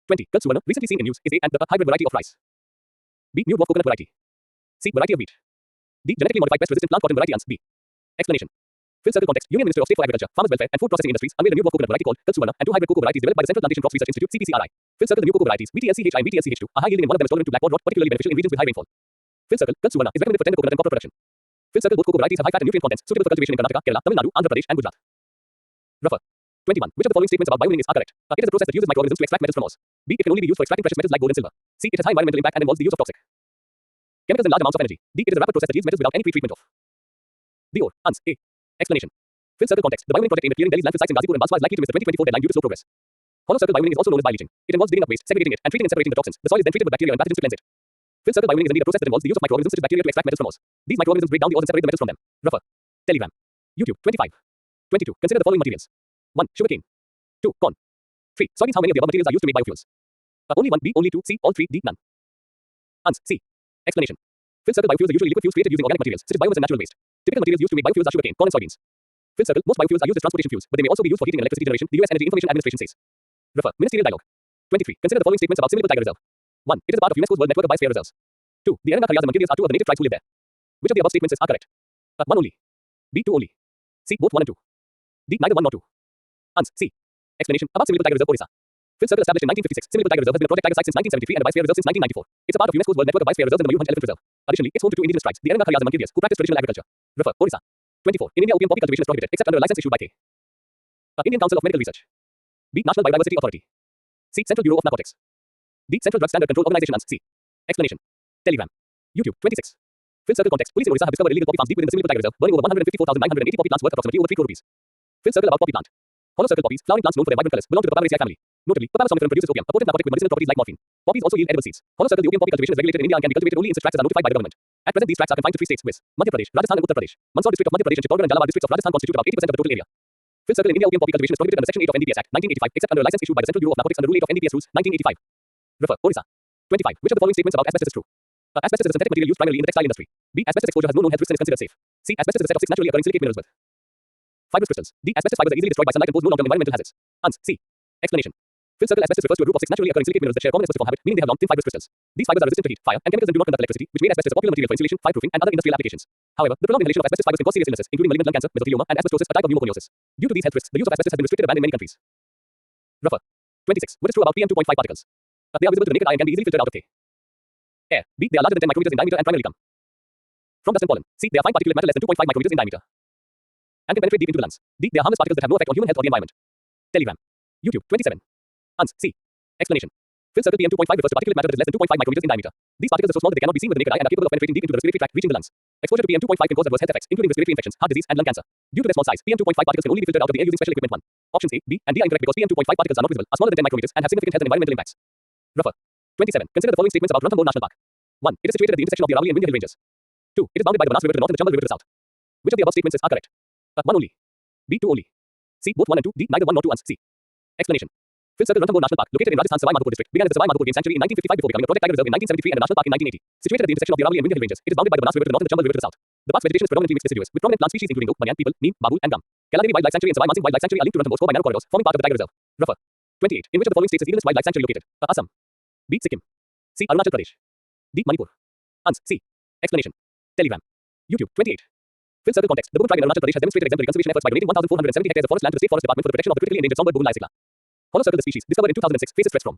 20. Kalsuvarna, recently seen in use, is A. And a hybrid variety of rice. B. New dwarf coconut variety. C. Variety of wheat. D. Genetically modified pest-resistant plant cotton variety. ANS. B. Explanation. Fill circle context. Union Ministry of State for Agriculture, Farmers Welfare, and Food Processing Industries unveiled a new dwarf coconut variety called Kalsuvarna and two hybrid cocoa varieties developed by the Central Plantation Crops Research Institute (CPCRI). Fill circle the new cocoa varieties BTLCHI and BTLCH2 are high yielding and one of them is tolerant to blackboard rot, particularly beneficial in regions with high rainfall. Fill circle Kalsuvarna is recommended for tender coconut and copra production. Fill circle both cocoa varieties have high fat and nutrient contents suitable for cultivation in Karnataka, Kerala, Tamil Nadu, Andhra Pradesh, and Gujarat. Rougher. 21. Which of the following statements about biowinning is correct? A. It is a process that uses microorganisms to extract metals from ores. B. It can only be used for extracting precious metals like gold and silver. C. It has high environmental impact and involves the use of toxic chemicals in large amounts of energy. D. It is a rapid process that yields metals without any pre-treatment of the ore. ANS. A. Explanation. Fill circle context. The biowinning project aimed at clearing Delhi's landfill sites in Ghazipur and Baswa is likely to miss the 2024 deadline due to slow progress. Hollow circle biowinning is also known as bileaching. It involves digging up waste, segregating it, and treating and separating the toxins. The soil is then treated with bacteria and pathogens to cleanse it. Fill circle biowinning is indeed a process that involves the use of microorganisms such as bacteria to extract metals from ores. These microorganisms break down the ores and separate the metals from them. Rougher. Telegram. YouTube. 25. 22. Consider the following materials. 1. Sugarcane. 2. Corn. 3. Soybeans. How many of the above materials are used to make biofuels? Only 1. B. Only 2. C. All 3. D. None. ANS. C. Explanation. Fill circle biofuels are usually liquid fuels created using organic materials such as biomass and natural waste. Typical materials used to make biofuels are sugarcane, corn, and soybeans. Fill circle. Most biofuels are used as transportation fuels, but they may also be used for heating and electricity generation. The U.S. Energy Information Administration says. Refer. Ministerial dialogue. 23. Consider the following statements about Similipal Tiger Reserve. 1. It is a part of UNESCO's World Network of Biosphere Reserves. 2. The Eranga Karyas and Mankirias are two of the native tribes who live there. Which of the above statements are correct? 1 only. B. 2 only. C. Both 1 and 2. D. Neither 1 nor 2. ANS. C. Explanation. About Similipal Tiger Reserve, Odisha. Fill circle established in 1956. Similipal Tiger Reserve has been a project tiger site since 1973 and a biosphere reserve since 1994. It's a part of UNESCO's World Network of Biosphere Reserves and the Mayurhanj Elephant Reserve. Additionally, it's home to two indigenous tribes, the Eranga Karyas and Mankirias, who practice traditional agriculture. Refer. Odisha. 24. In India, opium poppy cultivation is prohibited except under a license issued by K. Indian Council of Medical Research. B. National Biodiversity Authority. C. Central Bureau of Narcotics. D. Central Drug Standard Control Organization. ANS. C. Explanation. Telegram. YouTube. 26. Fill circle context. Police in Odisha have discovered illegal poppy farms deep within the Similipal Tiger Reserve, burning over 154,980 poppy plants worth approximately over 3 crore rupees. Fill circle about poppy plant. Hollow circle poppies, flowering plants known for their vibrant colors, belong to the Papaveraceae family. Notably, Papaver somniferum produces opium, a potent narcotic with medicinal properties like morphine. Poppies also yield edible seeds. Hollow circle, the opium poppy cultivation is regulated in India and can be cultivated only in such tracts as are notified by the government. At present, these tracts are confined to 3 states, viz. Madhya Pradesh, Rajasthan and Uttar Pradesh. Mandsaur district of Madhya Pradesh and Chittorgarh and Jhalawar districts of Rajasthan constitute about 80% of the total area. Fill circle in India, opium poppy cultivation is prohibited under Section 8 of NDPS Act, 1985, except under a license issued by the Central Bureau of Narcotics under Rule 8 of NDPS Rules, 1985. Refer. Odisha. 25. Which of the following statements about asbestos is true? Asbestos is a synthetic material used primarily in the textile industry. B. Asbestos exposure has no known health risks and is considered safe. C. Asbestos is a set of 6 naturally occurring silicate minerals with fibrous crystals. D. Asbestos fibers are easily destroyed by sunlight and pose no long-term environmental hazards. ANS. C. Explanation. Fill circle asbestos refers to a group of 6 naturally occurring silicate minerals that share common specific habit, meaning they have long, thin fibrous crystals. These fibers are resistant to heat, fire, and chemicals and do not conduct electricity, which made asbestos a popular material for insulation, fireproofing, and other industrial applications. However, the prolonged inhalation of asbestos fibers can cause serious illnesses, including malignant lung cancer, mesothelioma, and asbestosis, a type of pneumoconiosis. Due to these health risks, the use of asbestos has been restricted or banned in many countries. Rougher. 26. What is true about PM2.5 particles? They are visible to the naked eye and can be easily filtered out of air. B. They are larger than 10 micrometers in diameter and primarily come from dust and pollen. C. They are fine particulate matter less than 2.5 micrometers in diameter and can penetrate deep into the lungs. D. They are harmless particles that have no effect on human health or the environment. Telegram. YouTube. 27. ANS. C. Explanation. Fill circle PM2.5 refers to particulate matter that is less than 2.5 micrometers in diameter. These particles are so small that they cannot be seen with the naked eye and are capable of penetrating deep into the respiratory tract, reaching the lungs. Exposure to PM2.5 can cause adverse health effects, including respiratory infections, heart disease, and lung cancer. Due to their small size, PM2.5 particles can only be filtered out of the air using special equipment. 1. Options A, B, and D are incorrect because PM2.5 particles are not visible, are smaller than 10 micrometers, and have significant health and environmental impacts. Refer. 27. Consider the following statements about Ranthambore National Park. 1. It is situated at the intersection of the Aravalli and Vindhya Hill ranges. 2. It is bounded by the Banas River to the north and the Chambal River to the south. Which of the above statements are correct? 1 only. B. 2 only. C. Both 1 and 2. D. Neither 1 nor 2. ANS. C. Explanation. Fill circle Ranthambore National Park, located in Rajasthan's Savai Madhopur district, began as the Savai Madhopur Game Sanctuary in 1955 before becoming a Project Tiger Reserve in 1973 and a national park in 1980. Situated at the intersection of the Aravalli and Vindhya Hill ranges, it is bounded by the Banas River to the north and the Chambal River to the south. The park's vegetation is predominantly mixed deciduous, with prominent plant species including oak, banyan, peepal, neem, babul, and gum. Kaladevi Wildlife Sanctuary and Savai Mansingh Wildlife Sanctuary are linked to Ranthambore by narrow corridors, forming part of the Tiger Reserve. Refer. 28. In which of the following states is Eagles Wildlife Sanctuary located? A. Assam. B. Sikkim. C. Arunachal Pradesh. D. Manipur. ANS. C. Explanation. Telegram. YouTube. 28. Fill circle context. The Bogon tribe in Arunachal Pradesh has demonstrated exemplary conservation efforts by donating 1,470 hectares of forest land to the State Forest Department for the protection of the critically endangered songbird Bogon lycicla. Hollow circle. The species, discovered in 2006, faces threats from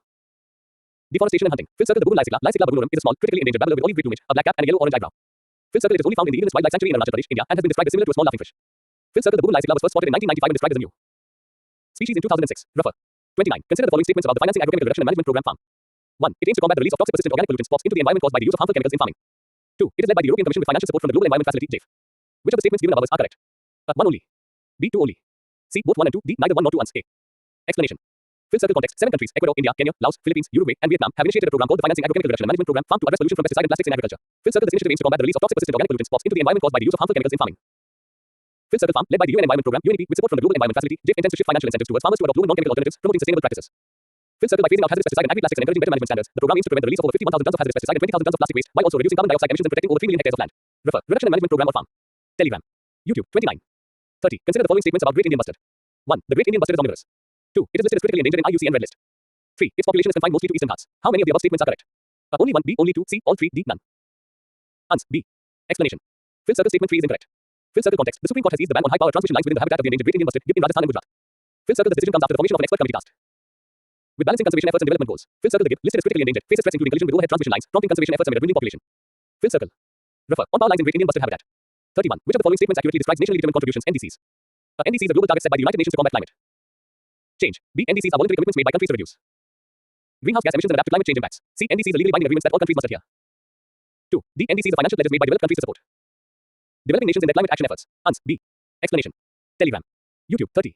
deforestation and hunting. Fill circle. The Bogon lycicla, Lycicla bagonorum, is a small, critically endangered babbler with olive green plumage, a black cap, and a yellow-orange eyebrow. Fill circle. It is only found in the Eagles Wildlife Sanctuary in Arunachal Pradesh, India, and has been described as similar to a small laughing fish. Fill circle. The Bogon lycicla was first spotted in 1995 and described as a new species in 2006. Refer. 29. Consider the following statements about the Financing Agrochemical Reduction and Management Program Farm. 1. It aims to combat the release of toxic persistent organic pollutants (POPs) into the environment caused by the use of harmful chemicals in farming. 2. It is led by the European Commission with financial support from the Global Environment Facility (GEF). Which of the statements given above are correct? 1 only. B. 2 only. C. Both 1 and 2. D. Neither 1 nor 2. ANS. A. Explanation. Fill circle context. 7 countries, Ecuador, India, Kenya, Laos, Philippines, Uruguay, and Vietnam, have initiated a program called the Financing Agrochemical Reduction and Management Program (FARM) to address pollution from pesticide and plastics in agriculture. Fill circle. This initiative aims to combat the release of toxic persistent organic pollutants (POPs) into the environment caused by the use of harmful chemicals in farming. Fill circle. FARM, led by the UN Environment Program (UNEP) with support from the Global Environment Facility (GEF), intends to shift financial incentives towards farmers to adopt low and non-chemical alternatives, promoting sustainable practices. Fill circle. By phasing out hazardous pesticide and agri-plastics and encouraging better management standards, the program aims to prevent the release of over 51,000 tons of hazardous pesticide and 20,000 tons of plastic waste, while also reducing carbon dioxide emissions and protecting over 3 million hectares of land. Refer. Reduction and Management Program or FARM. Telegram. YouTube. 29. 30. Consider the following statements about Great Indian Bustard. 1. The Great Indian Bustard is omnivorous. 2. It is listed as critically endangered in IUCN Red List. 3. Its population is confined mostly to eastern Ghats. How many of the above statements are correct? Only 1, B, only 2, C, all 3, D, none. Ans. B. Explanation. Fill circle statement 3 is incorrect. Fill circle context. The Supreme Court has eased the ban on high-power transmission lines within the habitat of the endangered great Indian bustard, gibb in Rajasthan and Gujarat. Fill circle. The decision comes after the formation of an expert committee tasked with balancing conservation efforts and development goals. Fill circle. The gibb, listed as critically endangered, faces threats including collision with overhead transmission lines, prompting conservation efforts amid a dwindling population. Fill circle. Refer. On power lines in great Indian bustard habitat. 31. Which of the following statements accurately describes nationally determined contributions, NDCs? NDCs are global targets set by the United Nations to combat climate change. B. NDCs are voluntary commitments made by countries to reduce greenhouse gas emissions and adapt to climate change impacts. C. NDCs are legally binding agreements that all countries must adhere to. D. NDCs are financial pledges made by developed countries to support developing nations in their climate action efforts. Ans. B. Explanation. Telegram. YouTube. 30.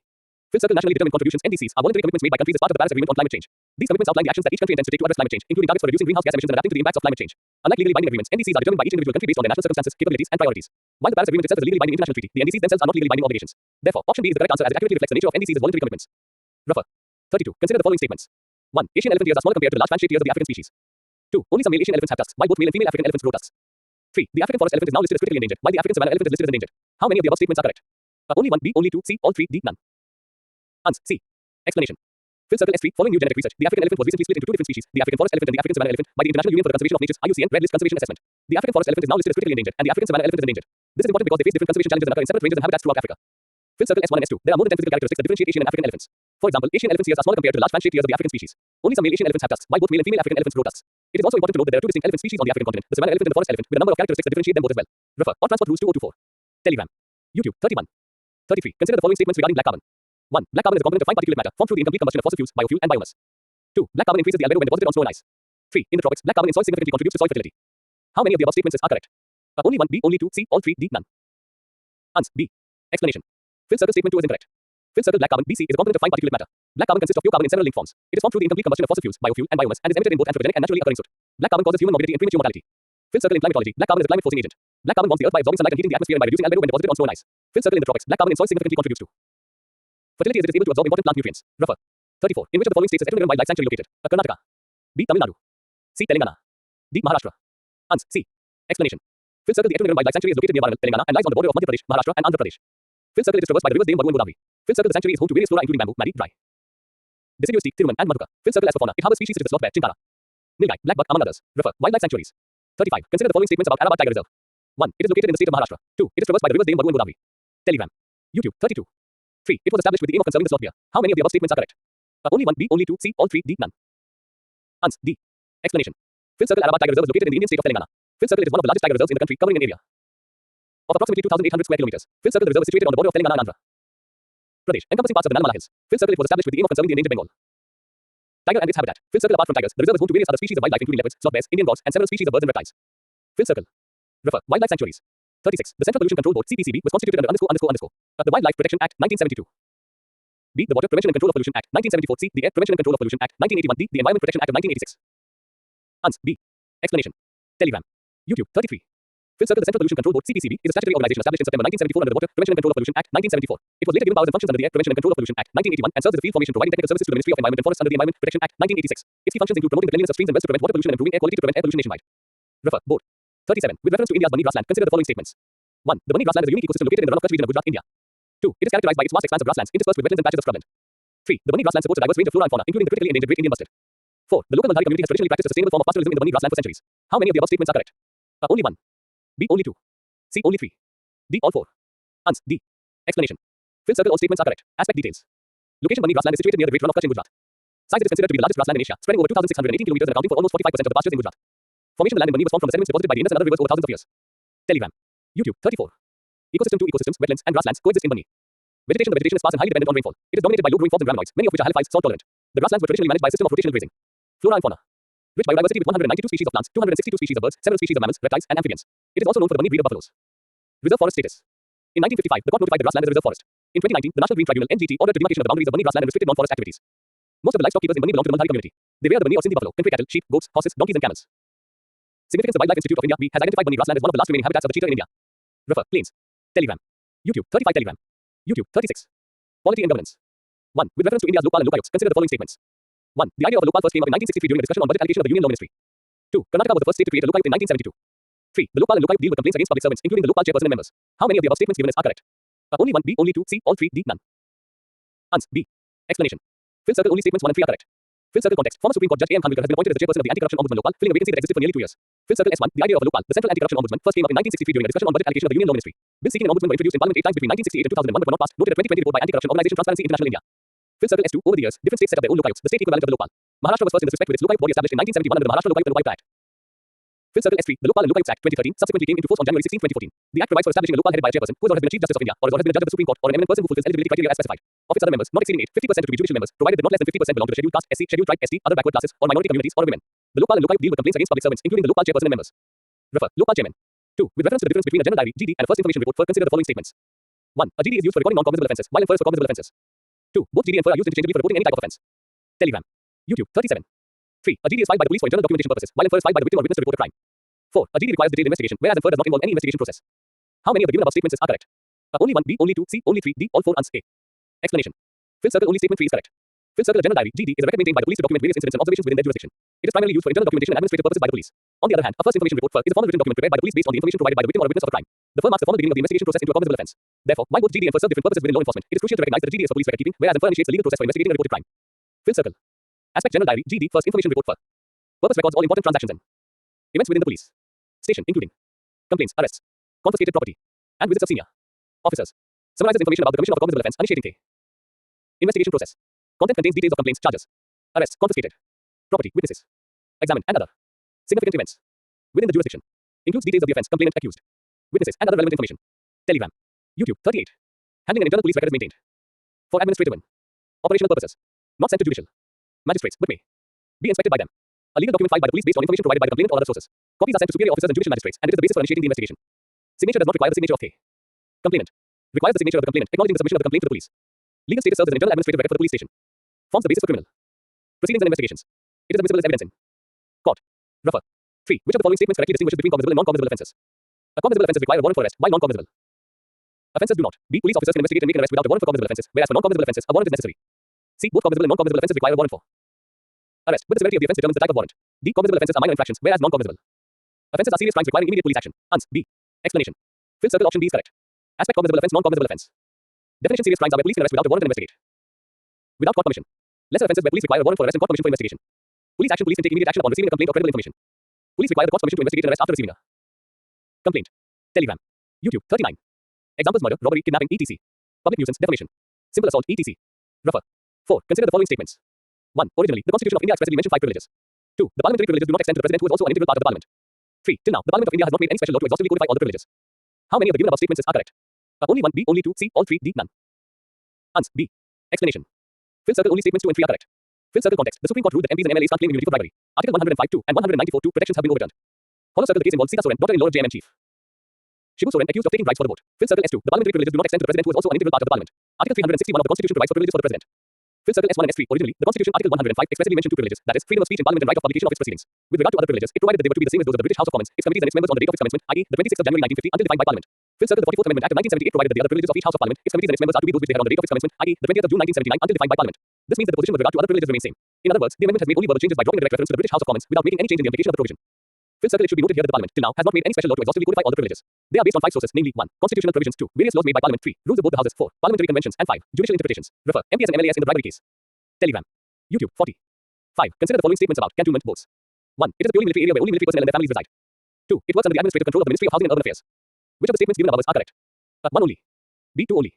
Fill circle. Nationally determined contributions, NDCs, are voluntary commitments made by countries as part of the Paris Agreement on climate change. These commitments outline the actions that each country intends to take to address climate change, including targets for reducing greenhouse gas emissions and adapting to the impacts of climate change. Unlike legally binding agreements, NDCs are determined by each individual country based on their national circumstances, capabilities, and priorities. While the Paris Agreement itself is a legally binding international treaty, the NDCs themselves are not legally binding obligations. Therefore, option B is the correct answer as it accurately reflects the nature of NDCs as voluntary commitments. Refer. 32. Consider the following statements. 1. Asian elephant ears are smaller compared to the large fan-shaped ears of the African species. 2. Only some male Asian elephants have tusks, while both male and female African elephants grow tusks. 3. The African forest elephant is now listed as critically endangered, while the African savanna elephant is listed as endangered. How many of the above statements are correct? Only 1, B, only 2, C, all 3, D, none. Ans. C. Explanation. Fill circle S3. Following new genetic research, the African elephant was recently split into two different species, the African forest elephant and the African savanna elephant, by the International Union for the Conservation of Nature's IUCN Red List Conservation Assessment. The African forest elephant is now listed as critically endangered, and the African savanna elephant is endangered. This is important because they face different conservation challenges and occur in separate ranges and habitats throughout Africa. Fill circle S1 and S2. There are more than 10 physical characteristics that differentiate Asian and African elephants. For example, Asian elephants' ears are smaller compared to the large fan-shaped ears of the African species. Only some male Asian elephants have tusks, while both male and female African elephants grow tusks. It is also important to note that there are two distinct elephant species on the African continent, the savanna elephant and the forest elephant, with a number of characteristics that differentiate them both as well. Refer. On transport rules 2024. Telegram. YouTube. 31. 33. Consider the following statements regarding black carbon. 1. Black carbon is a component of fine particulate matter formed through the incomplete combustion of fossil fuels, biofuel, and biomass. 2. Black carbon increases the albedo when deposited on snow and ice. 3. In the tropics, black carbon in soil significantly contributes to soil fertility. How many of the above statements are correct? Only 1, B, only 2, C, all 3, D, none. Ans. B. Explanation. Fill circle statement 2 is incorrect. Fill circle. Black carbon, BC, is a component of fine particulate matter. Black carbon consists of pure carbon in several linked forms. It is formed through the incomplete combustion of fossil fuels, biofuel, and biomass, and is emitted in both anthropogenic and naturally occurring soot. Black carbon causes human morbidity and premature mortality. Fill circle. In climatology, black carbon is a climate forcing agent. Black carbon warms the earth by absorbing sunlight and heating the atmosphere and by reducing albedo when deposited on snow and ice. Fill circle. In the tropics, black carbon in soil significantly contributes to fertility as it is able to absorb important plant nutrients. Refer. 34. In which of the following states is Ethno Wildlife Sanctuary located? Karnataka. B. Tamil Nadu. C. Telangana. D. Maharashtra. Ans. C. Explanation. Fill circle. The Ethno Wildlife Sanctuary is located near Warangal, Telangana, and lies on the border of Madhya Pradesh, Maharashtra, and Andhra Pradesh. Fill circle. It is traversed by the rivers Dame, Bagu, and Godavari. Fill circle. The sanctuary is home to various flora including bamboo, madi, dry, deciduous teak, thiruman, and madhuka. Fill circle. As for fauna, it harbors species such as the sloth bear, chintara, nilgai, black buck, among others. Refer. Wildlife sanctuaries. 35. Consider the following statements about Arabad Tiger Reserve. 1. It is located in the state of Maharashtra. 2. It is traversed by the rivers Dame, Bagu, and Godavari. Telegram. YouTube. 32. 3. It was established with the aim of conserving the sloth bear. How many of the above statements are correct? Only 1, B, only 2, C, all 3, D, none. Ans. D. Explanation. Fill circle. Arabad Tiger Reserve is located in the Indian state of Telangana. Fill circle. It is one of the largest tiger reserves in the country, covering an area of approximately 2,800 square kilometers. Fill circle. The reserve is situated on the border of Telangana and Andhra Pradesh, encompassing parts of the Nalmala Hills. Fill circle. It was established with the aim of conserving the endangered Bengal tiger and its habitat. Fill circle. Apart from tigers, the reserve is home to various other species of wildlife including leopards, sloth bears, Indian goats, and several species of birds and reptiles. Fill circle. Refer. Wildlife sanctuaries. 36. The Central Pollution Control Board (CPCB) was constituted under the Wildlife Protection Act 1972. B. The Water Prevention and Control of Pollution Act 1974. C. The Air Prevention and Control of Pollution Act 1981. D. The Environment Protection Act of 1986. Ans. B. Explanation. Telegram. YouTube. 33. Fill circle. The Central Pollution Control Board (CPCB) is a statutory organization established in September 1974 under the Water Prevention and Control of Pollution Act 1974. It was later given powers and functions under the Air Prevention and Control of Pollution Act 1981 and serves as a field formation providing technical services to the Ministry of Environment and Forests under the Environment Protection Act 1986. Its key functions include promoting the cleanliness of streams and wells to prevent water pollution and improving air quality to prevent air pollution nationwide. Refer. Board. 37. With reference to India's Bunny grassland, consider the following statements. 1. The Bunny grassland is a unique ecosystem located in the run of Kutch region of Gujarat, India. 2. It is characterized by its vast expanse of grasslands interspersed with wetlands and patches of scrubland. 3. The Bunny grassland supports a diverse range of flora and fauna, including the critically endangered great Indian bustard. 4. The local Mandhari community has traditionally practiced a sustainable form of pastoralism in the Bunny grassland for centuries. How many of the above statements are correct? Only 1. B. Only 2. C. Only 3. D. All 4. Ans. D. Explanation. Fill circle. All statements are correct. Aspect details. Location. Bunny grassland is situated near the great run of Kutch in Gujarat. Size. It is considered to be the largest grassland in Asia, spreading over 2,618 kilometers and accounting for almost 45% of the pastures in Gujarat. Formation of the land in Bunny was formed from the sediments deposited by the Indus and other rivers over thousands of years. Telegram. YouTube. 34. Ecosystem. 2 ecosystems, wetlands, and grasslands coexist in Bunny. Vegetation. The vegetation is sparse and highly dependent on rainfall. It is dominated by low-growing forbs and graminoids, many of which are halophytes, salt-tolerant. The grasslands were traditionally managed by a system of rotational grazing. Flora and fauna. Rich biodiversity with 192 species of plants, 262 species of birds, several species of mammals, reptiles, and amphibians. It is also known for the Bunny breed of buffaloes. Reserve forest status. In 1955, the court notified the grassland as a reserve forest. In 2019, the National Green Tribunal (NGT) ordered the demarcation of the boundaries of Bunny grassland and restricted non-forest activities. Most of the livestock keepers in Bunny belong to the Mandhari community. They rear the Bunny or Sindhi buffalo, country cattle, sheep, goats, horses, donkeys, and camels. Significance. The Wildlife Institute of India (WI) has identified Bunny grassland as one of the last remaining habitats of the cheetah in India. Refer. Plains. Telegram. YouTube. 35. Telegram. YouTube. 36. Quality and governance. 1. With reference to India's Lokpal and Lokaayuks, consider the following statements. 1. The idea of a Lokpal first came up in 1963 during the discussion on budget allocation of the Union Law Ministry. 2. Karnataka was the first state to create a Lokayuk in 1972. 3. The Lokpal and Lokaayuk deal with complaints against public servants, including the Lokpal chairperson and members. How many of the above statements given are correct? Only 1, B, only 2, C, all 3, D, none. Ans. B. Explanation. Fill circle. Only statements 1 and 3 are correct. Fill circle context. Former Supreme Court Judge A.M. Khanwilkar has been appointed as the chairperson of the Anti-Corruption Ombudsman Lokpal, filling a vacancy that existed for nearly 2 years. Fill circle S1. The idea of a Lokpal, the central anti-corruption ombudsman, first came up in 1963 during a discussion on budget allocation of the Union Law Ministry. Bills seeking an ombudsman were introduced in Parliament 8 times between 1968 and 2001 but were not passed, noted a 2020 report by anti-corruption organization Transparency International India. Fill circle S2. Over the years, different states set up their own lokayuks, the state equivalent of the Lokpal. Maharashtra was first in this respect with its Lokayuk body established in 1971 under the Maharashtra Lokayuk and Lokayuk Act. Fill circle S3. The Lokpal and Lokayuks Act 2013 subsequently came into force on January 16, 2014. The Act provides for establishing a Lokpal headed by a chairperson who is or has been a Chief Justice of India or is or has been a judge of the Supreme Court or an eminent person who fulfills eligibility criteria as specified. Of its other members, not exceeding 50% to be judicial members, provided that not less than 50% belong to the scheduled caste, SC, scheduled tribe, ST, other backward classes, or minority communities, or women. The Lokpal and Lokayuk deal with complaints against public servants, including the Lokpal chairperson and members. Refer. Lokpal chairman. 2. With reference to the difference between a general diary (GD) and a first information report, consider the following statements. 1. A GD is used for recording non-cognizable offences, while infer is for cognizable offences. 2. Both GD and FIR are used interchangeably for reporting any type of offence. Telegram. YouTube. 37. 3. A GD is filed by the police for internal documentation purposes, while infer is filed by the victim or witness to report a crime. 4. A GD requires detailed investigation, whereas infer does not involve any investigation process. How many of the given above statements are correct? Only 1, B, only 2, C, only 3, D, all 4, ans. A. Explanation. Fill circle only statement 3 is correct. Fill circle a general diary (GD) is a record maintained by the police to document various incidents and observations within their jurisdiction. It is primarily used for internal documentation and administrative purposes by the police. On the other hand, a first information report (FIR) is a formal written document prepared by the police based on the information provided by the victim or a witness of a crime. The FIR marks the formal beginning of the investigation process into a cognizable offence. Therefore, while both GD and FIR serve different purposes within law enforcement, it is crucial to recognize that the GD is for police record keeping, whereas FIR initiates the legal process for investigating a reported crime. Fill circle. Aspect general diary (GD) first information report FIR. Purpose records all important transactions and events within the police station, including complaints, arrests, confiscated property, and visits of senior officers. Summarizes information about the commission of a cognizable offence, initiating the investigation process. Content contains details of complaints, charges, arrests, confiscated property, witnesses, examined, and other significant events within the jurisdiction. Includes details of the offence, complainant, accused, witnesses, and other relevant information. Telegram. YouTube. 38. Handling an internal police record is maintained for administrative and operational purposes, not sent to judicial magistrates, but may be inspected by them. A legal document filed by the police based on information provided by the complainant or other sources. Copies are sent to superior officers and judicial magistrates, and it is the basis for initiating the investigation. Signature does not require the signature of the complainant. Requires the signature of the complainant, acknowledging the submission of the complaint to the police. Legal status serves as an internal administrative record for the police station. Forms the basis for criminal proceedings and investigations. It is admissible as evidence in court. Refer. 3. Which of the following statements correctly distinguishes between cognizable and non-cognizable offences? A cognizable offences require a warrant for arrest, while non-cognizable offences do not. B. Police officers can investigate and make an arrest without a warrant for cognizable offences, whereas for non-cognizable offences, a warrant is necessary. C. Both cognizable and non-cognizable offences require a warrant for arrest, but the severity of the offense determines the type of warrant. D. Cognizable offences are minor infractions, whereas non-cognizable offences are serious crimes requiring immediate police action. Ans. B. Explanation. Fill circle option B is correct. Aspect cognizable offense, non-cognizable offense. Definition: serious crimes are where police can arrest without a warrant and investigate without court permission. Lesser offenses where police require a warrant for arrest and court permission for investigation. Police action: police can take immediate action upon receiving a complaint or credible information. Police require the court's permission to investigate and arrest after receiving a complaint. Telegram. YouTube. 39. Examples: murder, robbery, kidnapping, etc. Public nuisance, defamation, simple assault, etc. Refer. 4. Consider the following statements. 1. Originally, the Constitution of India expressly mentioned 5 privileges. 2. The parliamentary privileges do not extend to the president, who is also an integral part of the parliament. 3. Till now, the Parliament of India has not made any special law to exhaustively codify all the privileges. How many of the given above statements are correct? Only 1, B, only 2, C, all 3, D, none. Ans. B. Explanation. Fill circle only statements 2 and 3 are correct. Fill circle context. The Supreme Court ruled that MPs and MLAs can't claim immunity for bribery. Article 105(2) and 194(2) protections have been overturned. Hollow circle the case involved Sita Soren, daughter-in-law of JM Chief Shibu Soren, accused of taking bribes for the vote. Fill circle S2. The parliamentary privileges do not extend to the president, who is also an integral part of the parliament. Article 361 of the Constitution provides for privileges for the president. Fill circle S1 and S3. Originally, the Constitution Article 105 expressly mentioned 2 privileges, that is, freedom of speech in parliament and right of publication of its proceedings. With regard to other privileges, it provided that they were to be the same as those of the British House of Commons, its committees and its members on the date of its commencement, i.e., the 26th of January 1950, until defined by Parliament. Fill circle the 44th Amendment Act of 1978 provided that the other privileges of each House of Parliament, its committees and its members are to be those which they had on the date of its commencement, i.e., the 20th of June 1979, until defined by Parliament. This means that the position with regard to other privileges remains same. In other words, the amendment has made only verbal changes by dropping a direct reference to the British House of Commons without making any change in the implication of the provision. Fill circle it should be noted here that the Parliament, till now, has not made any special law to exhaustively codify all the privileges. They are based on 5 sources, namely 1. Constitutional provisions, 2. Various laws made by Parliament, 3. Rules of both the houses, 4. Parliamentary conventions, and 5. Judicial interpretations. Refer. MPs and MLAs in the bribery case. Telegram. YouTube. 40. 5. Consider the following statements about cantonment votes. 1. It is a purely military area where only military personnel and their families reside. 2. It works under the administrative control of the Ministry of Housing and Urban Affairs. Which of the statements given above are correct? 1 only. B 2 only.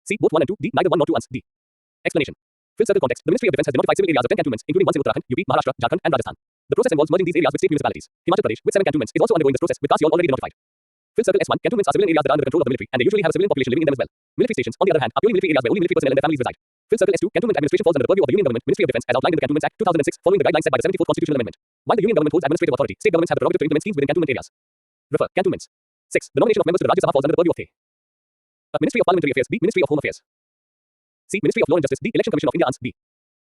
C both 1 and 2. D neither 1 nor 2 ans. D. Explanation. Fill circle context. The Ministry of Defence has denotified civil areas of 10 cantonments, including ones in Uttarakhand, UP, Maharashtra, Jharkhand, and Rajasthan. The process involves merging these areas with state municipalities. Himachal Pradesh, with 7 cantonments, is also undergoing this process, with Karsiol already denotified. Fill circle S1. Cantonments are civilian areas that are under the control of the military, and they usually have a civilian population living in them as well. Military stations, on the other hand, are purely military areas where only military personnel and their families reside. Fill circle S2. Cantonment administration falls under the purview of the Union Government, Ministry of Defence, as outlined in the Cantonments Act 2006, following the guidelines set by the 74th Constitutional Amendment. While the Union Government holds administrative authority, state governments have the prerogative to implement schemes within cantonment areas. Refer. Cantonments. 6. The nomination of members to the Rajya Sabha falls under the purview of the Ministry of Parliamentary Affairs. B. Ministry of Home Affairs. C. Ministry of Law and Justice. D. Election Commission of India. Ans. B.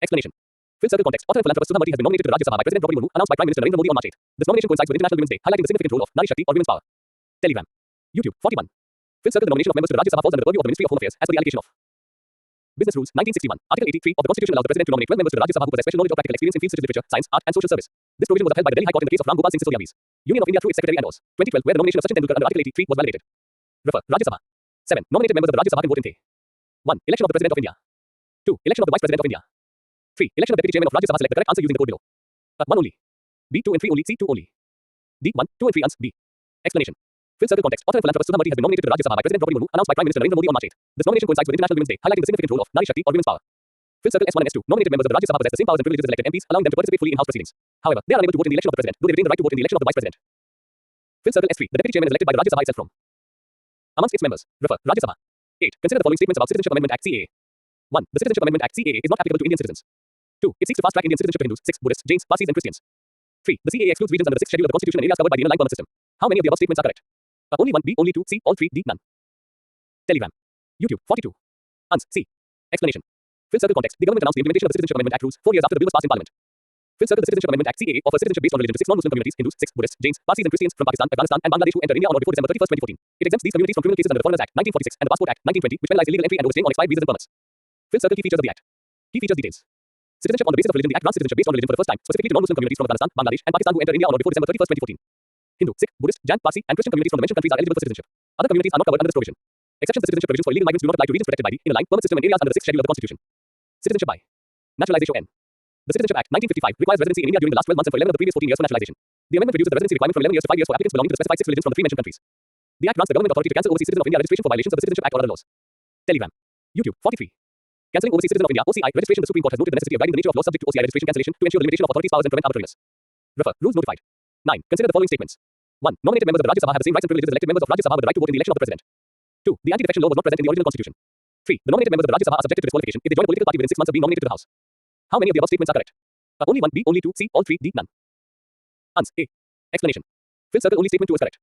Explanation. Fill circle context. Author and philanthropist Sudha Murty has been nominated to the Rajya Sabha by President Draupadi Murmu, announced by Prime Minister Narendra Modi on March 8. This nomination coincides with International Women's Day, highlighting the significant role of Nari Shakti or women's power. Telegram. YouTube. 41. Fill circle the nomination of members to the Rajya Sabha falls under the purview of the Ministry of Home Affairs, as per the allocation of Business Rules, 1961. Article 83 of the Constitution allows the President to nominate 12 members to the Rajya Sabha who possess special knowledge or practical experience in fields such as literature, science, art, and social service. This provision was upheld by the Delhi High Court in the case of Ram Gopal Singh Sisodia vs. Union of India through its secretary and Laws, 2012, where the nomination of Sachin Tendulkar under Article 83 was validated. Refer. Rajya Sabha. 7. Nominated members of the Rajya Sabha can vote in the 1. Election of the President of India. 2. Election of the Vice President of India. 3. Election of Deputy Chairman of Rajya Sabha. Select the correct answer using the code below. 1 only. B. 2 and 3 only. C. 2 only. D. 1, 2 and 3 ans. B. Explanation. Fill circle context. Author and philanthropist Sudha Murty has been nominated to the Rajya Sabha by President Draupadi Murmu, announced by Prime Minister Narendra Modi on March 8. This nomination coincides with International Women's Day, highlighting the significant role of Nari Shakti or women's power. Fill circle S1 and S2. Nominated members of the Rajya Sabha possess the same powers and privileges as elected MPs, allowing them to participate fully in House proceedings. However, they are unable to vote in the election of the President, though they retain the right to vote in the election of the Vice President. Fill circle S3. The Deputy Chairman is elected by the Rajya Sabha itself from amongst its members. Refer. Rajya Sabha. 8. Consider the following statements about Citizenship Amendment Act CAA. 1. The Citizenship Amendment Act CAA is not applicable to Indian citizens. 2. It seeks to fast-track Indian citizenship to Hindus, Sikhs, Buddhists, Jains, Parsis and Christians. 3. The CAA excludes regions under the 6th schedule of the Constitution and areas covered by the inner line permit system. How many of the above statements are correct? Only 1. B. Only 2. C. All 3. D. None. Telegram. YouTube. 42. Ans. C. Explanation. Fill circle context. The government announced the implementation of the Citizenship Amendment Act rules 4 years after the bill was passed in Parliament. Fill circle. The Citizenship Amendment Act CAA offers citizenship based on religion to 6 non-Muslim communities: Hindus, Sikhs, Buddhists, Jains, Parsis and Christians from Pakistan, Afghanistan and Bangladesh who enter India on or before December 31st, 2014. It exempts these communities from criminal cases under the Foreigners Act 1946 and the Passport Act 1920, which penalize illegal entry and overstaying on expired visas and permits. Fill circle. Key features of the Act. Key features details. Citizenship on the basis of religion. The Act grants citizenship based on religion for the first time, specifically to non-Muslim communities from Afghanistan, Bangladesh and Pakistan who enter India on or before December 31st, 2014. Hindu, Sikh, Buddhist, Jain, Parsi and Christian communities from the mentioned countries are eligible for citizenship. Other communities are not covered under this provision. Exceptions to citizenship provisions for illegal migrants do not apply to regions protected by the inner line permit system and areas under the 6th schedule of the Constitution. Citizenship by naturalization. N. The Citizenship Act 1955 requires residency in India during the last 12 months and for 11 of the previous 14 years for naturalization. The amendment reduces the residency requirement from 11 years to 5 years for applicants belonging to the specified 6 religions from the 3 mentioned countries. The Act grants the government authority to cancel overseas citizens of India registration for violations of the Citizenship Act or other laws. Telegram. YouTube. 43. Cancelling overseas citizen of India (OCI) registration. The Supreme Court has noted the necessity of guiding the nature of laws subject to OCI registration cancellation to ensure the limitation of authorities' powers and prevent arbitrariness. Refer. Rules notified. 9. Consider the following statements. 1. Nominated members of the Rajya Sabha have the same rights and privileges as elected members of Rajya Sabha with the right to vote in the election of the President. 2. The anti-defection law was not present in the original Constitution. 3. The nominated members of the Rajya Sabha are subjected to disqualification if they join a political party within 6 months of being nominated to the House. How many of the above statements are correct? Only 1. B. Only 2. C. All 3. D. None. Ans. A. Explanation. Fill circle. Only statement 2 is correct.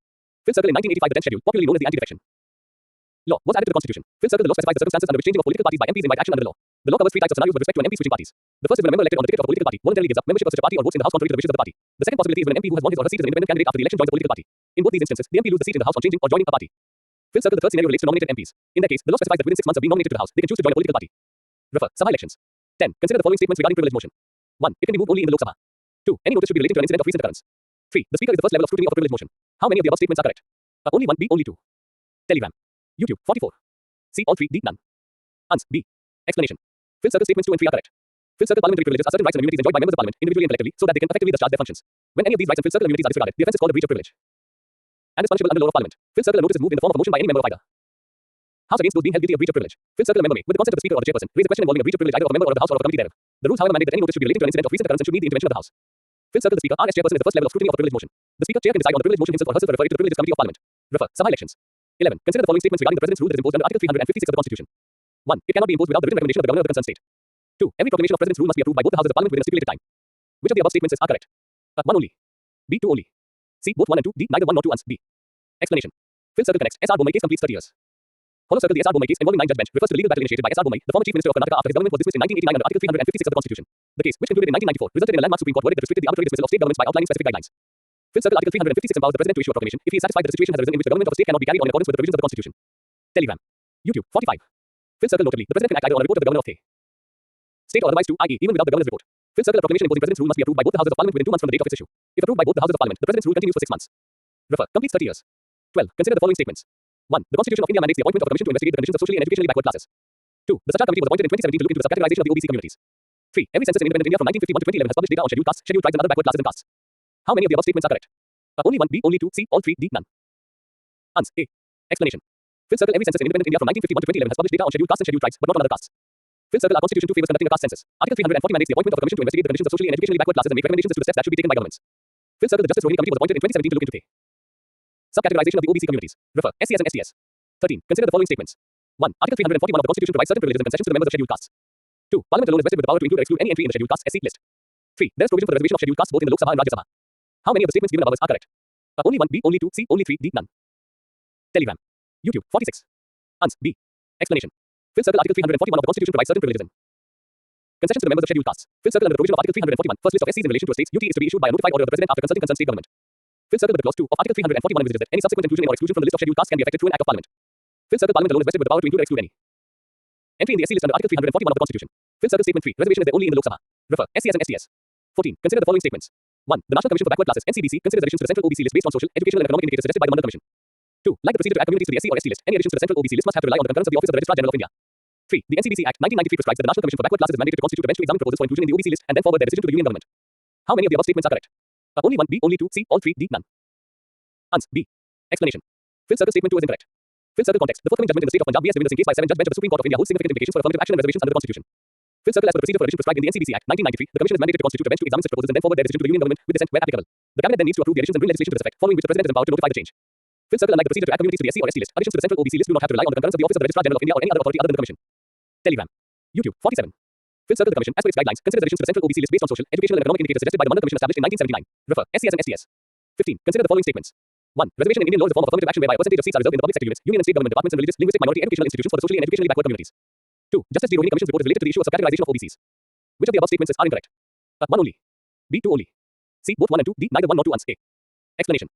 Fill circle. In 1985, the 10th schedule, popularly known as the anti-defection law, was added to the Constitution. Fill circle. The law specifies the circumstances under which changing of political parties by MPs invite action under the law. The law covers 3 types of scenarios with respect to an MP switching parties. The first is when a member elected on the ticket of a political party voluntarily gives up membership of such a party or votes in the House contrary to the wishes of the party. The second possibility is when an MP who has won his or her seat as an independent candidate after the election joins a political party. In both these instances, the MP loses the seat in the House on changing or joining a party. Fill circle. The third scenario relates to nominated MPs. In that case, the law specifies that within 6 months of being nominated to the House, they can choose to join a political party. Refer. Sabha elections. 10. Consider the following statements regarding privilege motion. 1. It can be moved only in the Lok Sabha. 2. Any notice should be relating to an incident of recent occurrence. 3. The Speaker is the first level of scrutiny of a privilege motion. How many of the above statements are correct? Only 1. B. Only 2. Telegram. YouTube. 44. C. All 3. D. None. Ans. B. Explanation. Fill circle. Statements 2 and 3 are correct. Fill circle. Parliamentary privileges are certain rights and immunities enjoyed by members of Parliament individually and collectively so that they can effectively discharge their functions. When any of these rights and fill circle immunities are disregarded, the offence is called a breach of privilege and is punishable under law of Parliament. Fill circle. A notice is moved in the form of a motion by any member of either House against those being held guilty of breach of privilege. Fill circle. A member may, with the consent of the Speaker or the Chairperson, raise a question involving a breach of privilege either of a member or of the House or of a committee thereof. The rules, however, mandate that any notice should be relating to an incident of recent occurrence and should need the intervention of the House. Fill circle. The Speaker R. S. Chairperson is the first level of scrutiny of a privilege motion. The Speaker Chair can decide on the privilege motion himself or herself or refer it to the Privileges Committee of Parliament. Refer. Sabha elections. 11. Consider the following statements regarding the President's rule that is imposed under Article 356 of the Constitution. 1. It cannot be imposed without the written recommendation of the Governor of the concerned state. 2. Every proclamation of President's rule must be approved by both the Houses of Parliament within a stipulated time. Which of the above statements are correct? 1 only. B. 2 only. C. Both 1 and 2. D. Neither 1 nor 2 ans. B. Explanation. Fill circle. Connects. S.R. Bommai case completes 30 years. Hollow circle. The S.R. Bommai case involving 9 judge bench refers to the legal battle initiated by S.R. Bommai, the former Chief Minister of Karnataka after his government was dismissed in 1989 under Article 356 of the Constitution. The case, which concluded in 1994, resulted in a landmark Supreme Court verdict that restricted the arbitrary dismissal of state governments by outlining specific guidelines. Fill circle. Article 356 empowers the President to issue a proclamation if he is satisfied that the situation has arisen in which the government of a state cannot be carried on in accordance with the provisions of the Constitution. Telegram. YouTube. 45. Fill circle. Notably, the President can act either on a report of the Governor of the state or otherwise to, i.e., even without the Governor's report. Fill circle. A proclamation imposing President's rule must be approved by both the Houses of Parliament within 2 months from the date of its issue. If approved by both the Houses of Parliament, the President's rule continues for 6 months. Refer. Completes 30 years. 12. Consider the following statements. 1. The Constitution of India mandates the appointment of a commission to investigate the conditions of socially and educationally backward classes. 2. The Sachar Committee was appointed in 2017 to look into the subcategorization of the OBC communities. 3. Every census in independent India from 1951 to 2011 has published data on scheduled castes, scheduled tribes and other backward classes and castes. How many of the above statements are correct? Only 1. B. Only 2. C. All 3. D. None. Ans. A. Explanation. Fill circle. Every census in independent India from 1951 to 2011 has published data on scheduled castes and scheduled tribes, but not on other castes. Fill circle. Our Constitution 2 favors conducting a caste census. Article 340 mandates the appointment of a commission to investigate the conditions of socially and educationally backward classes and make recommendations as to the steps that should be taken by governments. Fill circle. The Justice Rohini Committee was appointed in 2017 to look into the subcategorization of the OBC communities. Refer. SCS and STS. 13. Consider the following statements. 1. Article 341 of the Constitution provides certain privileges and concessions to the members of scheduled castes. 2. Parliament alone is vested with the power to include or exclude any entry in the scheduled castes SC list. 3. There is provision for the reservation of scheduled castes both in the Lok Sabha and Rajya Sabha. How many of the statements given above are correct? Only 1. B. Only 2. C. Only 3. D. None. Telegram. YouTube. 46. Ans. B. Explanation. Fill circle. Article 341 of the Constitution provides certain privileges and concessions to the members of scheduled castes. Fill circle. Under the provision of Article 341, first list of SCs in relation to a state's UT is to be issued by a notified order of the President after consulting concerned state government. Fill circle. With the clause 2 of Article 341 envisages that any subsequent inclusion in or exclusion from the list of scheduled castes can be effected through an act of Parliament. Fill circle. Parliament alone is vested with the power to include or exclude any entry in the SC list under Article 341 of the Constitution. Fill circle. Statement 3. Reservation is there only in the Lok Sabha. Refer. SCS and STS. 14. Consider the following statements. 1. The National Commission for Backward Classes (NCBC) considers additions to the central OBC list based on social, educational and economic indicators suggested by the Mandal Commission. 2. Like the procedure to add communities to the SC or ST list, any additions to the central OBC list must have to rely on the concurrence of the Office of the Registrar General of India. 3. The NCBC Act 1993 prescribes that the National Commission for Backward Classes is mandated to constitute a bench to examine proposals for inclusion in the OBC list and then forward their decision to the union government. How many of the above statements are correct? Only 1, B, only 2, C, all 3, D, none. Ans. B. Explanation. Fifth Circle Statement 2 is incorrect. Fifth Circle context. The forthcoming judgment in the state of Punjab vs. Devinder Singh case by 7 Judge bench of the Supreme Court of India holds significant implications for affirmative action and reservations under the Constitution. Fifth Circle, as per the procedure for revision prescribed in the NCBC Act 1993, the Commission is mandated to constitute a bench to examine such proposals and then forward their decision to the union government with dissent where applicable. The Cabinet then needs to approve the additions and bring legislation to this effect, following which the President is empowered to notify the change. Fifth Circle, unlike the procedure to add communities to the SC or ST list, additions to the central OBC list do not have to rely on the concurrence of the Office of the Registrar General of India or any other authority other than the Commission. Telegram. YouTube. 47. Fifth Circle, the Commission, as per its guidelines, considers additions to the central OBC list based on social, educational and economic indicators suggested by the Mandal Commission established in 1979. Refer. SCS and STS. 15. Consider the following statements. 1. Reservation in Indian law is a form of affirmative action whereby a percentage of seats are reserved in the public sector units, union and state government departments and religious, linguistic, minority, educational institutions for the socially and educationally backward communities. 2. Justice G. Rohini Commission's report is related to the issue of subcategorization of OBCs. Which of the above statements are incorrect? 1 only. B. 2 only. C. Both 1 and 2. D. Neither 1 nor 2 ans. A. Explanation.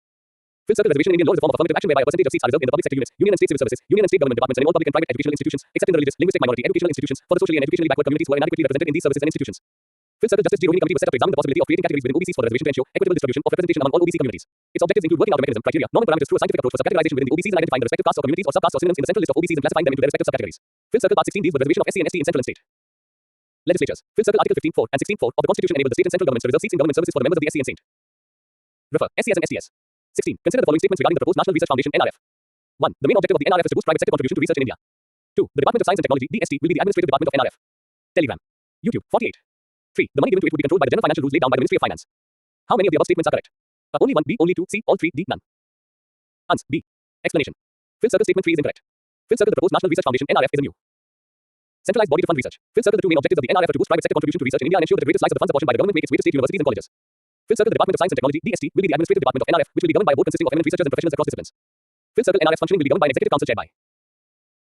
Fifth Circle, reservation in Indian law is a form of affirmative action whereby a percentage of seats are reserved in the public sector units, union and state civil services, union and state government departments and in all public and private educational institutions, except in the religious, linguistic, minority, educational institutions for the socially and educationally backward communities who are inadequately represented in these services and institutions. Fifth Circle Justice G. Rohini Committee was set up to examine the possibility of creating categories within OBCs for the reservation to ensure equitable distribution of representation among all OBC communities. Its objectives include working out a mechanism, criteria, norm and parameters through a scientific approach for subcategorization within the OBCs and identifying the respective castes or communities or subcastes or synonyms in the central list of OBCs and classifying them into their respective subcategories. Fifth Circle Part 16 deals with reservation of SC and ST in central and state legislatures. Fifth Circle Article 15.4 and 16.4 of the Constitution enable the state and central governments to reserve seats in government services for the members of the SC and Saint. Refer. SCS and STS. 16. Consider the following statements regarding the proposed National Research Foundation (NRF). 1. The main objective of the NRF is to boost private sector contribution to research in India. 2. The Department of Science and Technology (DST) will be the administrative department of NRF. Telegram. YouTube. 48. 3. The money given to it would be controlled by the general financial rules laid down by the Ministry of Finance. How many of the above statements are correct? Only 1, B, only 2, C, all 3, D, none. Ans. B. Explanation. Fifth Circle Statement 3 is incorrect. Fifth Circle, the proposed National Research Foundation (NRF) is a new centralized body to fund research. Fifth Circle, the two main objectives of the NRF are to boost private sector contribution to research in India and ensure that the greatest slice of the funds apportioned by the government make its way to state universities and colleges. Fifth Circle, the Department of Science and Technology (DST) will be the administrative department of NRF, which will be governed by a board consisting of eminent researchers and professionals across disciplines. Fifth Circle, NRF functioning will be governed by an executive council chaired by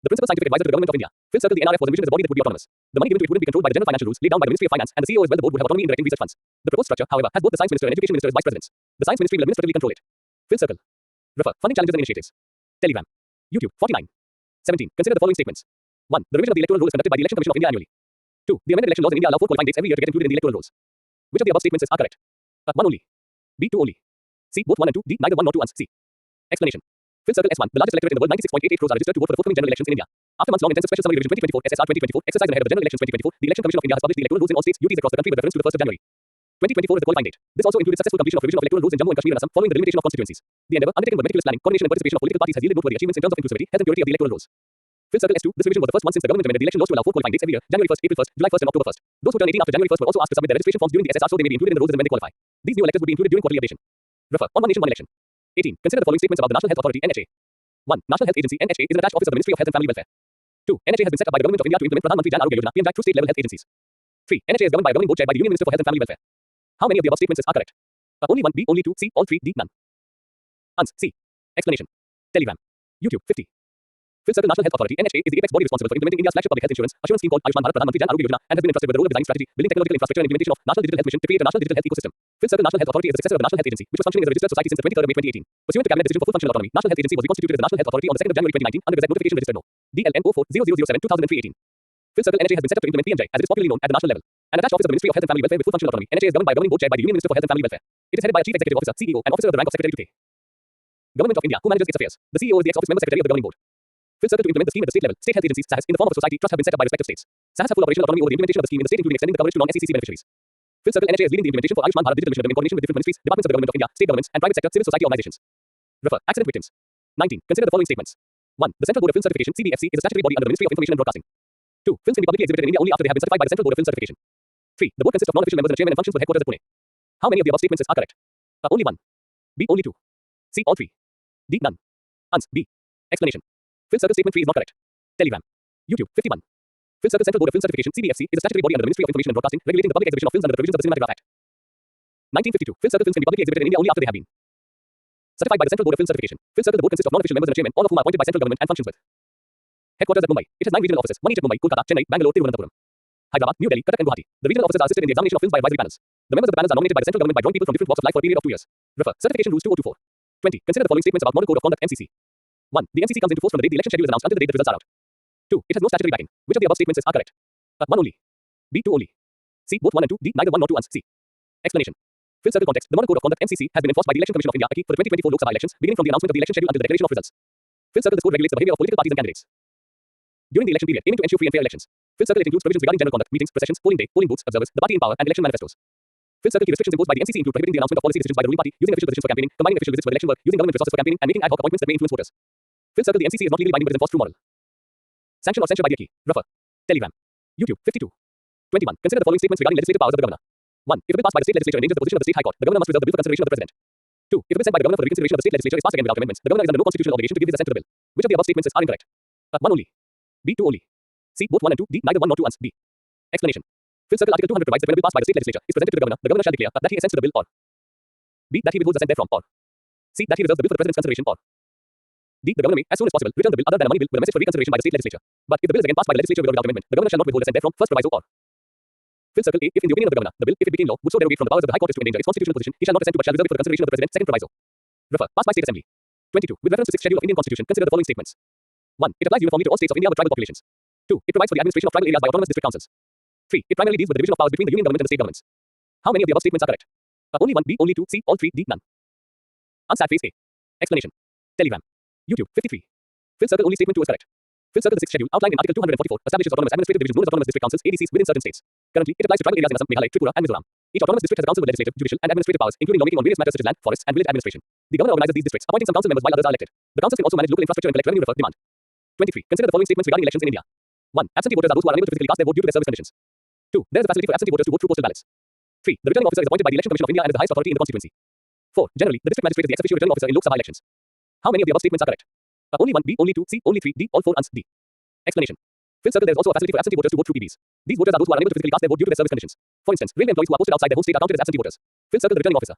the principal scientific advisor to the government of India. Fifth Circle, the NRF was envisioned as a body that would be autonomous. The money given to it wouldn't be controlled by the general financial rules laid down by the Ministry of Finance, and the CEO as well the board would have autonomy in directing research funds. The proposed structure, however, has both the Science Minister and Education Minister as vice presidents. The Science Ministry will administratively control it. Fifth Circle. Refer. Funding challenges and initiatives. Telegram. YouTube. 49. 17. Consider the following statements. 1. The revision of the electoral roll is conducted by the Election Commission of India annually. 2. The amended election laws in India allow 4 qualifying dates every year to get included in the electoral rolls. Which of the above statements are correct? 1 only. B. 2 only. C. Both 1 and 2. D. Neither 1 nor 2 ans. C. Explanation. Fifth Circle S1. The largest electorate in the world, 96.88 crores, are registered to vote for the forthcoming general elections in India. After months-long intensive special summary revision 2024 SSR 2024 exercise ahead of the general elections 2024, the Election Commission of India has published the electoral rules in all states, UTs across the country with reference to the 1st of January. 2024 is the qualifying date. This also included successful completion of revision of electoral rules in Jammu and Kashmir and Assam following the delimitation of constituencies. The endeavor, undertaken with meticulous planning, coordination and participation of political parties has yielded noteworthy achievements in terms of inclusivity, health and purity of the electoral rolls. Fifth Circle S2. This revision was the first one since the government amended the election laws to allow 4 qualifying dates every year: January 1st, April 1st, July 1st and October 1st. Those who turn 18 after January 1st were also asked to submit their registration forms during the SSR so they may be included in the rolls as and when they qualify. These new electors would be included during quarterly updation. Refer. On One Nation, One Election. 18. Consider the following statements about the National Health Authority (NHA). 1. National Health Agency (NHA) is an attached office of the Ministry of Health and Family Welfare. 2. NHA has been set up by the Government of India to implement Pradhan Mantri Jan Arogya Yojana (PM JAY) through state-level health agencies. 3. NHA is governed by a governing board chaired by the Union Minister for Health and Family Welfare. How many of the above statements are correct? Only 1, B, only 2, C, all 3, D, none. Ans. C. Explanation. Telegram. YouTube. 50. Fifth Circle National Health Authority (NHA) is the apex body responsible for implementing India's flagship public health insurance scheme called Ayushman Bharat Pradhan Mantri Jan Arogya Yojana and has been entrusted with the role of design strategy, building technological infrastructure and implementation of National Digital Health Mission to create a national digital health ecosystem. Fifth Circle National Health Authority is the successor of the National Health Agency, which was functioning as a registered society since the 23rd of May 2018. Pursuant to cabinet decision for full functional autonomy, National Health Agency was reconstituted as the National Health Authority on the 2nd of January 2019 under Gazette Notification Registered No. DLN 040007 2003-18. Fifth Circle NHA has been set up to implement PM JAY, as it is popularly known, at the national level. An attached office of the Ministry of Health and Family Welfare with full functional autonomy, NHA is governed by a governing board chaired by the Union Minister for Health and Family Welfare. It is headed by a Chief Executive Officer (CEO) and officer of the rank of Secretary to K. Government of India, who manages its affairs. The CEO is the ex-office member secretary of the governing board. Fifth Circle, to implement the scheme at the state level, state health agencies (SAHAS) in the form of a society trust have been set up by respective states. SAHAS have full operational autonomy over the implementation of the scheme in the state, including extending the coverage to non-SECC beneficiaries. Fifth Circle NHA is leading the implementation for Ayushman Bharat Digital Mission in coordination with different ministries, departments of the Government of India, state governments, and private sector civil society organizations. Refer. Accident victims. 19. Consider the following statements. 1. The Central Board of Film Certification (CBFC) is a statutory body under the Ministry of Information and Broadcasting. 2. Films can be publicly exhibited in India only after they have been certified by the Central Board of Film Certification. 3. The board consists of non-official members and a chairman and functions with headquarters at Pune. How many of the above statements are correct? Only 1. B. Only 2. C. All 3. D. None. Ans. B. Explanation. Fifth Circle Statement 3 is not correct. Telegram. YouTube. 51. Fifth Circle Central Board of Film Certification (CBFC) is a statutory body under the Ministry of Information and Broadcasting, regulating the public exhibition of films under the provisions of the Cinematograph Act. 1952. Fifth Circle films can be publicly exhibited in India only after they have been certified by the Central Board of Film Certification. Fifth Circle, the board consists of non-official members and a chairman, all of whom are appointed by central government and functions with headquarters at Mumbai. It has 9 regional offices, one each at Mumbai, Kolkata, Chennai, Bangalore, Tiruvananthapuram, Hyderabad, New Delhi, Cuttack and Guwahati. The regional officers are assisted in the examination of films by advisory panels. The members of the panels are nominated by the central government by joint people from different walks of life for a period of 2 years. Refer. Certification Rules 2024. 20. Consider the following statements about Model Code of Conduct (MCC). 1. The MCC comes into force from the date the election schedule is announced until the date the results are out. 2. It has no statutory backing. Which of the above statements are correct? 1 only. B. 2 only. C. Both 1 and 2. D. Neither 1 nor 2 ans. C. Explanation. Fifth Circle context. The Model Code of Conduct (MCC) has been enforced by the Election Commission of India (ICI) for the 2024 Lok Sabha elections, beginning from the announcement of the election schedule until the declaration of results. Fifth Circle, this code regulates the behavior of political parties and candidates. During the election period, aiming to ensure free and fair elections. Fifth circle, it includes provisions regarding general conduct, meetings, processions, polling day, polling booths, observers, the party in power, and election manifestos. Fifth circle, key restrictions imposed by the MCC include prohibiting the announcement of policy decisions by the ruling party, using official positions for campaigning, combining official visits with election work, using government resources for campaigning, and making ad hoc appointments that may influence voters. Fifth circle, the MCC is not legally binding but is enforced through moral. Sanction or censure by the key. Rougher. Telegram. YouTube. 52. 21. Consider the following statements regarding legislative powers of the governor. 1. If a bill passed by the state legislature endangers the position of the state high court, the governor must reserve the bill for consideration of the president. 2. If a bill sent by the governor for the reconsideration of the state legislature is passed again without amendments, the governor is under no constitutional obligation to give his assent to the bill. Which of the above statements are incorrect? 1 only. B. 2 only. C. Both 1 and 2. D. Neither 1 nor 2 ans. B. Explanation. Fifth circle, Article 200 provides that when a bill passed by the state legislature is presented to the governor shall declare that he assents to the bill or B. That he withholds assent therefrom or C. That he reserves the bill for the president's consideration or D. The governor may, as soon as possible, return the bill other than a money bill with a message for reconsideration by the state legislature. But if the bill is again passed by the legislature with or without amendment, the governor shall not withhold assent therefrom. First proviso or Fifth circle A. If in the opinion of the governor, the bill, if it became law, would so derogate from the powers of the High Court as to endanger its constitutional position, he shall not assent to but shall reserve it for the consideration of the president. Second proviso. Refer. Passed by State Assembly. 22. With reference to 6th Schedule of Indian Constitution, consider the following statements. 1. It applies uniformly to all states of India with tribal populations. 2. It provides for the administration of tribal areas by autonomous district councils. 3. It primarily deals with the division of powers between the union government and the state governments. How many of the above statements are correct? Only 1. B. Only 2. C. All 3. D. None. Answer at phase A. Explanation. Telegram. YouTube. 53. Fifth circle, only statement 2 is correct. Fifth circle, the 6th schedule, outlined in Article 244, establishes autonomous administrative divisions known as autonomous district councils (ADCs) within certain states. Currently, it applies to tribal areas in Assam, Meghalaya, Tripura, and Mizoram. Each autonomous district has a council with legislative, judicial, and administrative powers, including lawmaking on various matters such as land, forests, and village administration. The governor organizes these districts, appointing some council members while others are elected. The councils can also manage local infrastructure and collect revenue. Refer. Demand. 23. Consider the following statements regarding elections in India. 1. Absentee voters are those who are unable to physically cast their vote due to their service conditions. 2. There is a facility for absentee voters to vote through postal ballots. 3. The returning officer is appointed by the Election Commission of India and is the highest authority in the constituency. 4. Generally, the district magistrate is the ex officio returning officer in Lok Sabha elections. How many of the above statements are correct? Only 1. B. Only 2. C. Only 3. D. All 4 ans. D. Explanation. Fifth circle, there is also a facility for absentee voters to vote through PBs. These voters are those who are unable to physically cast their vote due to their service conditions. For instance, railway employees who are posted outside their home state are counted as absentee voters. Fifth circle, the returning officer.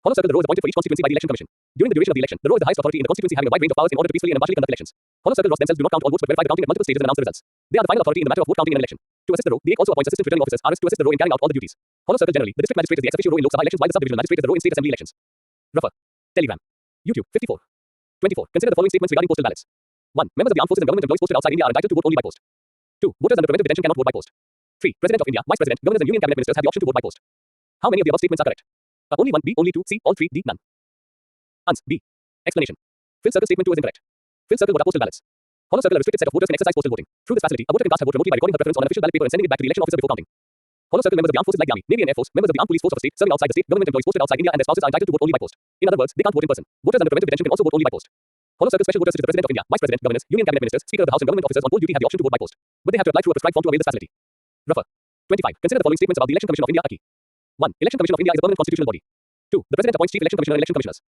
Hollow circle, the row is appointed for each constituency by the Election Commission. During the duration of the election, the row is the highest authority in the constituency, having a wide range of powers in order to peacefully and impartially conduct elections. Hollow circle rows themselves do not count all votes but verify the counting at multiple stages and announce the results. They are the final authority in the matter of vote counting in an election. To assist the row, the EC also appoints assistant returning officers (RS) to assist the row in carrying out all the duties. Hollow circle, generally, the district magistrate is the ex officio row in Lok Sabha elections, while the subdivisional magistrate is the row in state assembly elections. Refer. Telegram. YouTube. 54. 24. Consider the following statements regarding postal ballots. 1. Members of the armed forces and government employees posted outside India are entitled to vote only by post. 2. Voters under preventive detention cannot vote by post. 3. President of India, Vice President, governors and union cabinet ministers have the option to vote by post. How many of the above statements are correct? Only 1. B. Only 2. C. All 3. D. None. Ans. B. Explanation. Fifth circle, statement 2 is incorrect. Fifth circle, voter postal ballots. Hollow circle, a restricted set of voters can exercise postal voting. Through this facility, a voter can cast her vote remotely by recording her preference on an official ballot paper and sending it back to the election officer before counting. Hollow circle, members of the armed forces like the army, navy and air force, members of the armed police force of a state serving outside the state, government employees posted outside India and their spouses are entitled to vote only by post. In other words, they can't vote in person. Voters under preventive detention can also vote only by post. Hollow circle, special voters such as the President of India, Vice President, governors, union cabinet ministers, Speaker of the House and government officers on board duty have the option to vote by post. But they have to apply through a prescribed form to avail this facility. Refer. 25. Consider the following statements about the Election Commission of India. 1. Election Commission of India is a permanent constitutional body. 2. The President appoints Chief Election Commissioner and election commissioners.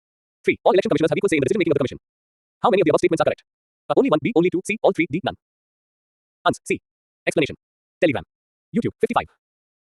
3. All election commissioners have equal say in the decision making of the commission. How many of the above statements are correct? Only 1. B. Only 2. C. All 3. D. None. Ans. C. Explanation. Telegram. YouTube. 55.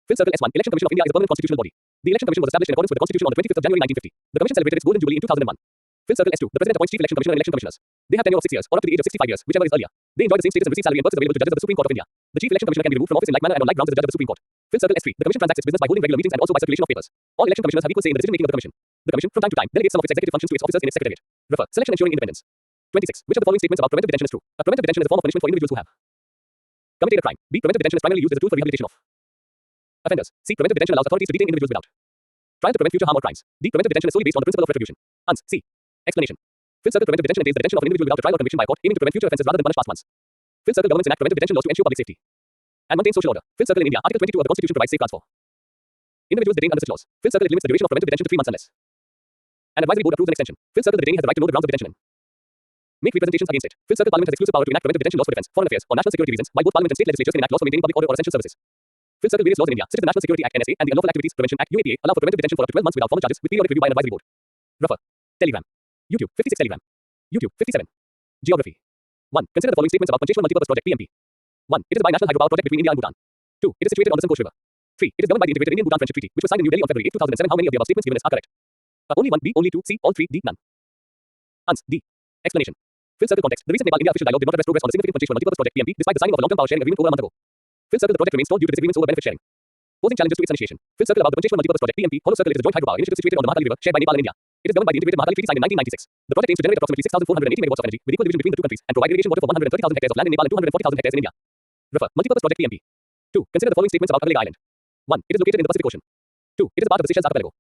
Fifth circle, S1. Election Commission of India is a permanent constitutional body. The Election Commission was established in accordance with the Constitution on the 25th of January 1950. The Commission celebrated its golden jubilee in 2001. Fifth circle, S2. The President appoints Chief Election Commissioner and election commissioners. They have tenure of 6 years or up to the age of 65 years, whichever is earlier. They enjoy the same status and receive salary and perks available to judges of the Supreme Court of India. The Chief Election Commissioner can be removed from office in like manner and on like grounds as a judge of the Supreme Court. Fifth circle, S3. The Commission transacts its business by holding regular meetings and also by circulation of papers. All election commissioners have equal say in the decision making of the Commission. The Commission, from time to time, delegates some of its executive functions to its officers in its secretariat. Refer. Selection ensuring independence. 26. Which of the following statements about preventive detention is true? A preventive detention is a form of punishment for individuals who have committed a crime. B. Preventive detention is primarily used as a tool for rehabilitation of offenders. C. Preventive detention allows authorities to detain individuals without trying to prevent future harm or crimes. D. Preventive detention is solely based on the principle of retribution. Ans. C. Explanation. Fifth circle, preventive detention entails the detention of an individual without a trial or conviction by a court, aiming to prevent future offences rather than punish past ones. Fifth circle, governments enact preventive detention laws to ensure public safety and maintain social order. Fifth circle, in India, Article 22 of the Constitution provides safeguards for individuals detained under such laws. Fifth circle, it limits the duration of preventive detention to 3 months unless an advisory board approves an extension. Fifth circle, the detainee has the right to know the grounds of detention and make representations against it. Fifth circle, Parliament has exclusive power to enact preventive detention laws for defense, foreign affairs, or national security reasons, while both Parliament and state legislatures can enact laws for maintaining public order or essential services. Fifth circle, various laws in India, such as the National Security Act (NSA) and the Unlawful Activities Prevention Act (UAPA), allow for preventive detention for up to 12 months without formal charges, with periodic review by an advisory board. Refer. Telegram. YouTube. 56. Telegram. YouTube. 57. Geography. 1. Consider the following statements about Pancheshwar Multipurpose Project (PMP). 1. It is a binational hydropower project between India and Bhutan. 2. It is situated on the Sankosh River. 3. It is governed by the Integrated Indian Bhutan Friendship Treaty, which was signed in New Delhi on February 8, 2007. How many of the above statements given us are correct? Only 1. B. Only 2. C. All 3. D. None. Ans. D. Explanation. Fifth circle, context. The recent Nepal-India official dialogue did not address progress on the significant Pancheshwar Multipurpose Project (PMP) despite the signing of a long-term power sharing agreement over a month ago. Fifth circle, the project remains stalled due to disagreements over benefit sharing, posing challenges to its initiation. Fifth circle, about the Pancheshwar Multipurpose Project (PMP). Hollow circle, it is a joint hydropower initiative situated on the Mahakali River, shared by Nepal and India. It is governed by the Integrated Mahakali Treaty signed in 1996. The project aims to generate approximately 6,480 megawatts of energy, with equal division between the two countries, and provide irrigation water for 130,000 hectares of land in Nepal and 240,000 hectares in India. Refer. Multipurpose Project (PMP). 2. Consider the following statements about Agalega Island. 1. It is located in the Pacific Ocean. 2. It is a part of the Seychelles archipelago.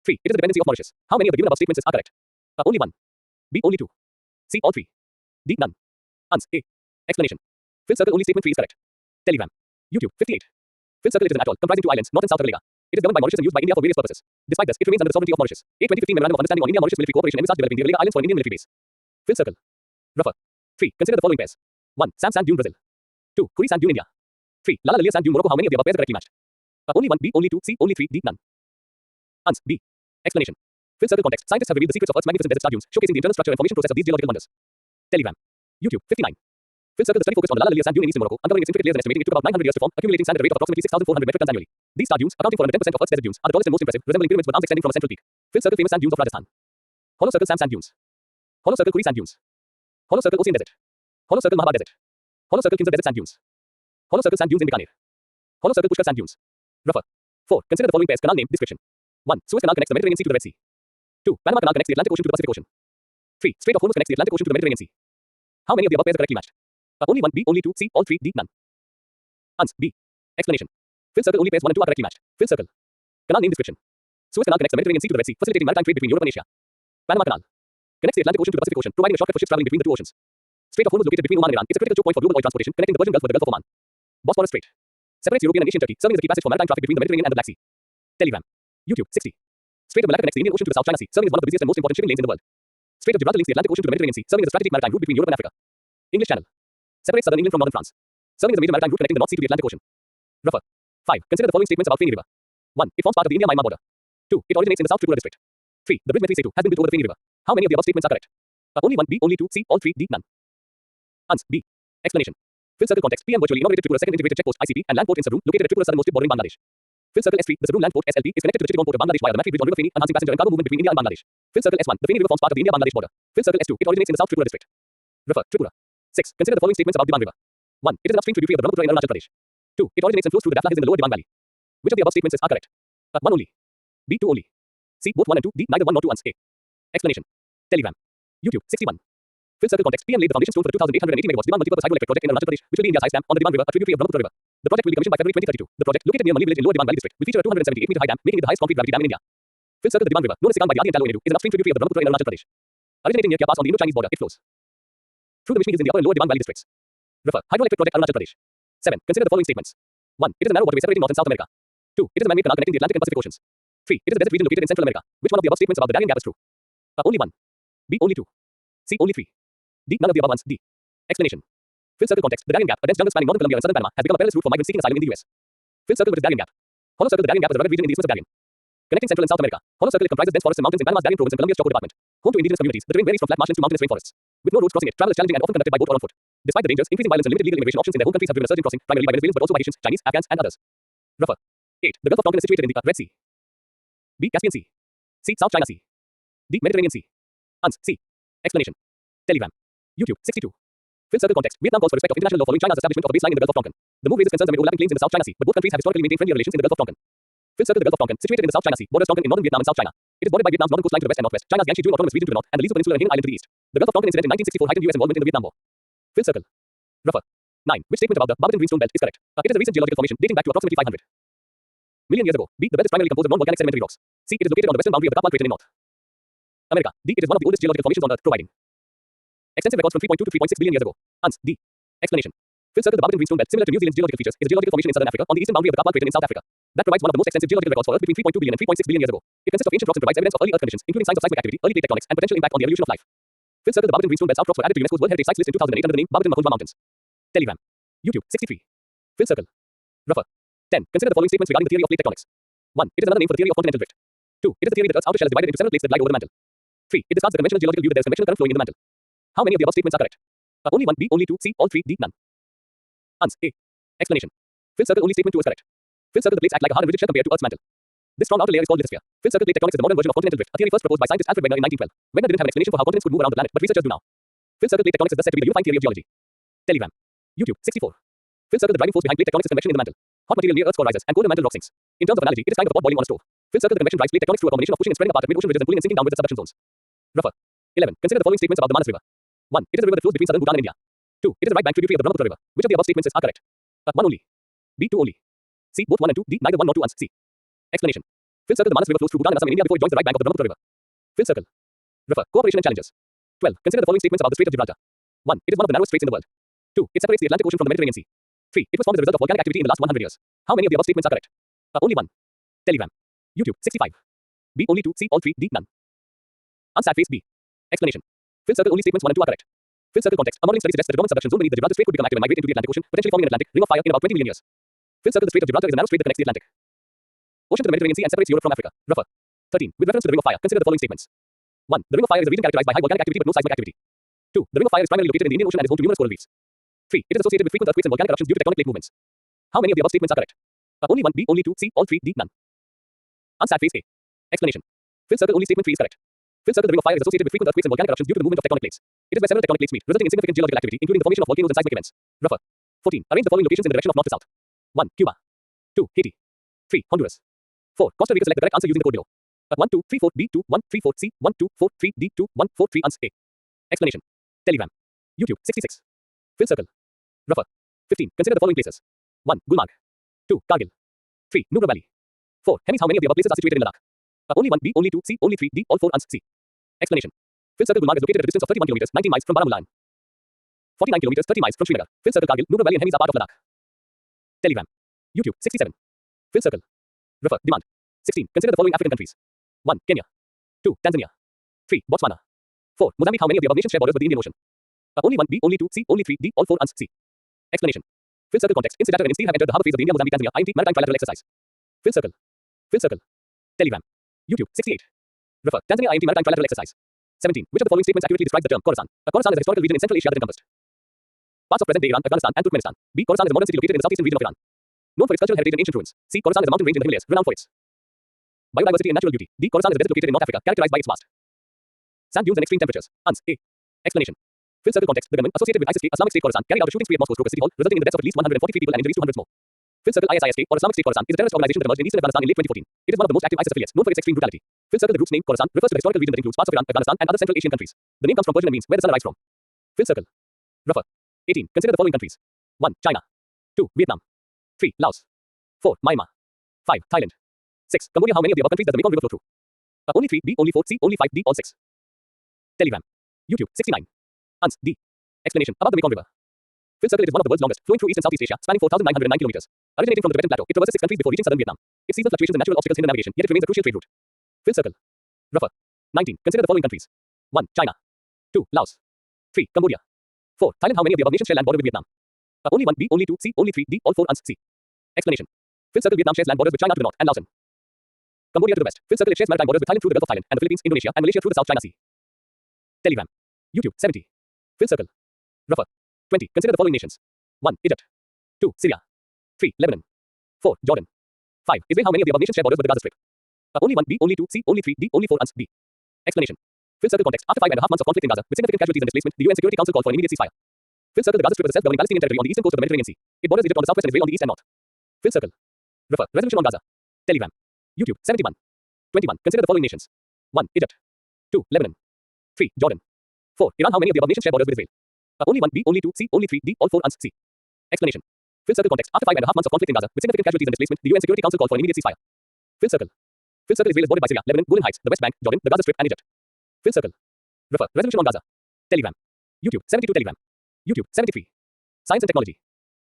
3. It is a dependency of Mauritius. How many of the given above statements are correct? Only 1. B. Only 2. C. All 3. D. None. Ans. A. Explanation. Fifth circle only statement 3 is correct. Telegram. YouTube. 58. Fifth circle it is an atoll comprising two islands, North and South America. It is governed by Mauritius and used by India for various purposes. Despite this, it remains under the sovereignty of Mauritius. A 2015 Memorandum of Understanding on India-Mauritius Military Cooperation envisaged developing the Relega Islands for an Indian military base. Fifth circle. Rougher. 3. Consider the following pairs. 1. Sam Sand Dune Brazil. 2. Kuri Sand Dune India. 3. Lala Lilia Sand Dune Morocco. How many of the above pairs are correctly matched? Only 1. B. Only 2. C. Only 3. D. None. Ans. B. Explanation. Fifth circle context. Scientists have revealed the secrets of Earth's magnificent desert star dunes, showcasing the internal structure and formation process of these geological wonders. Telegram. YouTube. 59. Fifth circle, the study focused on the Lala Lilia Sand Dune in eastern Morocco, uncovering its intricate layers and estimating it took about 900 years to form, accumulating sand at a rate of approximately 6,400 metric tons annually. These star dunes, accounting for under 10% of Earth's desert dunes, are the tallest and most impressive, resembling pyramids with arms extending from a central peak. Fifth circle, famous sand dunes of Rajasthan. Hollow circle, Sam Sand Dunes. Hollow circle, Kuri Sand Dunes. Hollow circle, Ocean Desert. Hollow circle, Mahabad Desert. Hollow circle, Kinzur Desert Sand Dunes. Hollow circle, Sand Dunes in Bikaner. Hollow circle, Pushkar Sand Dunes. Rougher. 4. Consider the following pairs. Canal name. Description. 1. Suez Canal connects the Mediterranean Sea to the Red Sea. 2. Panama Canal connects the Atlantic Ocean to the Pacific Ocean. 3. Strait of Hormuz connects the Atlantic Ocean to the Mediterranean Sea. How many of the above pairs are correctly matched? Only 1. B. Only 2. C. All 3. D. None. Ans. B. Explanation. Fifth circle, only pairs 1 and 2 are correctly matched. Fifth circle. Canal name description. Suez Canal connects the Mediterranean Sea to the Red Sea, facilitating maritime trade between Europe and Asia. Panama Canal connects the Atlantic Ocean to the Pacific Ocean, providing a shortcut for ships traveling between the two oceans. Strait of Hormuz located between Oman and Iran. It's a critical choke point for global oil transportation, connecting the Persian Gulf with the Gulf of Oman. Bosphorus Strait separates European and Asian Turkey, serving as a key passage for maritime traffic between the Mediterranean and the Black Sea. Telegram. YouTube. 60. Strait of Malacca connects the Indian Ocean to the South China Sea, serving as one of the busiest and most important shipping lanes in the world. Strait of Gibraltar links the Atlantic Ocean to the Mediterranean Sea, serving as a strategic maritime route between Europe and Africa. English Channel separates southern England from northern France, serving as a major maritime route connecting the North Sea to the Atlantic Ocean. Rougher. 5. Consider the following statements about Feni River. 1. It forms part of the India-Myanmar border. 2. It originates in the South Tripura district. 3. The bridge Metri Setu has been built over the Feni River. How many of the above statements are correct? Only 1. B. Only 2. C. All 3. D. None. Ans. B. Explanation. Fifth circle context. PM virtually inaugurated Tripura's second integrated checkpost (ICP) and land port in Sabroom, located at Tripura's southernmost tip bordering Bangladesh. Fifth circle S3. The Sabroom land port (SLP) is connected to the Chittagong port of Bangladesh via the Matri bridge on River Feni, enhancing passenger and cargo movement between India and Bangladesh. Fifth circle S1. The Feni River forms part of the India-Bangladesh border. Fifth circle S2. It originates in the South Tripura district. River Tripura. 6. Consider the following statements about Diban River. 1. It is an upstream tributary of the Brahmaputra in Arunachal Pradesh. 2. It originates and flows through the Dafla Hills in the lower Diban Valley. Which of the above statements are correct? 1 only. B. 2 only. C. Both 1 and 2. D. Neither 1 nor 2 ans. A. Explanation. Telegram. YouTube. 61. Fifth circle context. PM laid the foundation stone for the 2,880 megawatts Diban multipurpose hydroelectric project in Arunachal Pradesh, which will be India's highest dam on the Diban River, a tributary of Brahmaputra River. The project will be commissioned by February 2032. The project, located near Mali village in Lower Diban Valley district, will feature a 278-meter high dam, making it the highest concrete gravity dam in India. Fifth circle, the Diban River, known as Sikang by the Adi and Tallo in Edu, is an upstream tributary of the Brahmaputra in Arunachal Pradesh. Originating near Kia Pass on the Indo-Chinese border, it flows through the Mishmi Hills in the upper and lower Diban Valley districts. River hydroelectric project Arunachal Pradesh. 7. Consider the following statements. 1. It is a narrow waterway separating North and South America. 2. It is a man-made canal connecting the Atlantic and Pacific Oceans. 3. It is a desert region located in Central America. Which one of the above statements about the Darien Gap is true? Only 1. B. Only 2. C. Only 3. D. None of the above ones. D. Explanation. Fifth circle context. The Darien Gap, a dense jungle spanning northern Colombia and southern Panama, has become a perilous route for migrants seeking asylum in the US. Fifth circle, with its Darien Gap. Hollow circle, the Darien Gap is a rugged region in the isthmus of Darien, connecting Central and South America. Hollow circle, it comprises dense forests and mountains in Panama's Darien province and Colombia's Choco department. Home to indigenous communities, the terrain varies from flat marshlands to mountainous rainforests. With no roads crossing it, travel is challenging and often conducted by boat or on foot. Despite the dangers, increasing violence and limited legal immigration options in their home countries have driven a surge in crossing, primarily by Venezuelans but also by Haitians, Chinese, Afghans, and others. Rougher. 8. The Gulf of Tonkin is situated in the Red Sea. B. Caspian Sea. C. South China Sea. D. Mediterranean Sea. Ans. C. Explanation. Telegram. YouTube. 62. Fifth circle context. Vietnam calls for respect of international law following China's establishment of a baseline in the Gulf of Tonkin. The move raises concerns amid overlapping claims in the South China Sea, but both countries have historically maintained friendly relations in the Gulf of Tonkin. Fifth circle, the Gulf of Tonkin, situated in the South China Sea, borders Tonkin in northern Vietnam and South China. It is bordered by Vietnam's northern coastline to the west and northwest, China's Yangtze River autonomous region to the north, and the Lisu Peninsula and Hainan Island to the east. The Gulf of Tonkin incident in 1964 heightened US involvement in the Vietnam War. Fifth circle. Rougher. 9. Which statement about the Barberton Greenstone Belt is correct? It is a recent geological formation dating back to approximately 500 million years ago. B. The belt is primarily composed of non-volcanic sedimentary rocks. C. It is located on the western boundary of the Kaplan Crater in North America. D. It is one of the oldest geological formations on Earth, providing extensive records from 3.2 to 3.6 billion years ago. Ans. D. Explanation. Fifth circle, the Barberton Greenstone Belt, similar to New Zealand's geological features, is a geological formation in southern Africa on the eastern boundary of the Kaplan Crater in South Africa. That provides one of the most extensive geological records for Earth between 3.2 billion and 3.6 billion years ago. It consists of ancient rocks and provides evidence of early Earth conditions, including signs of seismic activity, early plate tectonics, and potential impact on the evolution of life. Fifth circle, the Barberton Greenstone Belt outcrops were added to UNESCO's World Heritage Sites list in 2008 under the name Barberton Mahundra Mountains. Telegram. YouTube. 63. Fifth circle. Rougher. 10. Consider the following statements regarding the theory of plate tectonics. 1. It is another name for the theory of continental drift. 2. It is the theory that Earth's outer shell is divided into several plates that lie over the mantle. 3. It discards the conventional geological view that there is convectional current flowing in the mantle. How many of the above statements are correct? Only 1. B. Only 2. C. All 3. D. None. Ans. A. Explanation. Fifth circle, only statement 2 is correct. Fifth circle, the plates act like a hard and rigid shell compared to Earth's mantle. This strong outer layer is called lithosphere. Fifth circle, plate tectonics is the modern version of continental drift, a theory first proposed by scientist Alfred Wegener in 1912. Wegener didn't have an explanation for how continents could move around the planet, but researchers do now. Fifth circle, plate tectonics is thus said to be the unifying theory of geology. Telegram. YouTube. 64. Fifth circle, the driving force behind plate tectonics is convection in the mantle. Hot material near Earth's core rises, and colder mantle rock sinks. In terms of analogy, it is kind of a pot boiling on a stove. Fifth circle, the convection drives plate tectonics through a combination of pushing and spreading apart at mid-ocean ridges and pulling and sinking downwards at subduction zones. Rougher. 11. Consider the following statements about the Manas River. 1. It is a river that flows between southern Bhutan and India. 2. It is a right bank tributary of the Brahmaputra River. Which of the above statements are correct? 1 only. B. 2 only. C. Both 1 and 2. D. Neither 1 nor 2 ans. C. Explanation. Fifth circle, the Manas River flows through Bhutan and Assam in India before it joins the right bank of the Brahmaputra River. Fifth circle. Rougher. Cooperation and challenges. 12. Consider the following statements about the Strait of Gibraltar. 1. It is one of the narrowest straits in the world. 2. It separates the Atlantic Ocean from the Mediterranean Sea. 3. It was formed as a result of volcanic activity in the last 100 years. How many of the above statements are correct? Only one. Telegram. YouTube 65. B. Only 2. C. All 3. D. None. Answer phase B. Explanation. Fill circle only statements 1 and 2 are correct. Fill circle context. A modeling study suggests that the dormant subduction zone beneath the Gibraltar Strait could become active and migrate into the Atlantic Ocean, potentially forming an Atlantic ring of fire in about 20 million years. Fill circle the Strait of Gibraltar is a narrow strait that connects the Atlantic Ocean to the Mediterranean Sea and separates Europe from Africa. Rougher. 13. With reference to the ring of fire, consider the following statements. 1. The ring of fire is a region characterized by high volcanic activity but no seismic activity. 2. The ring of fire is primarily located in the Indian Ocean and is home to numerous coral reefs. 3. It is associated with frequent earthquakes and volcanic eruptions due to tectonic plate movements. How many of the above statements are correct? Only 1. B. Only 2. C. All 3. D. None. Answer phase A. Explanation. Fill circle only statement 3 is correct. Fill circle the ring of fire is associated with frequent earthquakes and volcanic eruptions due to the movement of tectonic plates. It is where several tectonic plates meet, resulting in significant geological activity, including the formation of volcanoes and seismic events. Rougher. 14. Arrange the following locations in the direction of north to south. 1. Cuba. 2. Haiti. 3. Honduras. 4. Costa Rica. Select the correct answer using the code below. 1, 2, 3, 4, B, 2, 1, 3, 4, C, 1, 2, 4, 3, D, 2, 1, 4, 3, answer A. Explanation. Telegram. YouTube 66. Fill circle. Rougher. 15. Consider the following places. 1. Gulmarg. 2. Kargil. 3. Nubra Valley. 4. Hemis. How many of the above places are situated in Ladakh? Only 1. B. Only 2. C. Only 3. D. All 4. Answer C. Explanation. Fill circle Gulmarg is located at a distance of 31 kilometers, 19 miles from Baramulla and 49 kilometers, 30 miles from Srinagar. Fill circle Kargil, Nubra Valley and Hemis are part of Ladakh. Telegram. YouTube 67. Fill circle. Rougher. Demand. 16. Consider the following African countries. 1. Kenya. 2. Tanzania. 3. Botswana. 4. Mozambique. How many of the above nations share borders with the Indian Ocean? Only 1. B. Only 2. C. Only 3. D. All 4. Answer C. Explanation. Fill circle context. Incident and Steel have entered the harbor phase of the India Mozambique Tanzania IMT maritime trilateral exercise. Fill circle. Fill circle. Telegram. YouTube 68. Refer. Tanzania IMT maritime trilateral exercise. 17. Which of the following statements accurately describes the term Khorasan? Khorasan is a historical region in Central Asia that encompassed parts of present-day Iran, Afghanistan, and Turkmenistan. B. Khorasan is a modern city located in the southeastern region of Iran, known for its cultural heritage and ancient ruins. C. Khorasan is a mountain range in the Himalayas, renowned for its biodiversity and natural beauty. D. Khorasan is a desert located in North Africa, characterized by its vast sand dunes and extreme temperatures. Ans. A. Explanation. Fill circle context. The gunmen associated with ISIS-K, Islamic State Khorasan, carried out a shooting spree at Moscow's Crocus City Hall, resulting in the deaths of at least 143 people and injuries to hundreds more. Fill circle ISIS-K, or Islamic State Khorasan, is a terrorist organization that emerged in eastern Afghanistan in late 2014. It is one of the most active ISIS affiliates, known for its extreme brutality. Fill circle the group's name, Khorasan, refers to the historical region that includes parts of Iran, Afghanistan, and other Central Asian countries. The name comes from Persian and means where the sun arises from. Fill circle. Rougher. 18. Consider the following countries. 1. China. 2. Vietnam. 3. Laos. 4. Myanmar. 5. Thailand. 6. Cambodia. How many of the above countries does the Mekong River flow through? Only 3. B. Only 4. C. Only 5. D. All 6. Telegram. YouTube 69. Ans. D. Explanation. About the Mekong River. Fill circle. It is one of the world's longest, flowing through East and Southeast Asia, spanning 4,909 kilometers. Originating from the Tibetan Plateau, it traverses 6 countries before reaching southern Vietnam. Its seasonal fluctuations and natural obstacles hinder navigation, yet it remains a crucial trade route. Fill circle. Rougher. 19. Consider the following countries. 1. China. 2. Laos. 3. Cambodia. 4. Thailand. How many of the above nations share land border with Vietnam? Only 1. B. Only 2. C. Only 3. D. All 4. Answer C. Explanation. Fill circle. Vietnam shares land borders with China to the north and Laos and Cambodia to the west. Fill circle. It shares maritime borders with Thailand through the Gulf of Thailand and the Philippines, Indonesia, and Malaysia through the South China Sea. Telegram. YouTube 70. Fill circle. Rougher. 20. Consider the following nations. 1. Egypt. 2. Syria. 3. Lebanon. 4. Jordan. 5. Israel. How many of the above nations share borders with the Gaza Strip? Only 1. B. Only 2. C. Only 3. D. Only 4. Answer B. Explanation. Fill circle context. After 5.5 months of conflict in Gaza, with significant casualties and displacement, the UN Security Council called for an immediate ceasefire. Fill circle. The Gaza Strip is a self-governing Palestinian territory on the eastern coast of the Mediterranean Sea. It borders Egypt on the southwest and Israel on the east and north. Fill circle. Refer. Resolution on Gaza. Telegram. YouTube 71. 21. Consider the following nations. 1. Egypt. 2. Lebanon. 3. Jordan. 4. Iran. How many of the above nations share borders with Israel? Only 1. B. Only 2. C. Only 3. D. All 4. Answer C. Explanation. Fill circle context. After 5.5 months of conflict in Gaza, with significant casualties and displacement, the UN Security Council called for an immediate ceasefire. Fill circle. Fill circle. Israel is bordered by Syria, Lebanon, Golan Heights, the West Bank, Jordan, the Gaza Strip, and Egypt. Fill circle. Refer. Resolution on Gaza. Telegram. YouTube 72. Telegram. YouTube 73. Science and technology.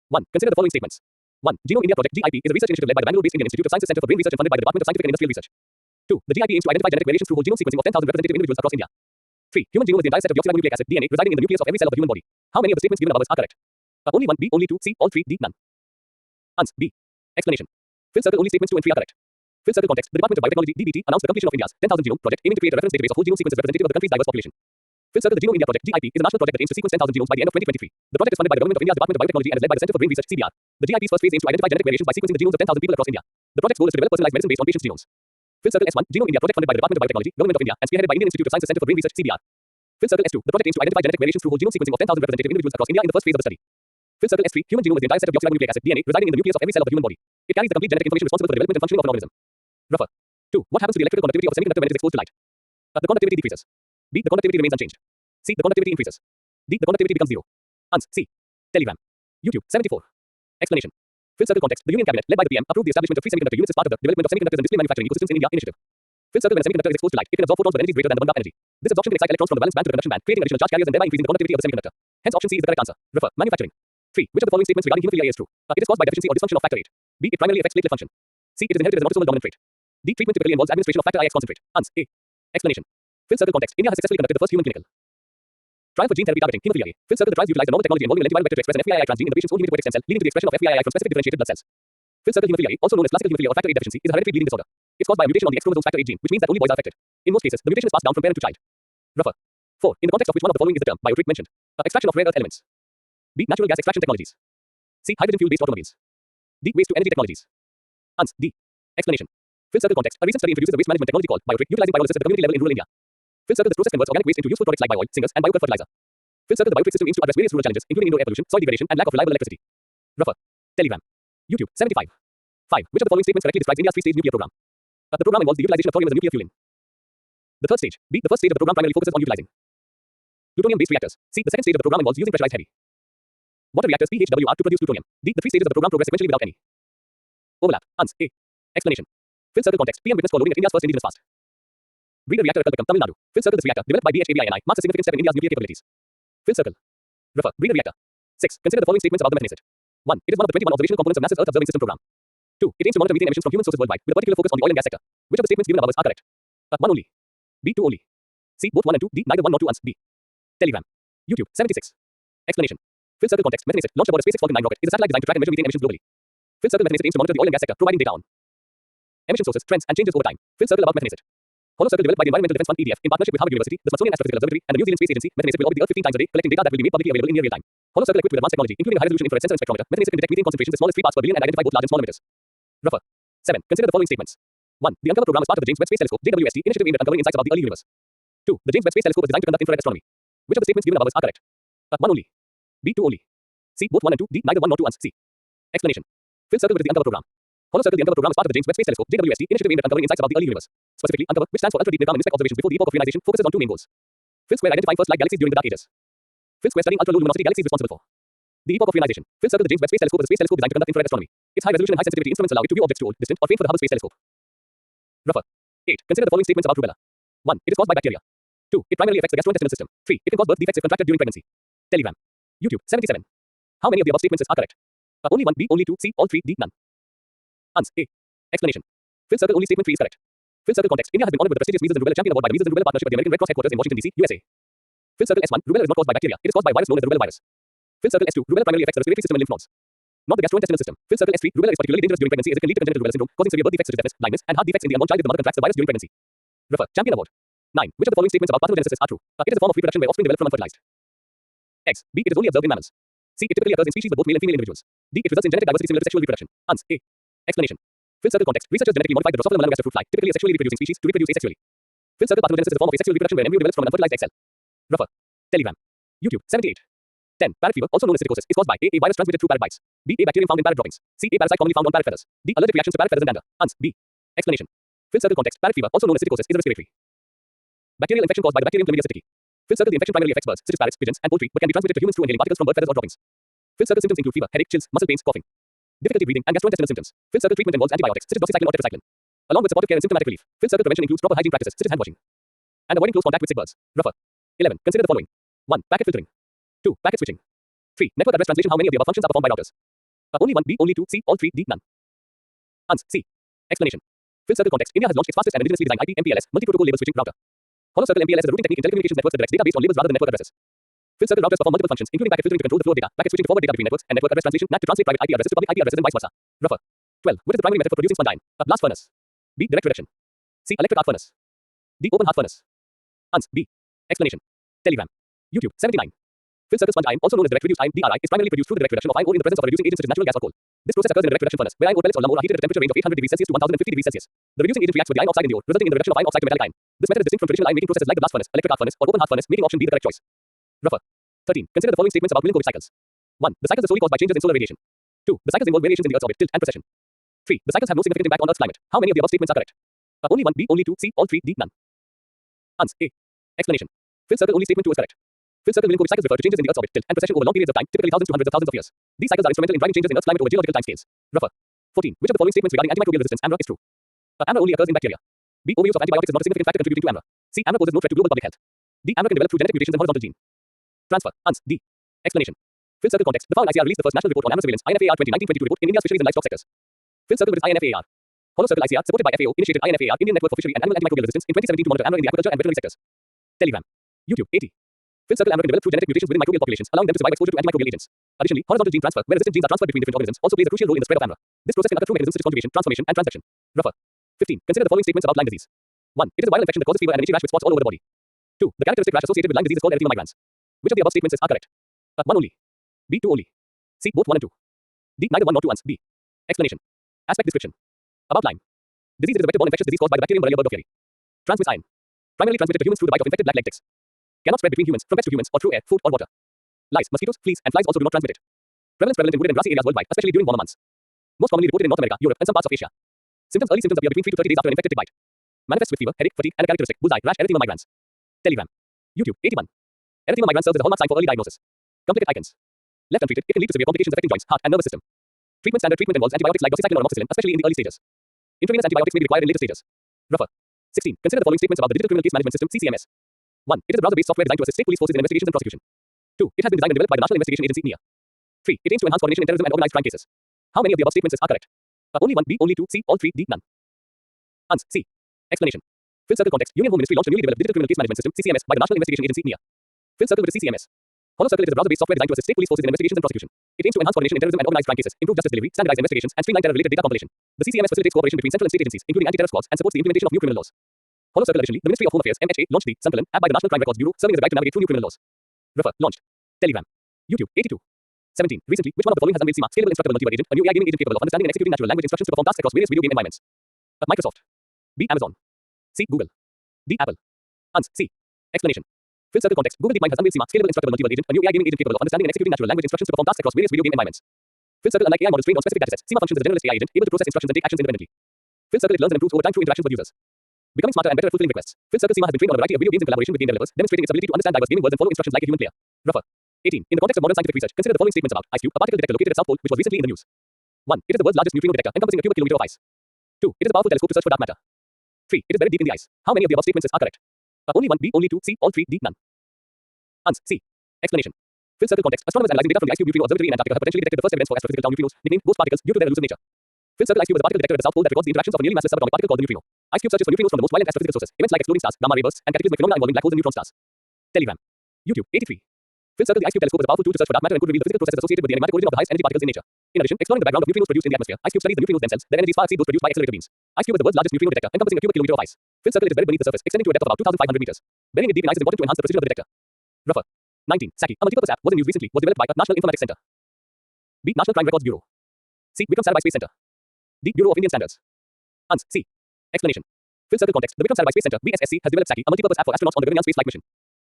1. Consider the following statements. 1. Genome India Project GIP is a research initiative led by the Bangalore-based Indian Institute of Sciences Center for Brain Research and funded by the Department of Scientific and Industrial Research. 2. The GIP aims to identify genetic variations through whole genome sequencing of 10,000 representative individuals across India. 3. Human genome is the entire set of deoxyribonucleic acid DNA residing in the nucleus of every cell of the human body. How many of the statements given above are correct? Only 1. B. Only 2. C. All 3. D. None. Answer B. Explanation. Fill circle. Only statements 2 and 3 are correct. Fill circle context. The Department of Biotechnology (DBT) announced the completion of India's 10,000 genome project, aiming to create a reference database of whole genome sequences representative of the country's diverse population. Fill circle. The Genome India Project (GIP) is a national project that aims to sequence 10,000 genomes by the end of 2023. The project is funded by the government of India's Department of Biotechnology and is led by the Center for Brain Research (CBR). The GIP's first phase aims to identify genetic variations by sequencing the genomes of 10,000 people across India. The project's goal is to develop personalized medicine based on patients' genomes. Fill circle S1. Genome India Project funded by the Department of Biotechnology, Government of India, and spearheaded by Indian Institute of Sciences Center for Brain Research (CBR). Fill circle S2. The project aims to identify genetic variations through whole genome sequencing of 10,000 representative individuals across India in the first phase of the study. Fill circle S3. Human genome is the entire set of deoxyribonucleic acid DNA residing in the nucleus of every cell of the human body. It carries the complete genetic information responsible for the development and functioning of an organism. Refer. 2. What happens to the electrical conductivity of a semiconductor when it is exposed to light? The conductivity decreases. B. The conductivity remains unchanged. C. The conductivity increases. D. The conductivity becomes 0. Ans. C. Telegram. YouTube 74. Explanation. Fill circle context. The Union Cabinet, led by the PM, approved the establishment of 3 semiconductor units as part of the development of semiconductors and display manufacturing ecosystems in India initiative. Fill circle. When a semiconductor is exposed to light, it can absorb photons with energies greater than 1 dark energy. This absorption can excite electrons from the valence band to the conduction band, creating additional charge carriers and thereby increasing the conductivity of the semiconductor. Hence option C is the correct answer. Refer. Manufacturing. 3. Which of the following statements regarding hemophilia A is true? It is caused by deficiency or dysfunction of factor VIII. B. It primarily affects platelet function. C. It is inherited as an autosomal dominant trait. D. Treatment typically involves administration of factor IX concentrate. Ans. A. Explanation. Fill circle context. India has successfully conducted the first human clinical trial for gene therapy targeting hemophilia A. Fill circle the trials utilized a novel technology involving an antiviral vector to express an FVII transgene in the patient's own hematopoietic stem cell, leading to the expression of FVII from specific differentiated blood cells. Fill circle hemophilia A, also known as classical hemophilia or factor VIII deficiency, is a hereditary bleeding disorder. It's caused by a mutation on the X chromosome's factor VIII gene, which means that only boys are affected. In most cases, the mutation is passed down from parent to child. Refer. 4. In the context of which one of the following is the term biotech mentioned? Extraction of rare earth elements. B. Natural gas extraction technologies. C. Hydrogen fuel-based automobiles. D. Waste to energy technologies. Ans. D. Explanation. Fill circle context. A recent study introduces a waste management technology called biotech, utilizing pyrolysis at the community level in rural India. Fill circle this process converts organic waste into useful products like bio-oil, singers, and biofuel fertilizer. Fill circle the biotech system aims to address various rural challenges, including indoor air pollution, soil degradation, and lack of reliable electricity. Refer. Telegram. YouTube. 75. 5. Which of the following statements correctly describes India's three-stage nuclear program? The program involves the utilization of thorium as a nuclear fuel in the third stage. B. The first stage of the program primarily focuses on utilizing plutonium-based reactors. C. The second stage of the program involves using pressurized heavy water reactors PHWR to produce plutonium. D. The three stages of the program progress sequentially without any overlap. Ans. A. Explanation. Fill circle context. PM witness for loading at India's first indigenous fast breeder reactor at Kalpakam, Tamil Nadu. Fill circle this reactor, developed by BHABINI, marks a significant step in India's nuclear capabilities. Fill circle. Refer. Breeder reactor. 6. Consider the following statements about the methane 1. It is one of the 21 observational components of NASA's Earth Observing System program. 2. It aims to monitor methane emissions from human sources worldwide, with a particular focus on the oil and gas sector. Which of the statements given above are correct? 1 only. B. 2 only. C. Both 1 and 2. D. Neither 1 nor 2. Ans. B. Telegram. YouTube. 76. Explanation. Fill circle context. Methaneset, launched aboard a SpaceX Falcon 9 rocket, is a satellite designed to track and measure methane emissions globally. Fill circle Methaneset aims to monitor the oil and gas sector, providing data on emission sources, trends, and changes over time. Fill circle about Methaneset. Hollow circle developed by the Environmental Defense Fund (EDF) in partnership with Harvard University, the Smithsonian Astrophysical Observatory, and the New Zealand Space Agency. Methaneset will orbit the Earth 15 times a day, collecting data that will be made publicly available in near real time. Hollow circle equipped with advanced technology, including high-resolution infrared sensor and spectrometer. Methaneset can detect methane concentrations as small as 3 parts per billion and identify both large and small emitters. Refer. 7. Consider the following statements. 1. The Uncover program is part of the James Webb Space Telescope (JWST) initiative aimed at uncovering insights about the early universe. 2. The James Webb Space Telescope is designed to conduct infrared astronomy. Which of the statements given above are correct? 1 only. B. 2 only. C. Both 1 and 2. D. Neither 1 nor 2. Ans. C. Explanation. Fill circle with the Uncover program. Hollow circle. The Uncover program is part of the James Webb Space Telescope (JWST) initiative aimed at uncovering insights about the early universe. Specifically, Uncover, which stands for Ultra Deep Near-Carbon Inspect Observations before the epoch of ionization, focuses on two main goals. Fill square identifying first light galaxies during the dark ages. Fill square studying ultra-low luminosity galaxies responsible for the epoch of ionization. Fill circle the James Webb Space Telescope is a space telescope designed to conduct infrared astronomy. Its high resolution and high sensitivity instruments allow it to view objects too old, distant, or faint for the Hubble Space Telescope. Refer. 8. Consider the following statements about rubella. 1. It is caused by bacteria. 2. It primarily affects the gastrointestinal system. 3. It can cause birth defects if contracted during pregnancy. Telegram. YouTube. 77. How many of the above statements are correct? Only 1. B. Only 2. C. All 3. D. None. Ans. A. Explanation. Fill circle only statement 3 is correct. Fill circle context. India has been honored with the prestigious Measles and Rubella Champion Award by the Measles and Rubella Partnership at the American Red Cross headquarters in Washington, D.C., USA. Fill circle S1. Rubella is not caused by bacteria. It is caused by a virus known as the rubella virus. Fill circle S2. Rubella primarily affects the respiratory system and lymph nodes, not the gastrointestinal system. Fill circle S3. Rubella is particularly dangerous during pregnancy as it can lead to congenital rubella syndrome, causing severe birth defects such as deafness, blindness, and heart defects in the unborn child if the mother contracts the virus during pregnancy. Refer. Champion Award. 9. Which of the following statements about parthenogenesis are true? It is a form of reproduction where offspring develop from unfertilized eggs. B. It is only observed in mammals. C. It typically occurs in species with both male and female individuals. D. It results in genetic diversity similar to sexual reproduction. Ans. A. Explanation. Fill circle context. Researchers genetically modified the Drosophila melanogaster fruit fly, typically a sexually reproducing species, to reproduce asexually. Fill circle parthenogenesis is a form of asexual reproduction where an embryo develops from an unfertilized egg cell. Refer. Telegram. YouTube. 78. 10. Parrot fever, also known as psittacosis, is caused by A. A virus transmitted through parrot bites. B. A bacterium found in parrot droppings. C. A parasite commonly found on parrot feathers. D. Allergic reactions to parrot feathers and dander. Ans. B. Explanation. Fill circle context. Parrot fever, also known as psittacosis, is a respiratory bacterial infection caused by the bacterium Chlamydia psittaci. Fill circle the infection primarily affects birds, such as parrots, pigeons, and poultry, but can be transmitted to humans through inhaling particles from bird feathers or droppings. Fill circle symptoms include fever, headache, chills, muscle pains, coughing, difficulty breathing, and gastrointestinal symptoms. Fill circle treatment involves antibiotics, such as doxycycline or tetracycline, along with supportive care and symptomatic relief. Fill circle prevention includes proper hygiene practices, such as hand washing and avoiding close contact with sick birds. Refer. 11. Consider the following. 1. Packet filtering. 2. Packet switching. 3. Network address translation. How many of the above functions are performed by routers? Only 1. B. Only 2. C. All 3. D. None. Ans. C. Explanation. Fill circle context. India has launched its fastest and indigenously designed IP MPLS multi-protocol label switching router. Hollow circle MPLS is a routing technique in telecommunications networks that directs data based on labels rather than network addresses. Fill circle routers perform multiple functions, including packet filtering to control the flow of data, packet switching to forward data between networks, and network address translation NAT to translate private IP addresses to public IP addresses and vice versa. Refer. 12. What is the primary method for producing spondyne? A. Blast furnace. B. Direct reduction. C. Electric arc furnace. D. Open hearth furnace. Ans. B. Explanation. Telegram. YouTube. 79. Fill circle sponge iron, also known as direct reduced iron (DRI), is primarily produced through the direct reduction of iron ore in the presence of a reducing agent such as natural gas or coal. This process occurs in a direct reduction furnace, where iron ore pellets or lump ore are heated at a temperature range of 800 degrees Celsius to 1050 degrees Celsius. The reducing agent reacts with the iron oxide in the ore, resulting in the reduction of iron oxide to metallic iron. This method is distinct from traditional iron making processes like the blast furnace, electric arc furnace, or open hearth furnace, making option B the correct choice. Refer. 13. Consider the following statements about Milankovitch cycles. 1. The cycles are solely caused by changes in solar radiation. 2. The cycles involve variations in the Earth's orbit, tilt, and precession. 3. The cycles have no significant impact on Earth's climate. How many of the above statements are correct? Only 1. B. Only 2. C. All 3. D. None. Ans. A. Explanation. Fill circle only statement 2 is correct. Fill circle Milankovitch cycles refer to changes in the Earth's orbit, tilt, and precession over long periods of time, typically thousands to hundreds of thousands of years. These cycles are instrumental in driving changes in Earth's climate over geological timescales. Refer. 14. Which of the following statements regarding antimicrobial resistance AMRA is true? AMRA only occurs in bacteria. B. Overuse of antibiotics is not a significant factor contributing to AMRA. C. AMRA poses no threat to global public health. D. AMRA can develop through genetic mutations in horizontal gene transfer. Ans. D. Explanation. Fill circle context. The following ICAR released the first national report on animal surveillance INFAR 2019-22 report in India's fisheries and livestock sectors. Fill circle with its INFAR. Hollow Circle ICAR, supported by FAO, initiated INFAR, Indian Network for Fishery and Animal Antimicrobial Resistance, in 2017 to monitor animal in the aquaculture and veterinary sectors. Telegram. YouTube. 80. Fill circle animal can develop through genetic mutations within microbial populations, allowing them to survive exposure to antimicrobial agents. Additionally, horizontal gene transfer, where resistant genes are transferred between different organisms, also plays a crucial role in the spread of AMRA. This process can occur through mechanisms such as conjugation, transformation, and transduction. Rougher. 15. Consider the following statements about Lyme disease. 1. It is a viral infection that causes fever and an itchy rash with spots all over the body. 2. The characteristic rash associated with Lyme disease is called erythema migrans. Which of the above statements are correct? 1 only. B. 2 only. C. Both 1 and 2. D. Neither 1 nor 2 ones. B. Explanation. Aspect description. About Lyme. Disease is a vector-borne infectious disease caused by the bacterium Borrelia burgdorferi. Transmits iron. Primarily transmitted to humans through the bite of infected black leg ticks. Cannot spread between humans, from pets to humans, or through air, food, or water. Lice, mosquitoes, fleas, and flies also do not transmit it. Prevalent in wooded and grassy areas worldwide, especially during warmer months. Most commonly reported in North America, Europe, and some parts of Asia. Early symptoms appear between 3 to 30 days after an infected tick bite. Manifests with fever, headache, fatigue, and a characteristic bullseye rash erythema migrans. Telegram. YouTube. 81. Erythema migrans serves as a hallmark sign for early diagnosis. Complicated icons. Left untreated, it can lead to severe complications affecting joints, heart, and nervous system. Standard treatment involves antibiotics like doxycycline or amoxicillin, especially in the early stages. Intravenous antibiotics may be required in later stages. Rougher. 16. Consider the following statements about the Digital Criminal Case Management System (CCMS). 1. It is a browser-based software designed to assist state police forces in investigations and prosecution. 2. It has been designed and developed by the National Investigation Agency (NIA). 3. It aims to enhance coordination in terrorism and organized crime cases. How many of the above statements are correct? Only 1. B. Only 2. C. All 3. D. None. Ans. C. Explanation. Fill circle context. Union Home Ministry launched a newly developed Digital Criminal Case Management System (CCMS) by the National Investigation Agency (NIA). Fill circle with the CCMS. Hollow Circle is a browser-based software designed to assist state police forces in investigations and prosecution. It aims to enhance coordination in terrorism and organized crime cases, improve justice delivery, standardize investigations, and streamline terror-related data compilation. The CCMS facilitates cooperation between central and state agencies, including anti-terror squads, and supports the implementation of new criminal laws. Hollow Circle. Additionally, the Ministry of Home Affairs (MHA) launched the Sankalan app by the National Crime Records Bureau, serving as a guide to navigate through new criminal laws. Refer. Launched. Telegram. YouTube. 82. 17. Recently, which one of the following has unveiled CMA, Scalable Instructable Multivert Agent, a new AI gaming agent capable of understanding and executing natural language instructions to perform tasks across various video game environments? Microsoft. B. Amazon. C. Google. D. Apple. Ans. C. Explanation. Fill circle context. Google DeepMind has unveiled CMA, Scalable Instructable Multivert Agent, a new AI gaming agent capable of understanding and executing natural language instructions to perform tasks across various video game environments. Fill circle. Unlike AI models trained on specific datasets, CMA functions as a generalist AI agent, able to process instructions and take actions independently. Fill circle. It learns and improves over time through interactions with users. Becoming smarter and better at fulfilling requests. Fill circle. CMA has been trained on a variety of video games in collaboration with game developers, demonstrating its ability to understand diverse gaming words and follow instructions like a human player. Rougher. 18. In the context of modern scientific research, consider the following statements about IceCube, a particle detector located at South Pole, which was recently in the news. 1. It is the world's largest neutrino detector, encompassing a cubic kilometer of ice. 2. It is a powerful telescope to search for dark matter. 3. It is buried deep in the ice. How many of the above statements are correct? Only 1. B. Only 2. C. All 3. D. None. Ans. C. Explanation. Fill circle context. Astronomers analyzing data from the IceCube Neutrino Observatory in Antarctica have potentially detected the first evidence for astrophysical tau neutrinos, nicknamed ghost particles, due to their elusive nature. Fill circle. IceCube is a particle detector at the South Pole that records the interactions of a nearly massless subatomic particle called the neutrino. IceCube searches for neutrinos from the most violent astrophysical sources, events like exploding stars, gamma ray bursts, and cataclysmic phenomena involving black holes and neutron stars. Telegram. YouTube. 83. Fill circle. The IceCube telescope is a powerful tool to search for dark matter and could reveal the physical processes associated with the enigmatic origin of the highest energy particles in nature. In addition, exploring the background of neutrinos produced in the atmosphere, IceCube studies the neutrinos themselves. Their energies far exceed those produced by accelerator beams. IceCube is the world's largest neutrino detector, encompassing a cubic kilometer of ice. Fill circle. It is buried beneath the surface, extending to a depth of about 2,500 meters. Burying it deep in ice is important to enhance the precision of the detector. Rougher. 19. Saki, a multipurpose app, was in use recently, was developed by National Informatics Center. B. National Crime Records Bureau. C. Vikram Sarabhai Space Center. D. Bureau of Indian Standards. Ans. C. Explanation. Fill circle context. The Vikram Sarabhai Space Center (VSSC) has developed Saki, a multipurpose app for astronauts on the Gaganyaan space flight mission.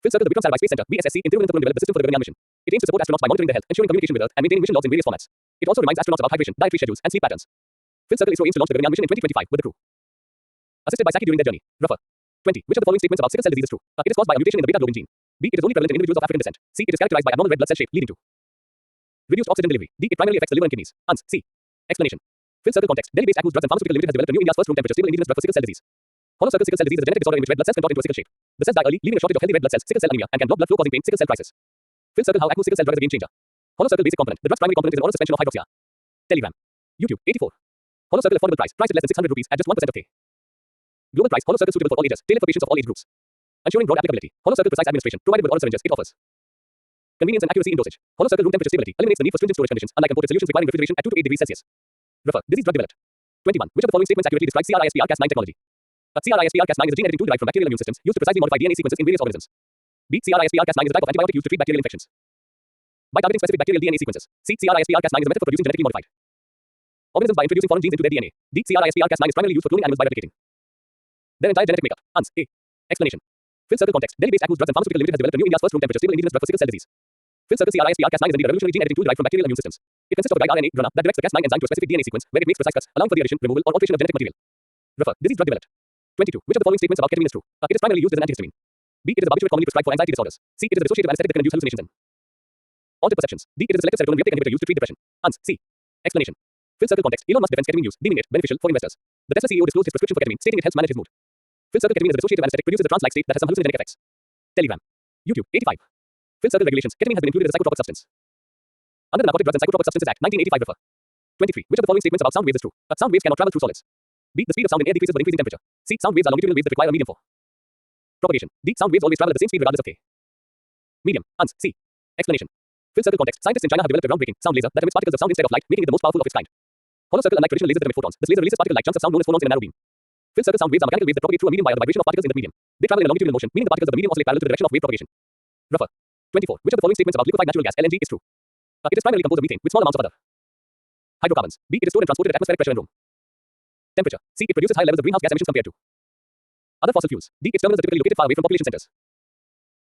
Fill circle. The Vikram Sarabhai Space Center (VSSC) in Thiruvananthapuram developed the system for the Gaganyaan mission. It aims to support astronauts by monitoring their health, ensuring communication with Earth, and maintaining mission logs in various formats. It also reminds astronauts about hydration, dietary schedules, and sleep patterns. Fill circle. ISRO aims to launch the Gaganyaan mission in 2025 with the crew assisted by Saki during their journey. Rougher. 20. Which of the following statements about sickle cell disease is true? It is caused by a mutation in the beta globin gene. B. It is only prevalent in individuals of African descent. C. It is characterized by abnormal red blood cell shape, leading to reduced oxygen delivery. D. It primarily affects the liver and kidneys. Ans. C. Explanation. Fill circle context. Delhi-based Acmus Drugs and Pharmaceutical Limited has developed a new India's first room temperature stable indigenous drug for sickle cell disease. Hollow circle. Sickle cell disease is a genetic disorder in which red blood cells contort into a sickle shape. The cells die early, leaving a shortage of healthy red blood cells, sickle cell anemia, and can block blood flow causing pain, sickle cell crisis. Fill circle. How Acmus sickle cell drug is a game changer. Hollow circle. Basic component. The drug's primary component is an oral suspension of hydroxyar. Telegram. YouTube. 84. Hollow circle. Affordable price. Priced at less than 600 rupees at just 1% of K. Global price. Hollow circle. Suitable for all ages. Tailored for patients of all age groups. Ensuring broad applicability. Hollow circle. Precise administration. Provided with oral syringes. It offers convenience and accuracy in dosage. Hollow circle. Room temperature stability. Eliminates the need for stringent storage conditions, unlike imported solutions requiring refrigeration at 2 to 8 degrees Celsius. Refer. Disease drug developed. 21. Which of the following statements accurately describes CRISPR-Cas9 technology? CRISPR-Cas9 is a gene editing tool derived from bacterial immune systems used to precisely modify DNA sequences in various organisms. B. CRISPR-Cas9 is a type of antibiotic used to treat bacterial infections by targeting specific bacterial DNA sequences. C. CRISPR-Cas9 is a method for producing genetically modified organisms by introducing foreign genes into their DNA. D. CRISPR-Cas9 is primarily used for cloning animals by replicating their entire genetic makeup. Ans. A. Explanation. Fill circle context. Delhi-based Acmus Drugs and Pharmaceutical Limited has developed a new India's first room temperature stable indigenous drug for sickle cell disease. Fill circle. CRISPR-Cas9 is indeed a revolutionary gene editing tool derived from bacterial immune systems. It consists of a guide RNA runner that directs the Cas9 enzyme to a specific DNA sequence where it makes precise cuts, allowing for the addition, removal, or alteration of genetic material. Refer. Disease drug developed. 22. Which of the following statements about ketamine is true? It is primarily used as an antihistamine. B. It is a barbiturate commonly prescribed for anxiety disorders. C. It is a dissociative anesthetic that can induce hallucinations and altered perceptions. D. It is a selective serotonin reuptake inhibitor used to treat depression. Ans. C. Explanation. Fill circle context. Elon Musk defends ketamine use, deeming it beneficial for investors. The Tesla CEO disclosed his prescription for ketamine, stating it helps manage his mood. Fill circle. Ketamine is a dissociative anesthetic, produces a trance-like state that has some hallucinogenic effects. Telegram. YouTube. 85. Fifth Circle regulations. Ketamine has been included as a psychotropic substance. Under the Narcotic Drugs and Psychotropic Substances Act, 1985 refer. 23. Which of the following statements about sound waves is true? Sound waves cannot travel through solids. B. The speed of sound in air decreases with increasing temperature. C. Sound waves are longitudinal waves that require a medium for propagation. D. Sound waves always travel at the same speed regardless of k. Medium. Ans. C. Explanation. Fifth circle context. Scientists in China have developed a groundbreaking sound laser that emits particles of sound instead of light, making it the most powerful of its kind. Hollow circle, unlike traditional lasers that emit photons, this laser releases particle-like chunks of sound known as phonons in a narrow beam. Fifth circle sound waves are mechanical waves that propagate through a medium via the vibration of particles in the medium. They travel in a longitudinal motion, meaning the particles of the medium oscillate parallel to the direction of wave propagation. Refer. 24. Which of the following statements about liquefied natural gas (LNG) is true? It is primarily composed of methane with small amounts of other hydrocarbons. B. It is stored and transported at atmospheric pressure and room temperature. C. It produces high levels of greenhouse gas emissions compared to other fossil fuels. D. Its terminals are typically located far away from population centers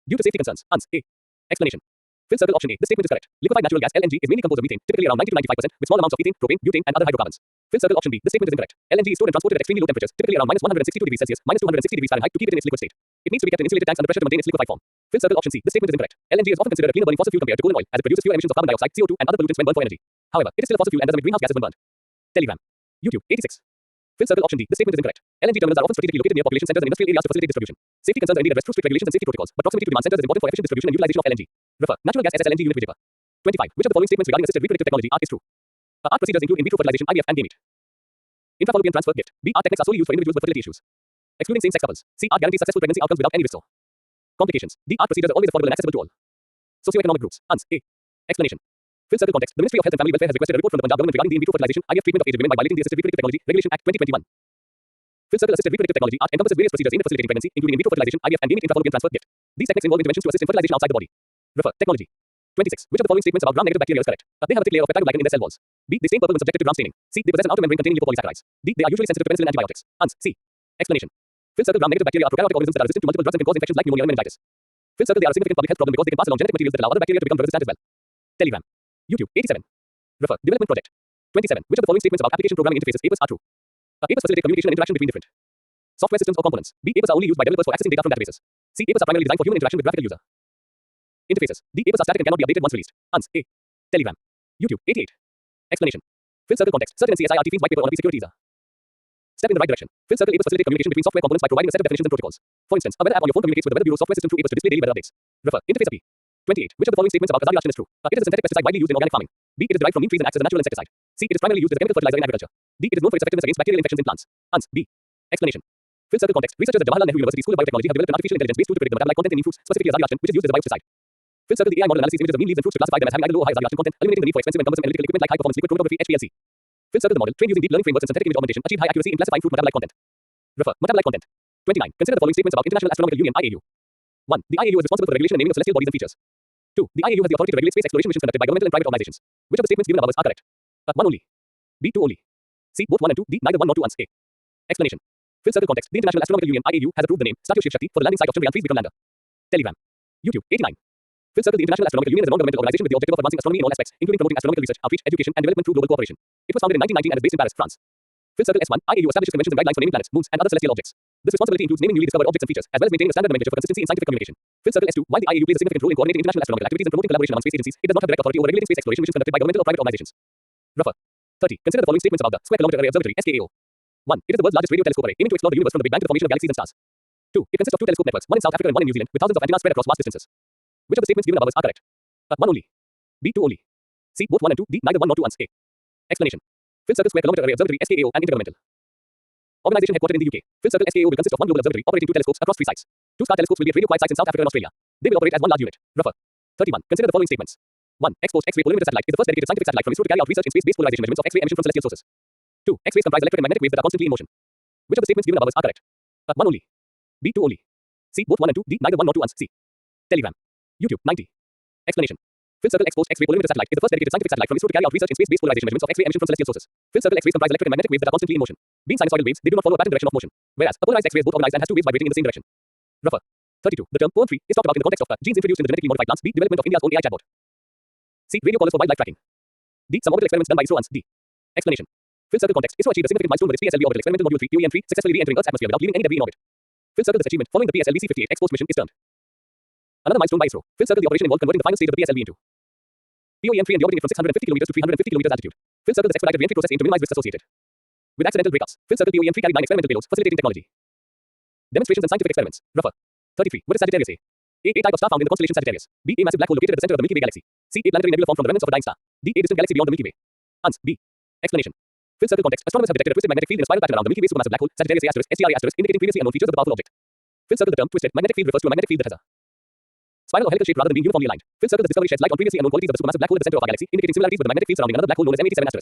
due to safety concerns. Ans. A. Explanation. Fifth circle option A. This statement is correct. Liquefied natural gas (LNG) is mainly composed of methane, typically around 90 to 95%, with small amounts of ethane, propane, butane, and other hydrocarbons. Fifth circle option B. This statement is incorrect. LNG is stored and transported at extremely low temperatures, typically around -162 degrees Celsius, -260 degrees Fahrenheit, to keep it in its liquid state. It needs to be kept in insulated tanks under pressure to maintain its liquefied form. Fifth circle option C. This statement is incorrect. LNG is often considered a cleaner burning fossil fuel compared to coal and oil, as it produces fewer emissions of carbon dioxide, CO2, and other pollutants when burned for energy. However, it is still a fossil fuel and does emit greenhouse gases when burned. Telegram. YouTube. 86. Fifth circle option D. This statement is incorrect. LNG terminals are often strategically located near population centers and industrial areas to facilitate distribution. Safety concerns are indeed addressed through strict regulations and safety protocols, but proximity to demand centers is important for efficient distribution and utilization of LNG. Refer. Natural gas SSLNG unit Vijaypur. 25. Which of the following statements regarding assisted reproductive technology are is true? ART procedures include in vitro fertilization, IVF, and gamete intrafallopian transfer, gift. B. ART techniques are solely used for individuals with fertility issues, excluding same-sex couples. C. ART guarantees successful pregnancy outcomes without any risks or complications. D. ART procedures are always affordable and accessible to all socioeconomic groups. Ans. A. Explanation. Fifth circle context. The Ministry of Health and Family Welfare has requested a report from the Punjab government regarding the in vitro fertilization, IVF treatment of aged women by violating the Assisted Reproductive Technology Regulation Act 2021. Fifth circle assisted reproductive technology ART encompasses various procedures aimed at facilitating pregnancy, including in vitro fertilization, IVF, and gamete intrafallopian transfer, gift. These techniques involve interventions to assist in fertilization outside the body. Refer. Technology. 26. Which of the following statements about gram-negative bacteria is correct? They have a thick layer of peptidoglycan in their cell walls. B. They stain purple when subjected to gram staining. C. They possess an outer membrane containing lipopolysaccharides. D. They are usually sensitive to penicillin antibiotics. Ans. C. Explanation. Fifth circle gram-negative bacteria are prokaryotic organisms that are resistant to multiple drugs and can cause infections like pneumonia and meningitis. Fifth circle, they are a significant public health problem because they can pass along genetic materials that allow other bacteria to become drug resistant as well. Telegram. YouTube. 87. Refer. Development project. 27. Which of the following statements about application programming interfaces (APIs) are true? APIs facilitate communication and interaction between different software systems or components. B. APIs are only used by developers for accessing data from databases. C. APIs are primarily designed for human interaction with graphical user interfaces. D. APIs are static and cannot be updated once released. Ans. A. Telegram. YouTube. 88. Explanation. Fifth circle context. Certain CSIRT Fiends white paper on API security is a step in the right direction. Fifth circle, APIs facilitate communication between software components by providing a set of definitions and protocols. For instance, a weather app on your phone communicates with the Weather Bureau software system through APIs to display daily weather updates. Refer. Interface API. 28. Which of the following statements about Kazadi is true? It is a synthetic pesticide widely used in organic farming. B. It is derived from neem trees and acts as a natural insecticide. C. It is primarily used as a chemical fertilizer in agriculture. D. It is known for its effectiveness against bacterial infections in plants. Ans. B. Explanation. Fifth circle context. Researchers at Jawaharlal Nehru University School of Biotechnology have developed an artificial intelligence-based tool to predict the metabolite content in neem fruits, specifically azadi which is used as a biosticide. Fifth circle, the AI model analyzes images of neem leaves and fruits to classify them as having either low or high azadi content, eliminating the need for expensive and cumbersome analytical equipment like high-performance liquid chromatography (HPLC). Fifth circle, the model, trained using deep learning frameworks and synthetic image augmentation, achieved high accuracy in classifying fruit metabolite content. Refer. Metabolite content. 29. Consider the following statements about International Astronomical Union (IAU). 1. The IAU is responsible for the regulation and naming of celestial bodies and features. 2. The IAU has the authority to regulate space exploration missions conducted by governmental and private organizations. Which of the statements given above are correct? 1 only. B. 2 only. C. Both 1 and 2. D. Neither 1 nor 2. Ans. A. Explanation. Fifth circle context. The International Astronomical Union (IAU) has approved the name Statue Shiv Shakti for the landing site of Chandrayaan 3's Vikram lander. Telegram. YouTube. 89. Fifth circle, the International Astronomical Union is a non-governmental organization with the objective of advancing astronomy in all aspects, including promoting astronomical research, outreach, education, and development through global cooperation. It was founded in 1919 and is based in Paris, France. Fifth circle, S1. IAU establishes conventions and guidelines for naming planets, moons, and other celestial objects. This responsibility includes naming newly discovered objects and features, as well as maintaining a standard nomenclature for consistency in scientific communication. Fifth circle, S2. While the IAU plays a significant role in coordinating international astronomical activities and promoting collaboration among space agencies, it does not have direct authority over regulating space exploration missions conducted by governmental or private organizations. Refer. 30. Consider the following statements about the Square Kilometre Array Observatory (SKAO). 1. It is the world's largest radio telescope array, aiming to explore the universe from the Big Bang to the formation of galaxies and stars. 2. It consists of 2 telescope networks, one in South Africa and one in New Zealand, with thousands of antennas spread across vast distances. Which of the statements given above are correct? 1 only. B. 2 only. C. Both 1 and 2. D. Neither 1 nor 2. Ans. A. Explanation. Fifth circle, Square Kilometre Array Observatory (SKAO) and Intergovernmental Organization headquartered in the UK. Fifth circle, SKAO will consist of one global observatory operating 2 telescopes across 3 sites. 2 star telescopes will be at radio-quiet sites in South Africa and Australia. They will operate as one large unit. Refer. 31. Consider the following statements. 1. Exposed X-ray polarimeter satellite is the first dedicated scientific satellite from ISRO to carry out research in space-based polarization measurements of X-ray emission from celestial sources. 2. X-rays comprise electric and magnetic waves that are constantly in motion. Which of the statements given above are correct? 1 only. B. 2 only. C. Both 1 and 2. D. Neither 1 nor 2. Ans. C. Telegram. YouTube. 90. Explanation. Fifth circle, exposed X-ray polarimeter satellite is the first dedicated scientific satellite from ISRO to carry out research in space-based polarization measurements of X-ray emission from celestial sources. Fifth circle, X-rays comprise electric and magnetic waves that are constantly in motion. Being sinusoidal waves, they do not follow a pattern direction of motion. Whereas a polarized X-ray is both organized and has 2 waves vibrating in the same direction. Refer. 32. The term POEM3 is talked about in the context of genes introduced in the genetically modified plants. B. Development of India's own AI chatbot. C. Radio callers for wildlife tracking. D. Some orbital experiments done by ISRO. Ans. D. Explanation. Fifth circle context. ISRO achieved a significant milestone with its PSLV orbital experimental module 3 POEM3 successfully re-entering Earth's atmosphere without leaving any debris in orbit. Fifth circle, this achievement following the PSLV C-58 X-Post mission is termed another milestone by ISRO. Fifth circle, the operation involved converting the final stage of the PSLV into POEM3 and deorbiting it from 650 km to 350 km altitude. Fifth circle, this expedited re-entry process aimed to minimize risks associated with accidental breakups. Fifth circle, POEM3 carried 9 experimental payloads facilitating technology demonstrations and scientific experiments. Refer. 33. What is Sagittarius A? A type of star found in the constellation Sagittarius. B. A massive black hole located at the center of the Milky Way galaxy. C. A planetary nebula formed from the remnants of a dying star. D. A distant galaxy beyond the Milky Way. Ans. B. Explanation. Fifth circle context. Astronomers have detected a twisted magnetic field in a spiral pattern around the Milky Way supermassive black hole, Sagittarius A*, STRA*, indicating previously unknown features of the powerful object. Fifth circle. The term twisted magnetic field refers to a magnetic field that has a spiral or helical shape rather than being uniformly aligned. Fifth circle. The discovery sheds light on previously unknown qualities of the supermassive black hole at the center of our galaxy, indicating similarities with the magnetic field surrounding another black hole known as M87*.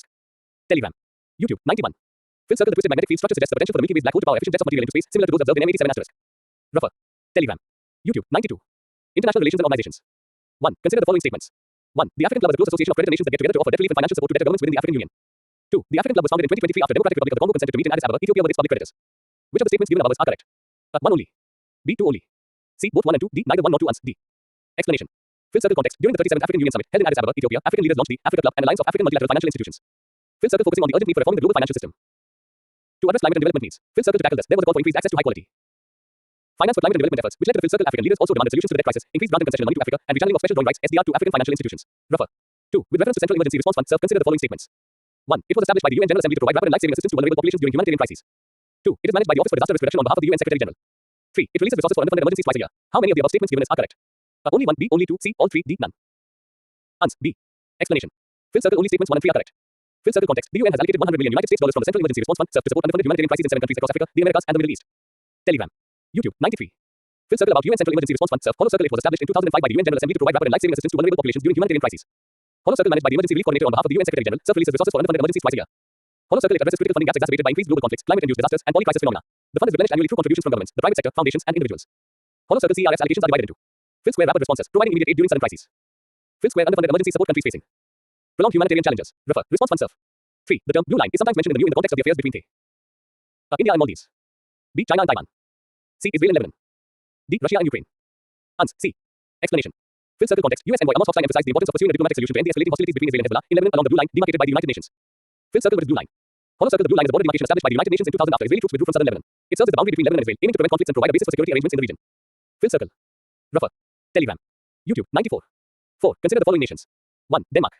Telegram. YouTube. 91. Fifth circle. The twisted magnetic field structure suggests the potential for the Milky Way's black hole to power efficient jets of material into space, similar to those observed in M87*. Rougher. Telegram. YouTube. 92. International relations and organizations. 1. Consider the following statements. 1. The African Club is a close association of creditor nations that get together to offer debt relief and financial support to debtor governments within the African Union. 2. The African Club was founded in 2023 after Democratic Republic of the Congo consented to meet in Addis Ababa, Ethiopia with its public creditors. Which of the statements given above are correct? 1 only. B. 2 only. C. Both 1 and 2. D. Neither 1 nor 2 ans. D. Explanation. Fifth circle context. During the 37th African Union Summit held in Addis Ababa, Ethiopia, African leaders launched the Africa Club, an alliance of African multilateral financial institutions. Fifth circle focusing on the urgent need for reforming the global financial system. To address climate and development needs. Fifth circle to tackle this, there was a call for increased access to high quality finance for climate and development efforts, which led to the fifth circle African leaders also demanded solutions to the debt crisis, increased grant and concessional money to Africa, and rechanneling of special drawing rights (SDR) to African financial institutions. Rougher. 2. With reference to Central Emergency Response Fund, consider the following statements. 1. It was established by the UN General Assembly to provide rapid and life-saving assistance to vulnerable populations during humanitarian crises. 2. It is managed by the Office for Disaster Risk Reduction on behalf of the UN Secretary General. 3. It releases resources for underfunded emergencies twice a year. How many of the above statements given are correct? Only 1. B. Only 2. C. All 3. D. None. Ans. B. Explanation. Fifth circle. Only statements 1 and 3 are correct. Fifth circle context. The UN has allocated $100 million from the Central Emergency Response Fund to support underfunded humanitarian crises in 7 countries across Africa, the Americas, and the Middle East. Telegram. YouTube. 93. Fifth circle about UN Central Emergency Response Fund. Hollow circle. It was established in 2005 by the UN General Assembly to provide rapid and life-saving assistance to vulnerable populations during humanitarian crises. Hollow circle managed by the Emergency Relief Coordinator on behalf of the UN Secretary General. Releases resources for underfunded emergencies twice a year. Hollow circle. It addresses critical funding gaps exacerbated by increased global conflicts, climate-induced disasters, and polycrisis phenomena. The fund is replenished annually through contributions from governments, the private sector, foundations, and individuals. Hollow circle CRS allocations are divided into fifth square rapid responses, providing immediate aid during sudden crises. Fifth square underfunded emergency support countries facing prolonged humanitarian challenges. Refer. Response fund surf. 3. The term blue line is sometimes mentioned in the context of the affairs between India and Maldives. B. China and Taiwan. C. Israel and Lebanon. D. Russia and Ukraine. Ans. C. Explanation. Fifth circle context. US envoy Amos Hochstein emphasized the importance of pursuing a diplomatic solution to end the escalating hostilities between Israel and Hezbollah in Lebanon along the blue line demarcated by the United Nations. Fifth circle. What is blue line? Hollow circle. The blue line is a border demarcation established by the United Nations in 2000 after Israeli troops withdrew from southern Lebanon. It serves as the boundary between Lebanon and Israel, aiming to prevent conflicts and provide a basis for security arrangements in the region. Fifth circle. Rougher. Telegram. YouTube. 94. 4. Consider the following nations. 1. Denmark.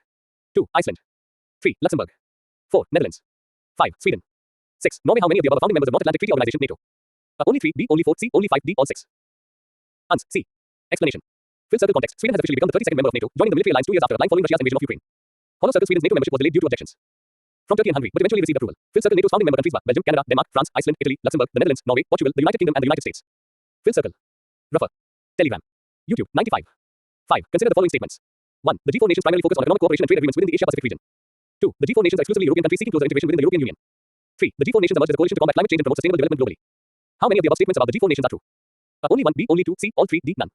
2. Iceland. 3. Luxembourg. 4. Netherlands. 5. Sweden. 6. Norway. How many of the above are founding members of North Atlantic Treaty Organization NATO? Only 3. B. Only 4. C. Only 5. D. All 6. Ans. C. Explanation. Fifth circle context. Sweden has officially become the 32nd member of NATO, joining the military alliance 2 years after applying following Russia's invasion of Ukraine. Hollow circle. Sweden's NATO membership was delayed due to objections from Turkey and Hungary, but eventually received approval. Fifth circle. NATO's founding member countries were Belgium, Canada, Denmark, France, Iceland, Italy, Luxembourg, the Netherlands, Norway, Portugal, the United Kingdom, and the United States. Fifth circle. Rougher. Telegram. YouTube. 95. 5. Consider the following statements. 1. The G4 nations primarily focus on economic cooperation and trade agreements within the Asia-Pacific region. 2. The G4 nations are exclusively European countries seeking closer integration within the European Union. 3. The G4 nations emerged as a coalition to combat climate change and promote sustainable development globally. How many of the above statements about the G4 nations are true? Only 1. B. Only 2. C. All 3. D. None.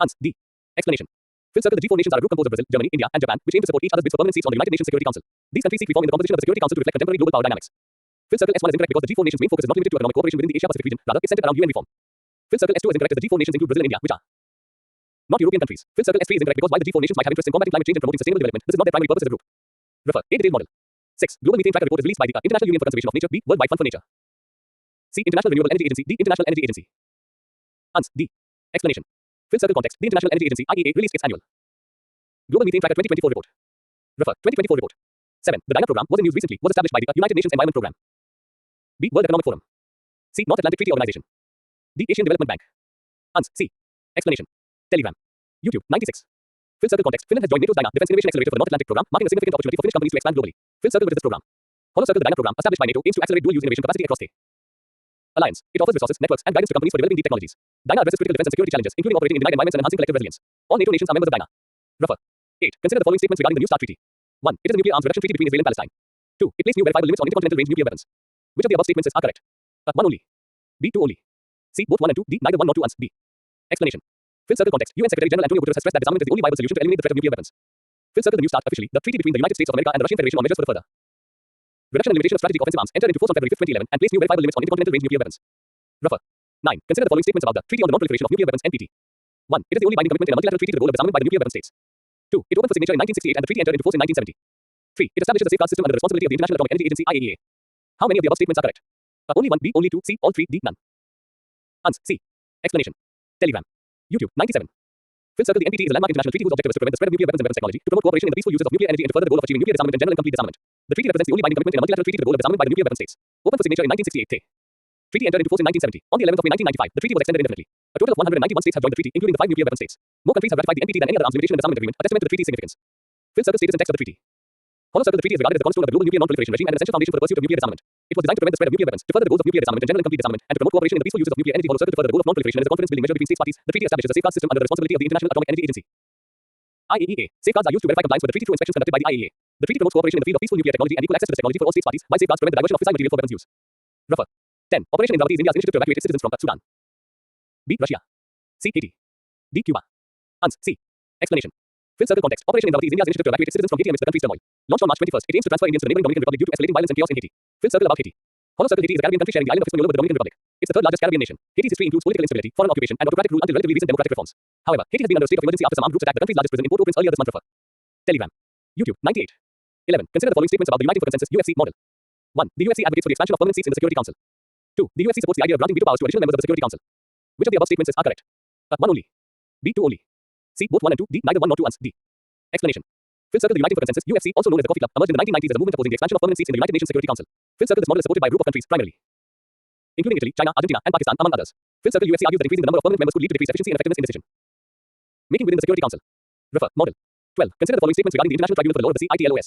Ans. D. Explanation. Fifth circle. The G4 nations are a group composed of Brazil, Germany, India, and Japan, which aim to support each other's bids for permanent seats on the United Nations Security Council. These countries seek reform in the composition of the Security Council to reflect contemporary global power dynamics. Fifth circle. S1 is incorrect because the G4 nations' main focus is not limited to economic cooperation within the Asia-Pacific region, rather it's centered around UN reform. Fifth circle. S2 is incorrect as the G4 nations include Brazil and India, which are not European countries. Fifth circle. S3 is incorrect because while the G4 nations might have interest in combating climate change and promoting sustainable development, this is not their primary purpose as a group. Refer. A detailed model. 6. Global Methane Tracker report is released by the International Union for Conservation of Nature. B. World Wide Fund for Nature. C. International Renewable Energy Agency. D. International Energy Agency. Ans. D. Explanation. Fifth circle context. The International Energy Agency (IEA) released its annual Global Methane Tracker 2024 report. Refer. 2024 report. 7. The DINA program was in use recently. Was established by the United Nations Environment Program. B. World Economic Forum. C. North Atlantic Treaty Organization. D. Asian Development Bank. Ans. C. Explanation. Telegram. YouTube. 96. Fifth circle context. Finland has joined NATO's DINA Defense Innovation Accelerator for the North Atlantic Program, marking a significant opportunity for Finnish companies to expand globally. Fifth circle. What is this program? Hollow circle. The DINA program, established by NATO, aims to accelerate dual-use innovation capacity across the alliance. It offers resources, networks, and guidance to companies for developing deep technologies. DINA addresses critical defense and security challenges, including operating in denied environments and enhancing collective resilience. All NATO nations are members of DINA. Rougher. 8. Consider the following statements regarding the New START Treaty. 1. It is a nuclear arms reduction treaty between Israel and Palestine. 2. It placed new verifiable limits on intercontinental range nuclear weapons. Which of the above statements are correct? 1 only. B. 2 only. C. Both 1 and 2. D. Neither 1 nor 2 ans. D. Explanation. Fifth circle context. UN Secretary General Antonio Guterres has stressed that disarmament is the only viable solution to eliminate the threat of nuclear weapons. Fifth circle. The New START. Officially, the treaty between the United States of America and the Russian Federation on measures for the further reduction and limitation of strategic offensive arms entered into force on February 5, 2011 and placed new verifiable limits on intercontinental range nuclear weapons. Rougher. 9. Consider the following statements about the Treaty on the Non-Proliferation of Nuclear Weapons (NPT). 1. It is the only binding commitment in a multilateral treaty to the goal of disarmament by the nuclear weapon states. 2. It opened for signature in 1968 and the treaty entered into force in 1970. 3. It establishes a safeguard system under the responsibility of the International Atomic Energy Agency (IAEA). How many of the above statements are correct? Only 1. B. Only 2. C. All 3. D. None. Ans. C. Explanation. Telegram. YouTube. 97. Fifth circle. The NPT is a landmark international treaty whose objective is to prevent the spread of nuclear weapons and weapons technology, to promote cooperation in the peaceful uses of nuclear energy and to further the goal of achieving nuclear disarmament and general and complete disarmament. The treaty represents the only binding commitment in a multilateral treaty to the goal of disarmament by the nuclear weapon states. Open for signature in 1968. Treaty entered into force in 1970. On the 11th of May 1995, the treaty was extended indefinitely. A total of 191 states have joined the treaty, including the 5 nuclear weapon states. More countries have ratified the NPT than any other arms limitation and disarmament agreement, a testament to the treaty's significance. Fifth Circle status and text of the treaty. Hollow Circle, the treaty is regarded as the cornerstone of the global nuclear non-proliferation regime and an essential foundation for the pursuit of nuclear disarmament. It was designed to prevent the spread of nuclear weapons, to further the goals of nuclear disarmament and general and complete disarmament, and to promote cooperation in the peaceful uses of nuclear energy. Hollow Circle to further the goal of non-proliferation and is a confidence-building measure between states parties. The treaty establishes a safeguard system under the responsibility of the International Atomic Energy Agency. IAEA. Safeguards are used to verify compliance with the treaty through inspections conducted by the IAEA. The treaty promotes cooperation in the field of peaceful nuclear technology and equal access to this technology for all states parties, while safeguards prevent the diversion of fissile material for weapons use. Refer. 10. Operation Indravati is India's initiative to evacuate its citizens from Sudan. B. Russia. C. Haiti. D. Cuba. Ans. C. Explanation. Fifth Circle context. Operation Indravati is India's initiative to evacuate its citizens from Haiti amidst the country's turmoil. Launched on March 21st, it aims to transfer Indians to the neighboring Dominican Republic due to escalating violence and chaos in Haiti. Fifth Circle about Haiti. Hollow Circle, Haiti is a Caribbean country sharing the island of Hispaniola with the Dominican Republic. It's the third largest Caribbean nation. Haiti's history includes political instability, foreign occupation, and autocratic rule until relatively recent democratic reforms. However, Haiti has been under a state of emergency after some armed groups attacked the country's largest prison in Port-au-Prince earlier this month. Refer. Telegram. YouTube. 98. 11. Consider the following statements about the Uniting for Consensus (UFC) model. 1. The UFC advocates for the expansion of permanent seats in the Security Council. 2. The UFC supports the idea of granting veto powers to additional members of the Security Council. Which of the above statements are correct? 1 only. B. 2 only. C. Both 1 and 2. D. Neither 1 nor 2 ans. D. Explanation. Fifth Circle, the Uniting for Consensus (UFC), also known as the Coffee Club, emerged in the 1990s as a movement opposing the expansion of permanent seats in the United Nations Security Council. Fifth Circle, this model is supported by a group of countries primarily, including Italy, China, Argentina, and Pakistan, among others. Fifth Circle UFC argues that increasing the number of permanent members could lead to decreased efficiency and effectiveness in decision making within the Security Council. Refer. Model. 12. Consider the following statements regarding the International Tribunal for the Law of the Sea (ITLOS).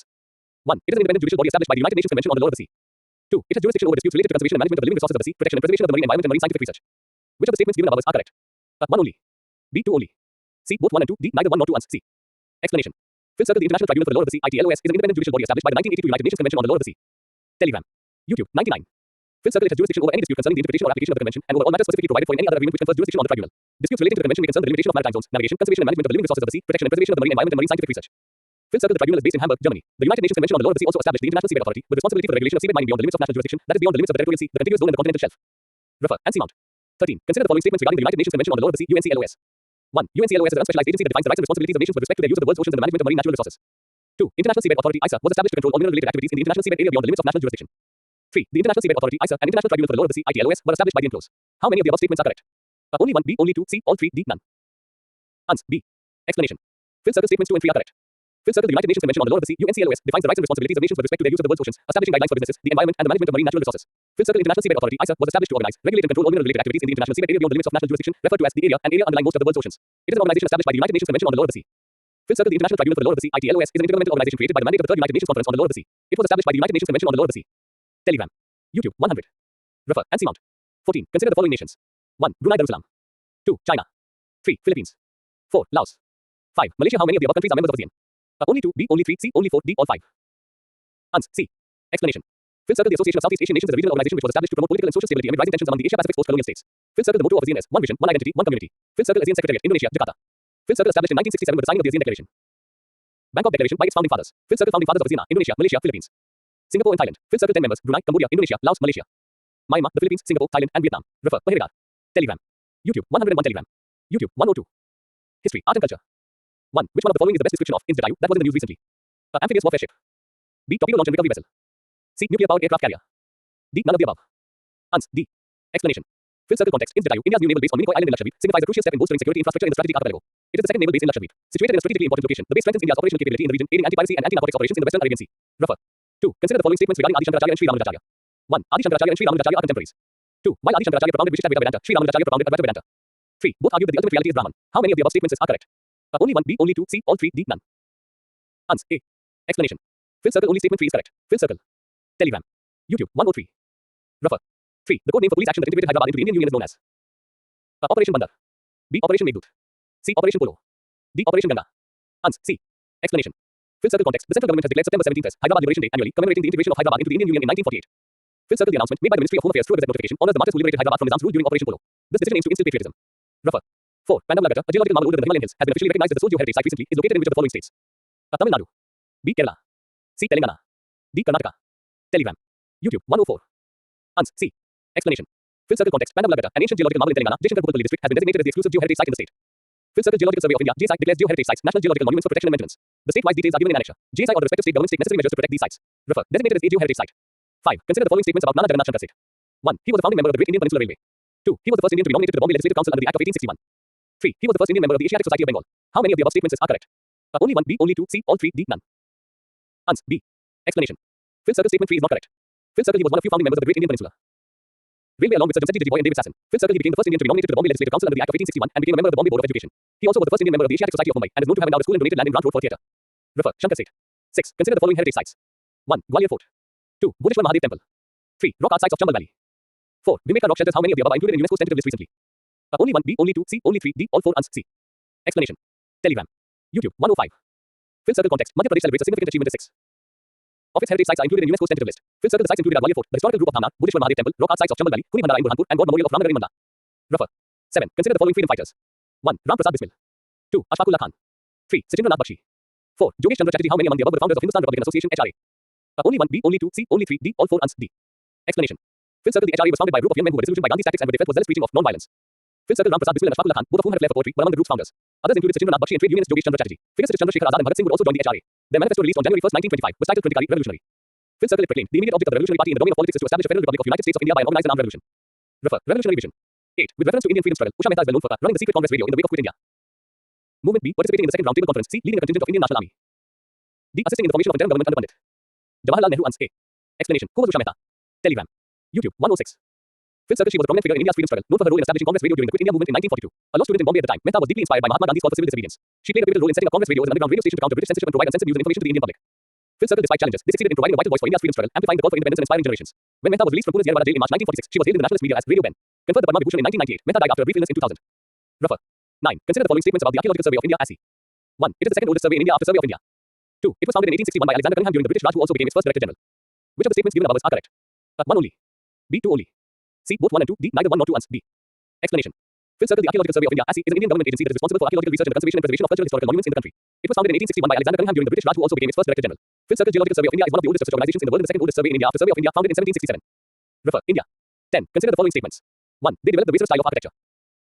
1. It is an independent judicial body established by the United Nations Convention on the Law of the Sea. 2. It has jurisdiction over disputes related to conservation and management of the living resources of the sea, protection and preservation of the marine environment and marine scientific research. Which of the statements given above are correct? 1 only. B. 2 only. C. Both 1 and 2. D. Neither 1 nor 2 ans. C. Explanation. Fifth Circle, the International Tribunal for the Law of the Sea (ITLOS) is an independent judicial body established by the 1982 United Nations Convention on the Law of the Sea. Telegram. YouTube. 99. Fifth Circle, it has jurisdiction over any dispute concerning the interpretation or application of the convention and over all matters specifically provided for in any other agreement which confers jurisdiction on the tribunal. Disputes relating to the convention may concern the delimitation of maritime zones, navigation, conservation and management of the living resources of the sea, protection and preservation of the marine environment and marine scientific research. Fifth Circle, the tribunal is based in Hamburg, Germany. The United Nations Convention on the Law of the Sea also established the International Seabed Authority with responsibility for the regulation of seabed mining beyond the limits of national jurisdiction, that is beyond the limits of the territorial sea, the contiguous zone and the continental shelf. Refer. And seamount. 13. Consider the following statements regarding the United Nations Convention on the Law of the Sea (UNCLOS). 1. UNCLOS is an unspecialized agency that defines the rights and responsibilities of nations with respect to their use of the world's oceans and the management of marine natural resources. 2. International Seabed Authority (ISA) was established to control all mineral-related activities in the international seabed area beyond the limits of national jurisdiction. 3. The International Seabed Authority (ISA) and International Tribunal for the Law of the Sea (ITLOS) were established by the UNCLOS. How many of the above statements are correct? Only 1. B. Only 2. C. All 3. D. None. Ans. B. Explanation. Fifth Circle, statements 2 and 3 are correct. Fifth Circle, the United Nations Convention on the Law of the Sea (UNCLOS) defines the rights and responsibilities of nations with respect to their use of the world's oceans, establishing guidelines for businesses, the environment, and the management of marine natural resources. Fifth Circle, International Seabed Authority (ISA) was established to organize, regulate, and control all mineral-related activities in the international seabed area beyond the limits of national jurisdiction, referred to as the area and area underlying most of the world's oceans. It is an organization established by the United Nations Convention on the Law of the Sea. Fifth Circle, the International Tribunal for the Law of the Sea (ITLOS) is an intergovernmental organization created by the mandate of the Third United Nations Conference on the Law of the Sea. It was established by the United Nations Convention on the Law of the Sea. Telegram. YouTube. 100. Refer. And seamount. 14. Consider the following nations. 1. Brunei Darussalam. 2. China. 3. Philippines. 4. Laos. 5. Malaysia. How many of the above countries are members of ASEAN? Only 2. B. Only 3. C. Only 4. D. All 5. Ans. C. Explanation. Fifth Circle, the Association of Southeast Asian Nations, is a regional organization which was established to promote political and social stability amid rising tensions among the Asia-Pacific post-colonial states. Fifth Circle, the motto of ASEAN is One Vision, One Identity, One Community. Fifth Circle, ASEAN Secretariat, Indonesia, Jakarta. Fifth Circle, established in 1967 with the signing of the ASEAN Declaration. Bangkok Declaration by its founding fathers. Fifth Circle, founding fathers of ASEAN: Indonesia, Malaysia, Philippines. Singapore and Thailand. Fifth Circle, 10 members: Brunei, Cambodia, Indonesia, Laos, Malaysia. Myanmar, the Philippines, Singapore, Thailand, and Vietnam. Refer. Mahirgar. Telegram. YouTube. 101 Telegram. YouTube. 102. History, Art and Culture. 1. Which one of the following is the best description of in Jatayu that was in the news recently? A. Amphibious warfare ship. B. Torpedo launch and recovery vessel. C. Nuclear powered aircraft carrier. D. None of the above. Ans. D. Explanation. Fifth Circle context. In Jatayu, India's new naval base on Minicoy Island in Lakshadweep, signifies a crucial step in bolstering security infrastructure in the strategic archipelago. It is the second naval base in Lakshadweep. Situated in a strategically important location, the base strengthens India's operational capability in the region, aiding anti-piracy and anti-narcotics operations in the Western Arabian Sea. Refer. 2. Consider the following statements regarding Adi Shankaracharya and Sri Ramanujacharya. 1. Adi Shankaracharya and Sri Ramanujacharya are contemporaries. 2. While Adi Shankaracharya propounded Vishishtadvaita Vedanta, Sri Ramanujacharya propounded Advaita Vedanta. 3. Both argued that the ultimate reality is Brahman. How many of the above statements are correct? Only 1. B. Only 2. C. All 3. D. None. Ans. A. Explanation. Fifth Circle, only statement 3 is correct. Fifth Circle. Telegram. YouTube. 103. Refer. 3. The code name for police action that integrated Hyderabad into the Indian Union is known as Operation Bandar. B. Operation Meghdut. C. Operation Polo. D. Operation Ganga. Ans. C. Explanation. Fifth Circle context. The central government has declared September 17th as Hyderabad Liberation Day annually, commemorating the integration of Hyderabad into the Indian Union in 1948. Fifth Circle, the announcement made by the Ministry of Home Affairs through a gazette notification honors the martyrs who liberated Hyderabad from Nizam's rule during Operation Polo. This decision aims to instill patriotism. Refer. 4. Pandamla Ghatta, a geological marvel older than the Himalayan hills, has been officially recognized as the sole geoheritage site recently, is located in which of the following states? Tamil Nadu. B. Kerala. C. Telangana. D. Karnataka. Telegram. YouTube. 104. Ans. C. Explanation. Fifth Circle context. Pandamla Ghatta, an ancient geological marvel in Telangana, Jaishankar Botapalli district, has been designated as the exclusive geoheritage site in the state. Fifth Circle Geological Survey of India (GSI) declares geoheritage sites national geological monuments for protection and maintenance. The state-wise details are given in annexure. GSI or the respective state governments take necessary measures to protect these sites. Refer. Designated as a geoheritage site. 5. Consider the following statements about Nana Jagannath Shankar Seth. 1. He was the founding member of the Great Indian Peninsular Railway. 2. He was the first Indian to be nominated to the Bombay Legislative Council under the Act of 1861. 3. He was the first Indian member of the Asiatic Society of Bengal. How many of the above statements are correct? Only 1. B. Only 2. C. All 3. D. None. Ans. B. Explanation. Fifth Circle statement 3 is not correct. Fifth Circle, he was one of few founding members of the Great Indian Peninsula. Railway along with Sir Jamsetji Jittiboy and David Sasson. Fifth Circle he became the first Indian to be nominated to the Bombay Legislative Council under the Act of 1861 and became a member of the Bombay Board of Education. He also was the first Indian member of the Asiatic Society of Mumbai and is known to have endowed a school and donated land in Grant Road for a theatre. Refer. Shankar Seth. 6. Consider the following heritage sites. 1. Gwalior Fort. 2. Bhuteshwar Mahadev Temple. 3. Rock art sites of Chambal Valley. 4. Bhimbetka Rock shelters. How many of the above are included in UNESCO's tentative list recently? Only 1. B. Only 2. C. Only 3. D. All 4. Ans. C. Explanation. Telegram. YouTube. 105. Fifth Circle context. Madhya Pradesh celebrates a significant achievement as 6. Of its heritage sites are included in UNESCO's tentative list. Fifth Circle the sites included are Gwalior Fort, the historical group of Bhamna, Bhuteshwar Mahadev Temple, rock art sites of Chambal Valley, Kuni Bhandara in Burhanpur, and God Memorial of Ramnagar in Manda. Refer. 7. Consider the following freedom fighters. 1. Ram Prasad Bismil. 2. Ashfaqullah Khan. 3. Sachendra Nath Bakshi. 4. Jogesh Chandra Chatterjee. How many among the above were the founders of Hindustan Republican Association (HRA)? Only 1. B. Only 2. C. Only 3. D. All 4. Ans. D. Explanation. Fifth Circle the HRA was founded by a group of young men who were disillusioned by Gandhi's tactics and were defense was zealous preaching of non-violence. Fifth Circle Ram Prasad Bismil and Ashfaqullah Khan, both of whom had a flair for poetry, were among the group's founders. Others included Sachendra Nath Bakshi and trade unionist Jogesh Chandra Chatterjee. Figures such as Chandrasekhar Azad and Bhagat Singh would also join the HRA. Their manifesto released on January 1, 1925 was titled Kritikari Revolutionary. Fifth Circle it proclaimed the immediate object of the revolutionary party in the domain of politics is to establish a federal republic of United States of India by an organized and armed revolution. Refer. Revolutionary vision. 8. With reference to Indian freedom struggle, Usha Mehta is well known for running the secret Congress radio in the wake of Quit India. Movement B. Participating in the second round table conference. C. Leading a contingent of Indian National Army. D. Assisting in the formation of interim government under Pandit Jawaharlal Nehru. Ans. A. Explanation. Who was Usha Mehta? Telegram. YouTube. 106. Fifth Circle she was a prominent figure in India's freedom struggle, known for her role in establishing Congress radio during the Quit India movement in 1942. A law student in Bombay at the time, Mehta was deeply inspired by Mahatma Gandhi's call for civil disobedience. She played a pivotal role in setting up Congress radio as an underground radio station to counter British censorship and provide uncensored news and information to the Indian public. Fifth Circle despite challenges, they succeeded in providing a vital voice for India's freedom struggle, amplifying the call for independence and inspiring generations. When Mehta was released from Pune's Yerwada jail in March 1946, she was hailed in the nationalist media as Radio Ben. Conferred the Padma Vibhushan in 1998, Mehta died after a brief illness in 2000. Refer. 9. Consider the following statements about the Archaeological Survey of India (ASI). 1. It is the second oldest survey in India after Survey of India. 2. It was founded in 1861 by Alexander Cunningham during the British Raj, who also became its first Director General. Which of the statements given above are correct? 1 only. B. 2 only. C. Both 1 and 2. D. Neither 1 nor 2. Ans. D. Explanation. Fifth Circle the Archaeological Survey of India (ASI) is an Indian government agency that is responsible for archaeological research and the conservation and preservation of cultural historical monuments in the country. It was founded in 1861 by Alexander Cunningham during the British Raj, who also became its first Director General. Fifth Circle Geological Survey of India is one of the oldest research organizations in the world and the second oldest survey in India after Survey of India, founded in 1767. Refer. India. 10. Consider the following statements. 1. They developed the Vaisala style of architecture.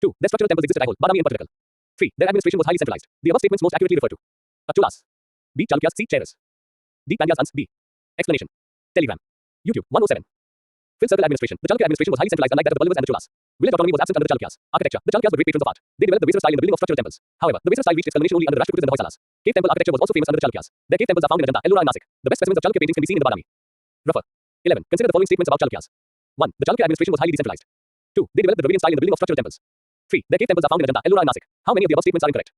2. Their structural temples existed at Aihole, Badami and Pattakal. 3. Their administration was highly centralized. The above statements most accurately refer to Cholas. B. Chalukyas. C. Cheras. D. Pandyas. Ans. B. Explanation. Telegram. YouTube. 107. Fifth Circle administration. The Chalukya administration was highly centralized, unlike that of the Pallavas and the Cholas. Village autonomy was absent under the Chalukyas. Architecture. The Chalukyas were great patrons of art. They developed the Vaisala style in the building of structural temples. However, the Vaisala style reached its culmination only under the Rashtrakutas and the Hoysalas. Cave temple architecture was also famous under the Chalukyas. Their cave temples are found in Ajanta, Ellora and Nasik. The best specimens of Chalukya paintings can be seen in the Badami. Refer. 11. Consider the following statements about Chalukyas. 1. The Chalukya administration was highly decentralized. 2. They developed the Dravidian style in the building of structural temples. 3. Their cave temples are found in Ajanta, Ellora and Nasik. How many of the above statements are incorrect?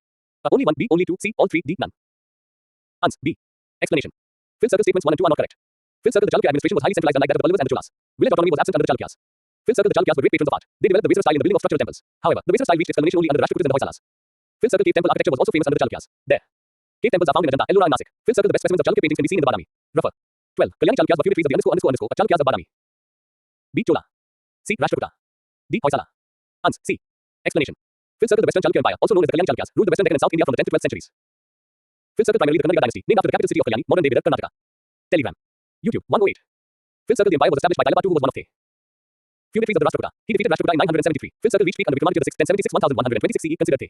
Only 1. B. Only 2. C. All 3. D. None. Ans. B. Explanation. Fifth Circle statements 1 and 2 are not correct. Fifth Circle the Chalukya administration was highly centralized, unlike that of the Pallavas and the Cholas. Village autonomy was absent under the Chalukyas. Fifth Circle the Chalukyas were great patrons of art. They developed the Vaisala style in the building of structural temples. However, the Vaisala style reached its culmination only under the Rashtrakutas and the Hoysalas. Fifth Circle cave temple architecture was also famous under the Chalukyas. There. Cave temples are found in Ajanta, Ellora and Nasik. Fifth Circle the best specimens of Chalukya paintings can be seen in the Badami. Refer. 12. Kalyani Chalukyas were feudatories of the _ Chalukyas of Badami. B. Chola. C. Rashtrakuta. D. Hoysala. Ans. C. Explanation. Fifth Circle the Western Chalukya Empire, also known as the Kalyani Chalukyas, ruled the Western Deccan and South India from the 10th to 12th centuries. Fifth Circle primarily the Kannada dynasty, named after the capital city of Kalyani, modern day Bidar, Karnataka. Telegram. YouTube. 108. Fifth Circle the empire was established by Talabatu, who was one of the feudatories of the Rashtrakuta. He defeated Rashtrakuta in 973. Fifth Circle reached peak under Vikramaditya VI, 1076 1126 CE, considered the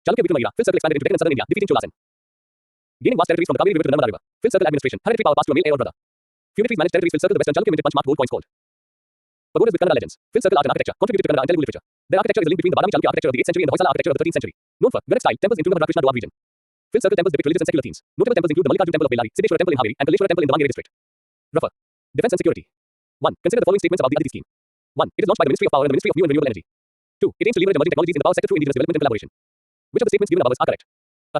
Chalukya Vikramayira. Fifth Circle expanded into Deccan and southern India, defeating Cholas and gaining vast territories from the Kaveri River to the Narmada River. Fifth Circle administration. Hereditary power passed to a male heir or brother. Feudatories managed territories. Fifth Circle the Western Chalukya minted punch marked gold coins called pagodas with Kannada legends. Fifth Circle art and architecture contributed to Kannada and Telugu literature. Their architecture is a link between the Badami Chalukya architecture of the 8th century and the Hoysala architecture of the 13th century. Known for Garak style temples in Tunga Krishna Doab region. Fifth Circle temples depict religious and secular themes. Notable temples include the Mallikarjun temple of Bellary, Siddheshwara temple in Haveri, and Kaleshwara temple in the Davangere district. Refer. Defense and security. 1. Consider the following statements about the Aditi scheme. 1. It is launched by the Ministry of Power and the Ministry of New and Renewable Energy. 2. It aims to leverage emerging technologies in the power sector through indigenous development and collaboration. Which of the statements given above are correct?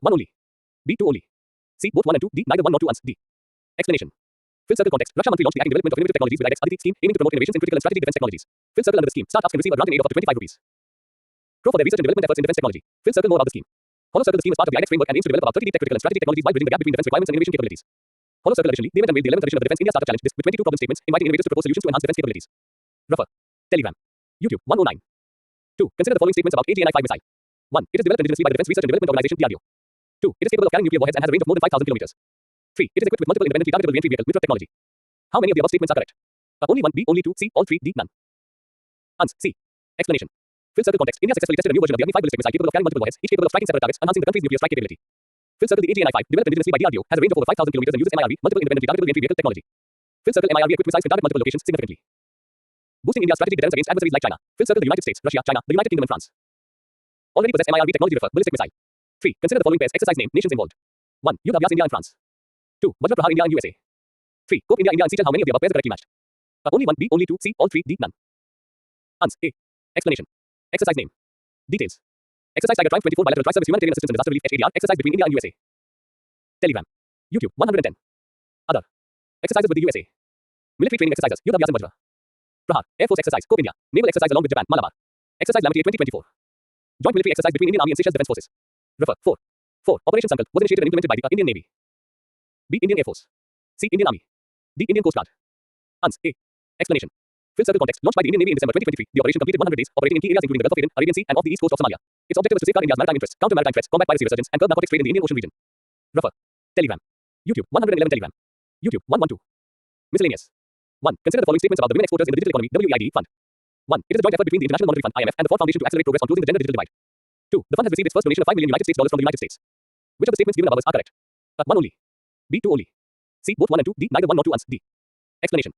1 only. B. 2 only. C. Both 1 and 2. D. Neither 1 nor 2. Ans. D. Explanation. Fifth Circle context. Raksha Mantri launched the Act in Development of Innovative Technologies with IDEX Aditi scheme aiming to promote innovations in critical and strategic defense technologies. Fifth Circle under the scheme, startups can receive a grant in aid of up to 25 rupees. Crore for their research and development efforts in defense technology. Fifth Circle more about the scheme. Hollow Circle the scheme is part of the IDEX framework and aims to develop about 30 deep tech critical and strategic technologies while bridging the gap between defense requirements and innovation capabilities. Hollow Circle additionally, they met and made the 11th edition of the Defense India Startup Challenge with 22 problem statements inviting innovators to propose solutions to enhance defense capabilities. Refer. Telegram. YouTube. 109. 2. Consider the following statements about AGNI-5 missile. 1. It is developed indigenously by the Defense Research and Development Organization (DRDO). 2. It is capable of carrying nuclear warheads and has a range of more than 5,000 kilometers. 3. It is equipped with multiple independently targetable reentry vehicle (MITRA) technology. How many of the above statements are correct? Only 1. B. Only 2. C. All 3. D. None. Ans. C. Explanation. Fifth Circle context. India successfully tested a new version of the Agni 5 ballistic missile capable of carrying multiple warheads, each capable of striking separate targets, enhancing the country's nuclear strike capability. Fifth Circle the AGNI-5, developed indigenously by DRDO, has a range of over 5,000 kilometers and uses MIRV, multiple independently targetable reentry vehicle technology. Fifth Circle MIRV equipped missiles can target multiple locations significantly, boosting India's strategic deterrence against adversaries like China. Fifth Circle the United States, Russia, China, the United Kingdom and France already possess MIRV technology. Refer. Ballistic missile. 3. Consider the following pairs. Exercise name. Nations involved. 1. Yudh Abhyas India and France. 2. Vajra Prahar India and USA. 3. Cope India and Seychelles. How many of the above pairs are correctly matched? Only 1. B. Only 2. C. All 3. D. None. Ans. A. Explanation. Exercise name. Details. Exercise Tiger Triumph 24 bilateral tri-service humanitarian assistance and disaster relief HADR exercise between India and USA. Telegram. YouTube 110. Other. Exercises with the USA. Military training exercises. Yuddhabhyasam Vajra. Prahar. Air Force exercise. Corp India. Naval exercise along with Japan. Malabar. Exercise Lamity 2024. Joint military exercise between Indian Army and Seychelles Defense Forces. Refer. 4. 4. Operation Sankalp was initiated and implemented by the Indian Navy. B. Indian Air Force. C. Indian Army. D. Indian Coast Guard. Ans. A. Explanation. Fill circle context. Launched by the Indian Navy in December 2023. The operation completed 100 days, operating in key areas including the Gulf of Aden, Arabian Sea, and off the east coast of Somalia. Its objective was to safeguard India's maritime interests, counter maritime threats, combat piracy resurgence, and curb narcotics trade in the Indian Ocean region. Refer. Telegram. YouTube 111 Telegram. YouTube 112. Miscellaneous. 1. Consider the following statements about the women exporters in the digital economy. WEID Fund. 1. It is a joint effort between the International Monetary Fund (IMF) and the Ford Foundation to accelerate progress on closing the gender digital divide. 2. The fund has received its first donation of $5 million from the United States. Which of the statements given above are correct? 1 only. B 2 only. C both 1 and 2. D neither 1 nor 2 ans. D. Explanation.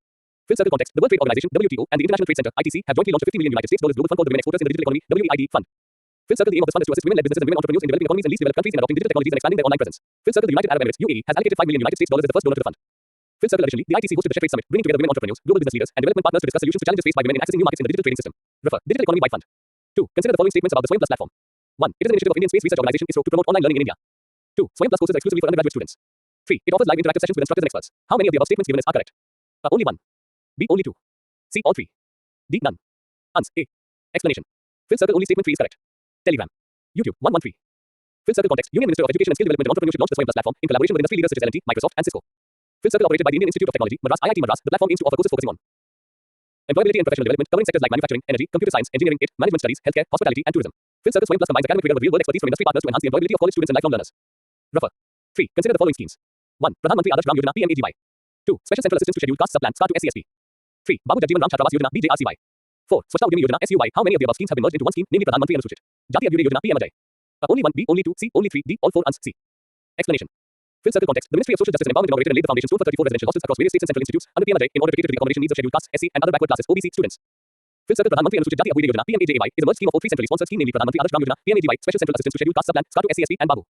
Fill circle context. The World Trade Organization (WTO) and the International Trade Center (ITC) have jointly launched a $50 million global fund called the Women Exporters in the Digital Economy (WEID Fund). Fill circle. The aim of this fund is to assist women-led businesses and women entrepreneurs in developing economies and least developed countries in adopting digital technologies and expanding their online presence. Fill circle. The United Arab Emirates (UAE) has allocated $5 million as the first donor to the fund. Fill circle. Additionally, the ITC hosted the Share Trade Summit, bringing together women entrepreneurs, global business leaders, and development partners to discuss solutions to challenges faced by women in accessing new markets in the digital trading system. Refer. Digital Economy Wide Fund. 2. Consider the following statements about the Swayam Plus platform. 1. It is an initiative of Indian Space Research Organization (ISRO) to promote online learning in India. 2. Swayam Plus courses are exclusively for undergraduate students. 3. It offers live interactive sessions with instructors and experts. How many of the above statements given are correct? Only 1. B. Only 2. C. All 3. D. None. Ans. A. Explanation. Fill circle. Only statement 3 is correct. Telegram. YouTube 113. Fill circle context. Union Minister of Education and Skill Development and Entrepreneurship launched the Swayam Plus platform in collaboration with industry leaders such as L&T, Microsoft, and Cisco. Fill circle. Operated by the Indian Institute of Technology, Madras, IIT Madras. The platform aims to offer courses focusing on employability and professional development, covering sectors like manufacturing, energy, computer science, engineering, management studies, healthcare, hospitality, and tourism. Fill circle. Swayam Plus combines academic rigor with real-world expertise from industry partners to enhance the employability of college students and lifelong learners. Refer. 3. Consider the following schemes. 1. Pradhan Mantri Adarsh Gram Yojana (PMAGY). 2. Special Central Assistance to Scheduled Caste Subplan (SCA to SCSP). 3. Babu Jagjeevan Ram Chhatravas Yojana (BJRCY). 4. Swachhta Udyami Yojana (SUY). How many of the above schemes have been merged into one scheme, namely Pradhan Mantri Anusoochit Jati Abhyuday Yojana (PMAJ)? Only 1. B. Only 2. C. Only 3. D. All 4 ans. C. Explanation. Fill circle context. The Ministry of Social Justice and Empowerment inaugurated and laid the foundation stone for 34 residential hostels across various states and central institutes under PMAJ in order to cater to the accommodation needs of scheduled castes, SC, and other backward classes (OBC) students. Fill circle. Pradhan Mantri Anusoochit Jati Abhyuday Yojana (PMAJAY) is a merged scheme of all 3 centrally sponsored schemes, namely Pradhan Mantri Adarsh Gram Yojana (PMAGY), Special Central Assistance to Scheduled Caste Subplan (SCA to SCSP), and Babu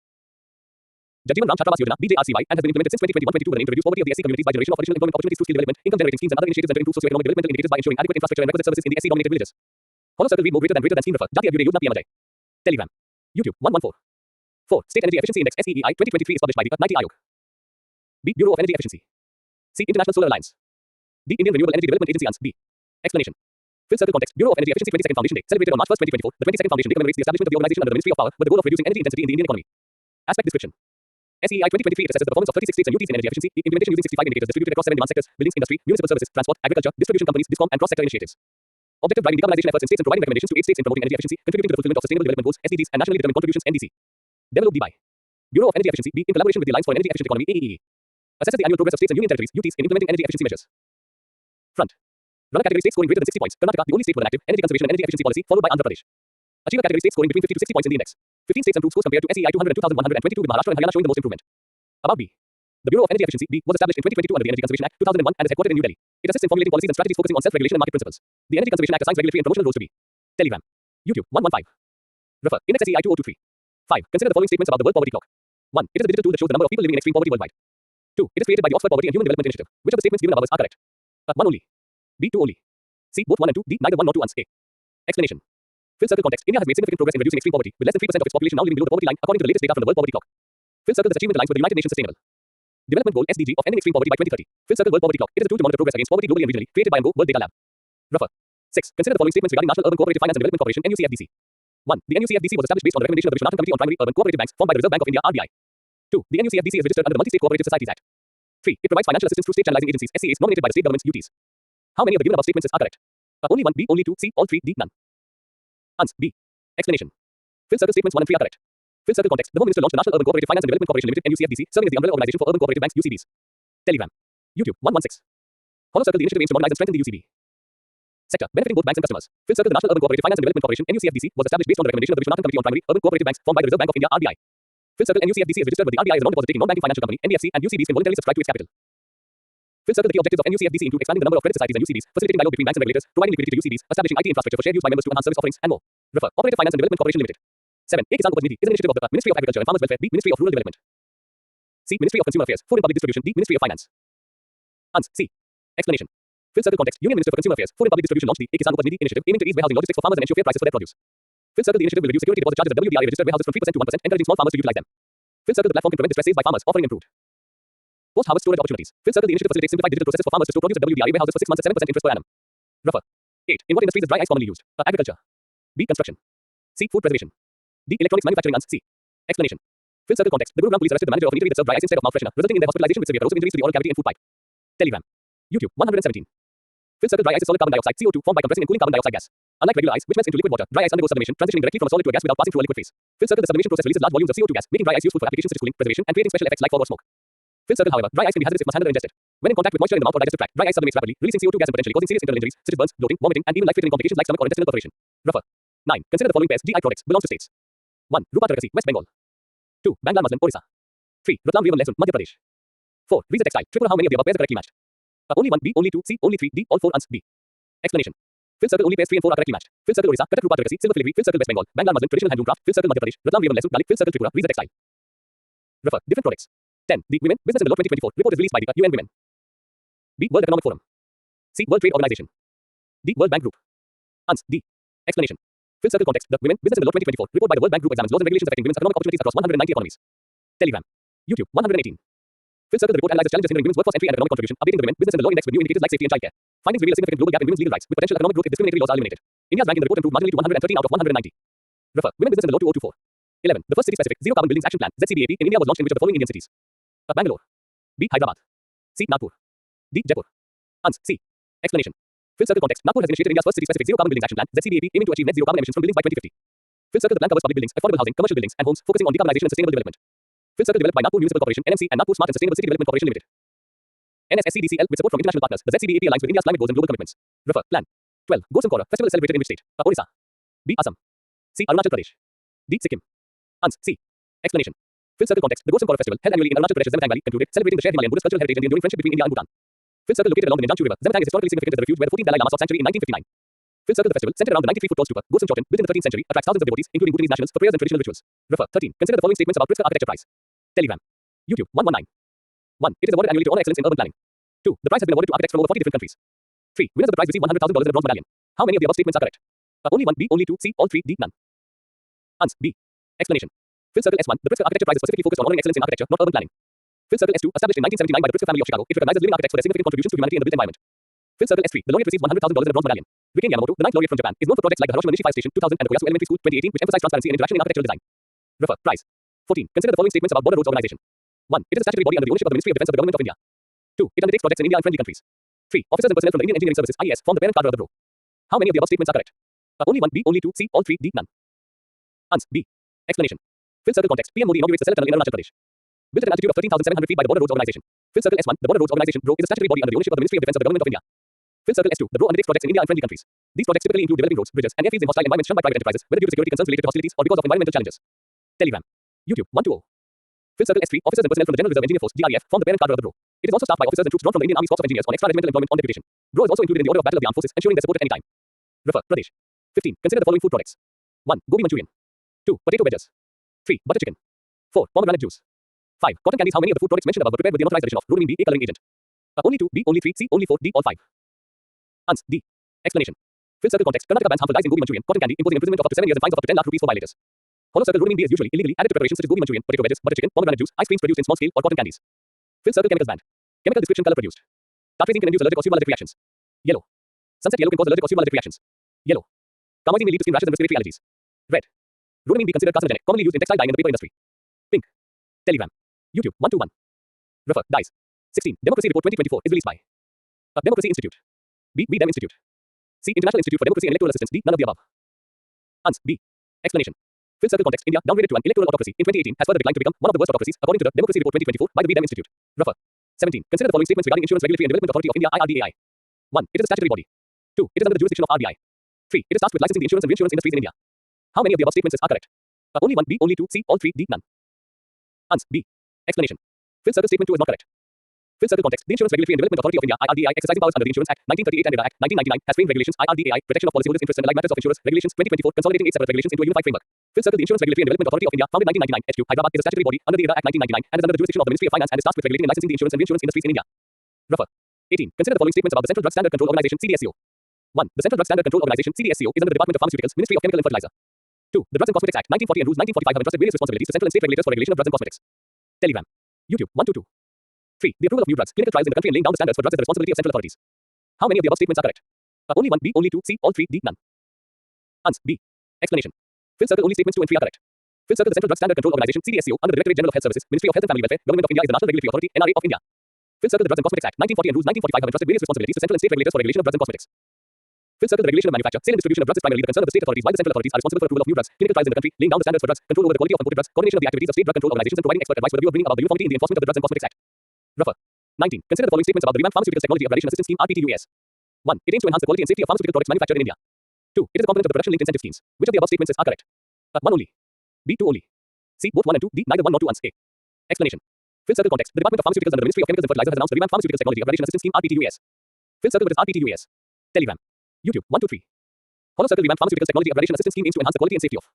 Jagjeevan Ram Chhatravas Yojana (BJRCY), and has been implemented since 2021-22 with an aim to reduce poverty of the SC communities by generation of additional employment opportunities through skill development, income generating schemes, and other initiatives that improve socio-economic developmental indicators by ensuring adequate infrastructure and requisite services in the SC-dominated villages. Follow circle. Read more greater than scheme. Refer. Jati Abhyuday Yojana (PMAJ). Telegram. YouTube 114. 4. State Energy Efficiency Index (SEEI) 2023 is published by the NITI Aayog. B. Bureau of Energy Efficiency. C. International Solar Alliance. D. Indian Renewable Energy Development Agency (ANS). B. Explanation. Fill circle context. Bureau of Energy Efficiency 22nd Foundation Day, celebrated on March 1st, 2024. The 22nd Foundation Day commemorates the establishment of the organization under the Ministry of Power with the goal of reducing energy intensity in the Indian economy. Aspect description. SEEI 2023 it assesses the performance of 36 states and UTs in energy efficiency, implementation using 65 indicators distributed across 7 demand sectors: buildings, industry, municipal services, transport, agriculture, distribution companies, DISCOM, and cross-sector initiatives. Objective: driving decarbonization efforts in states and providing recommendations to 8 states in promoting energy efficiency, contributing to the fulfillment of sustainable development goals (SDGs) and nationally determined contributions (NDC). Developed by Bureau of Energy Efficiency (B) in collaboration with the Alliance for an Energy Efficient Economy (AEE). Assesses the annual progress of states and union territories (UTs) in implementing energy efficiency measures. Front. Runner category states scoring greater than 60 points. Karnataka, the only state with an active energy conservation and energy efficiency policy, followed by Andhra Pradesh. Achiever category states scoring between 50 to 60 points in the index. 15 states improved scores compared to SEEI 200 and 2122, with Maharashtra and Haryana showing the most improvement. Above B. The Bureau of Energy Efficiency (B) was established in 2022 under the Energy Conservation Act 2001 and is headquartered in New Delhi. It assists in formulating policies and strategies focusing on self-regulation and market principles. The Energy Conservation Act assigns regulatory and promotional roles to B. Telegram. YouTube 115. Refer. Index SEEI 2023. 5. Consider the following statements about the World Poverty Clock. 1. It is a digital tool that shows the number of people living in extreme poverty worldwide. 2. It is created by the Oxford Poverty and Human Development Initiative. Which of the statements given above are correct? 1 only. B 2 only. C both 1 and 2. D neither 1 nor 2 ans. A. Explanation. Fill circle context. India has made significant progress in reducing extreme poverty, with less than 3% of its population now living below the poverty line, according to the latest data from the World Poverty Clock. Fill circle. This achievement aligns with the United Nations Sustainable Development Goal (SDG) of ending extreme poverty by 2030. Fill circle. World Poverty Clock. It is a tool to monitor progress against poverty globally and regionally, created by AMGO World Data Lab. Refer. 6. Consider the following statements regarding National Urban Cooperative Finance and Development Corporation (NUCFDC). 1. The NUCFDC was established based on the recommendation of the British National Committee on Primary Urban Cooperative Banks, formed by the Reserve Bank of India (RBI). 2. The NUCFDC is registered under the Multi-State Cooperative Societies Act. 3. It provides financial assistance through state channelizing agencies (SCAs) nominated by the state governments (UTs). How many of the given above statements are correct? Only 1. B. Only 2. C. All 3. D. None. Ans. B. Explanation. Fill circle. Statements 1 and 3 are correct. Fill circle context. The Home Minister launched the National Urban Cooperative Finance and Development Corporation Limited (NUCFDC), serving as the umbrella organization for urban cooperative banks (UCBs). Telegram. YouTube 116. Follow circle. The initiative aims to modernize and strengthen the UCB sector, benefiting both banks and customers. Fill circle. The National Urban Cooperative Finance and Development Corporation (NUCFDC) was established based on the recommendation of the National Committee on Primary Urban Cooperative Banks, formed by the Reserve Bank of India (RBI). Fill circle. NUCFDC is registered with the RBI as a non-deposit taking non-banking financial company (NBFC), and UCBs can voluntarily subscribe to its capital. Fill circle. The key objectives of NUCFDC include expanding the number of credit societies and UCBs, facilitating dialogue between banks and regulators, providing liquidity to UCBs, establishing IT infrastructure for shared use by members to enhance service offerings, and more. Refer. Operative Finance and Development Corporation Limited. 7. Ek Kisan Upaj Nidhi is an initiative of the Ministry of Agriculture and Farmers Welfare. B. Ministry of Rural Development. C. Ministry of Consumer Affairs. Food and Public Distribution. D. Ministry of Finance. Ans. C. Explanation. Fifth circle context. Union Minister for Consumer Affairs, Food and Public Distribution launched the Ek Kisan Upaj Nidhi initiative aiming to ease warehousing logistics for farmers and ensure fair prices for their produce. Fifth circle, the initiative will reduce security deposit charges at WDRA registered warehouses from 3% to 1%, encouraging small farmers to utilize them. Fifth circle, the platform can prevent distress sales by farmers, offering improved post-harvest storage opportunities. Fifth circle, the initiative facilitates simplified digital processes for farmers to store produce at WDRA warehouses for 6 months at 7% interest per annum. Rougher. 8. In what industries is dry ice commonly used? Agriculture. B. Construction. C. Food preservation. D. Electronics manufacturing and C. Explanation. Fifth circle context. The Gurugram police arrested the manager of an eatery that served dry ice instead of mouth freshener, resulting in their hospitalization with severe corrosive injuries to the oral cavity and food pipe. Telegram. YouTube. 117. Fifth circle, dry ice is solid carbon dioxide (CO2) formed by compressing and cooling carbon dioxide gas. Unlike regular ice, which melts into liquid water, dry ice undergoes sublimation, transitioning directly from a solid to a gas without passing through a liquid phase. Fifth circle, the sublimation process releases large volumes of CO2 gas, making dry ice useful for applications such as cooling, preservation, and creating special effects like fog or smoke. Fifth circle, however, dry ice can be hazardous if mishandled or ingested. When in contact with moisture in the mouth or digestive tract, dry ice sublimates rapidly, releasing CO2 gas and potentially causing serious internal injuries such as burns, bloating, vomiting, and even life-threatening complications like stomach or intestinal perforation. Rougher. 9. Consider the following pairs GI products belongs to states. 1. Rupa Tarkasi, West Bengal. 2. Bangla muslin, Orissa. 3. Ratlam Revan Lehsun, Madhya Pradesh. 4. Riza textile, Tripura. How many of the above pairs are correctly matched? Only 1, B, only 2, C, only 3, D, all 4, and B. Explanation. Fifth circle, only pairs 3 and 4 are correctly matched. Fifth circle, Orissa, Katak Rupa Tarkasi, silver filigree. Fifth circle, West Bengal, Bangla muslin, traditional handloom craft. Fifth circle, Madhya Pradesh, Ratlam Revan Lehsun, garlic. Fifth circle, Tripura, Riza textile. Refer. Different products. 10. The Women, Business and the Law 2024 report is released by the UN Women. B. World Economic Forum. C. World Trade Organization. D. World Bank Group. Ans. D. Explanation. Fifth circle context. The Women, Business and the Law 2024 report by the World Bank Group examines laws and regulations affecting women's economic opportunities across 190 economies. Telegram. YouTube. 118. Fifth circle, the report analyzes challenges hindering women's workforce entry and economic contribution, updating the women, business and the law index with new indicators like safety and childcare. Findings reveal a significant global gap in women's legal rights, with potential economic growth if discriminatory laws are eliminated. India's rank in the report improved marginally to 113 out of 190. Refer. Women, Business and the Law 2024. 11. The first city-specific zero carbon buildings action plan (ZCBAP) in India was launched in which of the following Indian cities? A. Bangalore. B. Hyderabad. C. Nagpur. D. Jaipur. Ans. C. Explanation. Fifth circle context. Nagpur has initiated India's first city-specific zero carbon buildings action plan (ZCBAP) aiming to achieve net zero carbon emissions from buildings by 2050. Fifth circle, the plan covers public buildings, affordable housing, commercial buildings, and homes, focusing on decarbonization and sustainable development. Fifth circle, developed by Nagpur Municipal Corporation (NMC) and Nagpur Smart and Sustainable City Development Corporation Limited. NSSCDCL with support from international partners. The ZCBAP aligns with India's climate goals and global commitments. Refer. Plan. 12. Gosam Kora festival is celebrated in which state? A. Orissa. B. Assam. C. Arunachal Pradesh. D. Sikkim. Ans. C. Explanation. Fifth circle context. The Gosam Kora festival, held annually in Arunachal Pradesh's Zemtang Valley, concluded, celebrating the shared Himalayan Buddhist cultural heritage and the enduring friendship between India and Bhutan. Fifth circle, located along the Nenjangchu River, Zemtang is historically significant as the refuge where the 14th Dalai Lama sought sanctuary in 1959. Fifth circle, the festival, centered around the 93-foot tall stupa, Gosam Chotin, built in the 13th century, attracts thousands of devotees, including Bhutanese nationals, for prayers and traditional rituals. Refer. 13. Consider the following statements about Pritzker Architecture Prize. Telegram. YouTube. 119. 1. It is awarded annually to honor excellence in urban planning. 2. The prize has been awarded to architects from over 40 different countries. 3. Winners of the prize receive $100,000 in a bronze medallion. How many of the above statements are correct? A. Only 1, B, only 2, C, all 3, D, none. Ans. B. Explanation. Fifth circle, S1. The Pritzker Architecture Prize is specifically focused on honoring excellence in architecture, not urban planning. Fifth circle, S2. Established in 1979 by the Pritzker family of Chicago, it recognizes living architects for their significant contributions to humanity and the built environment. Fifth circle, S3. The laureate receives $100,000 in a bronze medallion. Rikei Yamamoto, the ninth laureate from Japan, is known for projects like the Hiroshima Nishi Fire Station 2000 and the Koyasu Elementary School 2018, which emphasize transparency and interaction in architectural design. Refer. Prize. 14. Consider the following statements about Border Roads Organization. 1. It is a statutory body under the ownership of the Ministry of Defense of the Government of India. 2. It undertakes projects in India and friendly countries. 3. Officers and personnel from the Indian Engineering Services (IES) form the parent cadre of the Bureau. How many of the above statements are correct? A. Only 1, B, only 2, C, all 3, D, none. Ans. B. Explanation. Fifth circle context. PM Modi inaugurates the Select Tunnel in Arunachal Pradesh. Built at an altitude of 13,700 feet by the Border Roads Organization. Fifth circle, S1. The Border Roads Organization (BRO) is a statutory body under the ownership of the Ministry of Defense of the Government of India. Fifth circle, S2. The BRO undertakes projects in India and friendly countries. These projects typically include developing roads, bridges, and airfields in hostile environments shunned by private enterprises, whether due to security concerns related to hostilities or because of environmental challenges. Telegram. YouTube. 120. Fifth circle, S3. Officers and personnel from the General Reserve Engineer Force (GREF) form the parent cadre of the BRO. It is also staffed by officers and troops drawn from the Indian Army Corps of Engineers on extra-regimental employment on deputation. BRO is also included in the order of battle of the armed forces, ensuring their support at any time. Refer. Pradesh. 15. Consider the following food products. 1. Gobi Manchurian. 2. Potato wedges. 3. Butter chicken. 4. Pomegranate juice. 5. Cotton candies. How many of the food products mentioned above were prepared with the unauthorized addition of rhodamine B, a coloring agent? A. Only 2, B, only 3, C, only 4, D, all 5. Ans. D. Explanation. Fifth circle context. Karnataka bans harmful dyes in Gobi Manchurian, cotton candy, imposing imprisonment of up to 7 years and fines of up to 10 lakh rupees for violators. Hollow circle, rhodamine B is usually illegally added to preparations such as Gobi Manchurian, potato wedges, butter chicken, pomegranate juice, ice creams produced in small scale, or cotton candies. Fifth circle, chemicals banned. Chemical description, color produced. Tartrazine can induce allergic or pseudoallergic reactions. Yellow. Sunset yellow can cause allergic or pseudoallergic reactions. Yellow. Carmazine may lead to skin rashes and respiratory allergies. Red. Rhodamine be considered carcinogenic, commonly used in textile dyeing and the paper industry. Pink. Telegram. YouTube. 121. Refer. Dice. 16. Democracy Report 2024 is released by A. Democracy Institute. B. Dem Institute. C. International Institute for Democracy and Electoral Assistance. D. None of the above. Ans. B. Explanation. Fifth circle context. India, downgraded to an electoral autocracy in 2018, has further declined to become one of the worst autocracies, according to the Democracy Report 2024 by the Dem Institute. Refer. 17. Consider the following statements regarding Insurance Regulatory and Development Authority of India (IRDAI). 1. It is a statutory body. 2. It is under the jurisdiction of RBI. 3. It is tasked with licensing the insurance and reinsurance industries in India. How many of the above statements are correct? A. Only 1, B, only 2, C, all 3, D, none. Ans. B. Explanation. Fifth circle, statement 2 is not correct. Fifth circle context. The Insurance Regulatory and Development Authority of India (IRDAI), exercising powers under the Insurance Act 1938 and IRDA Act 1999, has framed regulations IRDAI, protection of policyholders' interests and allied matters of insurers, regulations 2024, consolidating 8 separate regulations into a unified framework. Fifth circle, the Insurance Regulatory and Development Authority of India, founded 1999, HQ, Hyderabad, is a statutory body under the IRDA Act 1999 and is under the jurisdiction of the Ministry of Finance and is tasked with regulating and licensing the insurance and reinsurance industries in India. Refer. 18. Consider the following statements about the Central Drug Standard Control Organization (CDSCO). 1. The Central Drug Standard Control Organization (CDSCO) is under the Department of Pharmaceuticals, Ministry of Chemical and Fertilizer. 2. The Drugs and Cosmetics Act 1940 and Rules 1945 have entrusted various responsibilities to central and state regulators for regulation of drugs and cosmetics. Telegram. YouTube 122. 3. The approval of new drugs, clinical trials in the country and laying down the standards for drugs is the responsibility of central authorities. How many of the above statements are correct? Only 1, B, only 2, C, all 3, D, none. Ans. B. Explanation. Fill circle only statements 2 and 3 are correct. Fill circle the Central Drug Standard Control Organization (CDSCO) under the Directorate General of Health Services, Ministry of Health and Family Welfare, Government of India is the National Regulatory Authority (NRA) of India. Fill circle the Drugs and Cosmetics Act 1940 and Rules 1945 have entrusted various responsibilities to central and state regulators for regulation of drugs and cosmetics. Fill circle the regulation of manufacture, sale and distribution of drugs is primarily the concern of the state authorities, while the central authorities are responsible for approval of new drugs, clinical trials in the country, laying down the standards for drugs, control over the quality of imported drugs, coordination of the activities of state drug control organizations and providing expert advice with a view of bringing about the uniformity in the enforcement of the Drugs and Cosmetics Act. Refer. 19. Consider the following statements about the Revamped Pharmaceuticals Technology Upgradation Assistance Scheme (RPTUAS). 1. It aims to enhance the quality and safety of pharmaceutical products manufactured in India. 2. It is a component of the production-linked incentive schemes. Which of the above statements are correct? 1 only. B 2 only. C both 1 and 2. D neither 1 nor 2 ans. A. Explanation. Fill circle context. The Department of Pharmaceuticals under the Ministry of Chemicals and Fertilizer has announced the Revamped Pharmaceuticals Technology Upgradation Assistance Scheme (RPTUAS). Fill circle what is RPTUAS. Telegram. YouTube 1 2 3. Hollow circle Revamped Pharmaceuticals Technology Upgradation Assistance Scheme aims to enhance the quality and safety of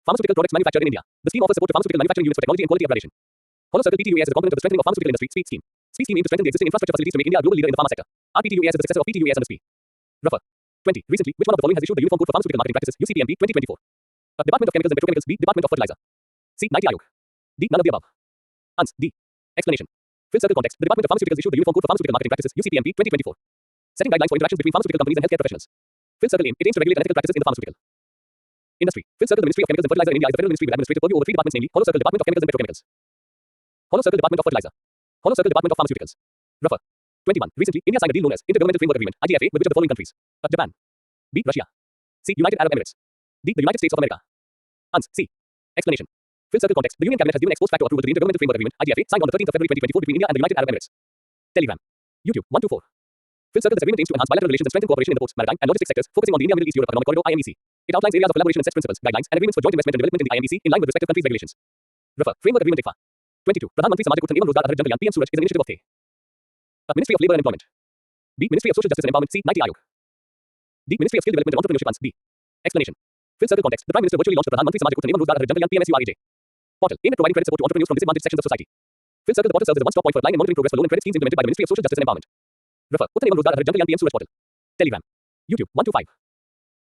pharmaceutical products manufactured in India. The scheme offers support to pharmaceutical manufacturing units for technology and quality upgradation. Hollow circle PTUAS is a component of the strengthening of pharmaceutical industry (SPEED) scheme. SPEED scheme aims to strengthen the existing infrastructure facilities to make India a global leader in the pharma sector. RPTUAS is the successor of PTUAS under SPEED. Refer. 20. Recently, which one of the following has issued the Uniform Code for Pharmaceutical Marketing Practices (UCPMP) 2024? Department of Chemicals and Petrochemicals. B. Department of Fertilizer. C. Niti Aayog. D. None of the above. Ans. D. Explanation. Fill circle context. The Department of Pharmaceuticals issued the Uniform Code for Pharmaceutical Marketing Practices (UCPMP) 2024, setting guidelines for interactions between pharmaceutical companies and healthcare professionals. Fill circle aim. It aims to regulate unethical practices in the pharmaceutical industry. Fill circle the Ministry of Chemicals and Fertilizer in India is the federal ministry with administrative purview over 3 departments, namely Hollow circle Department of Chemicals and Petrochemicals. Hollow circle Department of Fertilizer. Hollow circle Department of Pharmaceuticals. Refer. 21. Recently, India signed a deal known as Intergovernmental Framework Agreement (IGFA) with which of the following countries? Japan. B. Russia. C. United Arab Emirates. D. The United States of America. Ans. C. Explanation. Fill circle context. The Union Cabinet has given ex post facto approval to the Intergovernmental Framework Agreement (IGFA) signed on the 13th of February 2024 between India and the United Arab Emirates. Telegram. YouTube 1 2 4. Fill circle this agreement aims to enhance bilateral relations and strengthen cooperation in the ports, maritime, and logistics sectors, focusing on the India Middle East Europe Economic Corridor (IMEC). It outlines areas of collaboration and sets principles, guidelines, and agreements for joint investment and development in the IMEC in line with respective countries' regulations. Refer. Framework Agreement ICFA. 22. Pradhan Mantri Samajik Uttam Evam Rozgar Adhar Jankalyan PM Suraj is an initiative of the Ministry of Labour and Employment. B. Ministry of Social Justice and Empowerment. C. Niti Aayog. D. Ministry of Skill Development and Entrepreneurship. Ans. B. Explanation. Fill circle context. The Prime Minister virtually launched the Pradhan Mantri Samajik Uttam Evam Rozgar Adhar Jankalyan PMSURAJ portal aimed at providing credit support to entrepreneurs from disadvantaged sections of society. Fill circle the portal serves as a one-stop point for applying and monitoring progress for loan and credit schemes implemented by the Ministry of Social Justice and Empowerment. Refer. Uttam Evam Rozgar Adhar Jankalyan PM Suraj portal. Telegram. YouTube 1 2 5.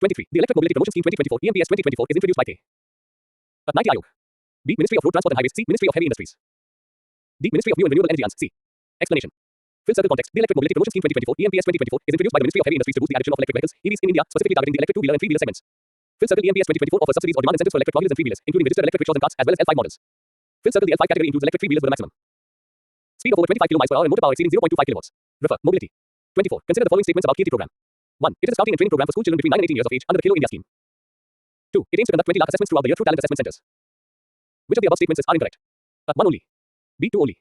23. The Electric Mobility Promotion Scheme 2024 (EMPS 2024) is introduced by the Niti Aayog. B. Ministry of Road Transport and Highways. C. Ministry of Heavy Industries. D. Ministry of New and Renewable Energy. Ans. C. Explanation. Fill circle context. The Electric Mobility Promotion Scheme 2024 (EMPS 2024) is introduced by the Ministry of Heavy Industries to boost the adoption of electric vehicles (EVs) in India, specifically targeting the electric two-wheeler and three-wheeler segments. Fill circle EMPS 2024 offers subsidies or demand incentives for electric two-wheelers and three-wheelers, including registered electric rickshaws and carts, as well as L5 models. Fill circle the L5 category includes electric three-wheelers with a maximum speed of over 25 km/h and motor power exceeding 0.25 kilowatts. Refer. Mobility. 24. Consider the following statements about Kirti program. 1. It is a scouting and training program for school children between 9 and 18 years of age under the Khelo India scheme. 2. It aims to conduct 20 lakh assessments throughout the year through talent assessment centers. Which of the above statements are incorrect? 1 only. B 2 only.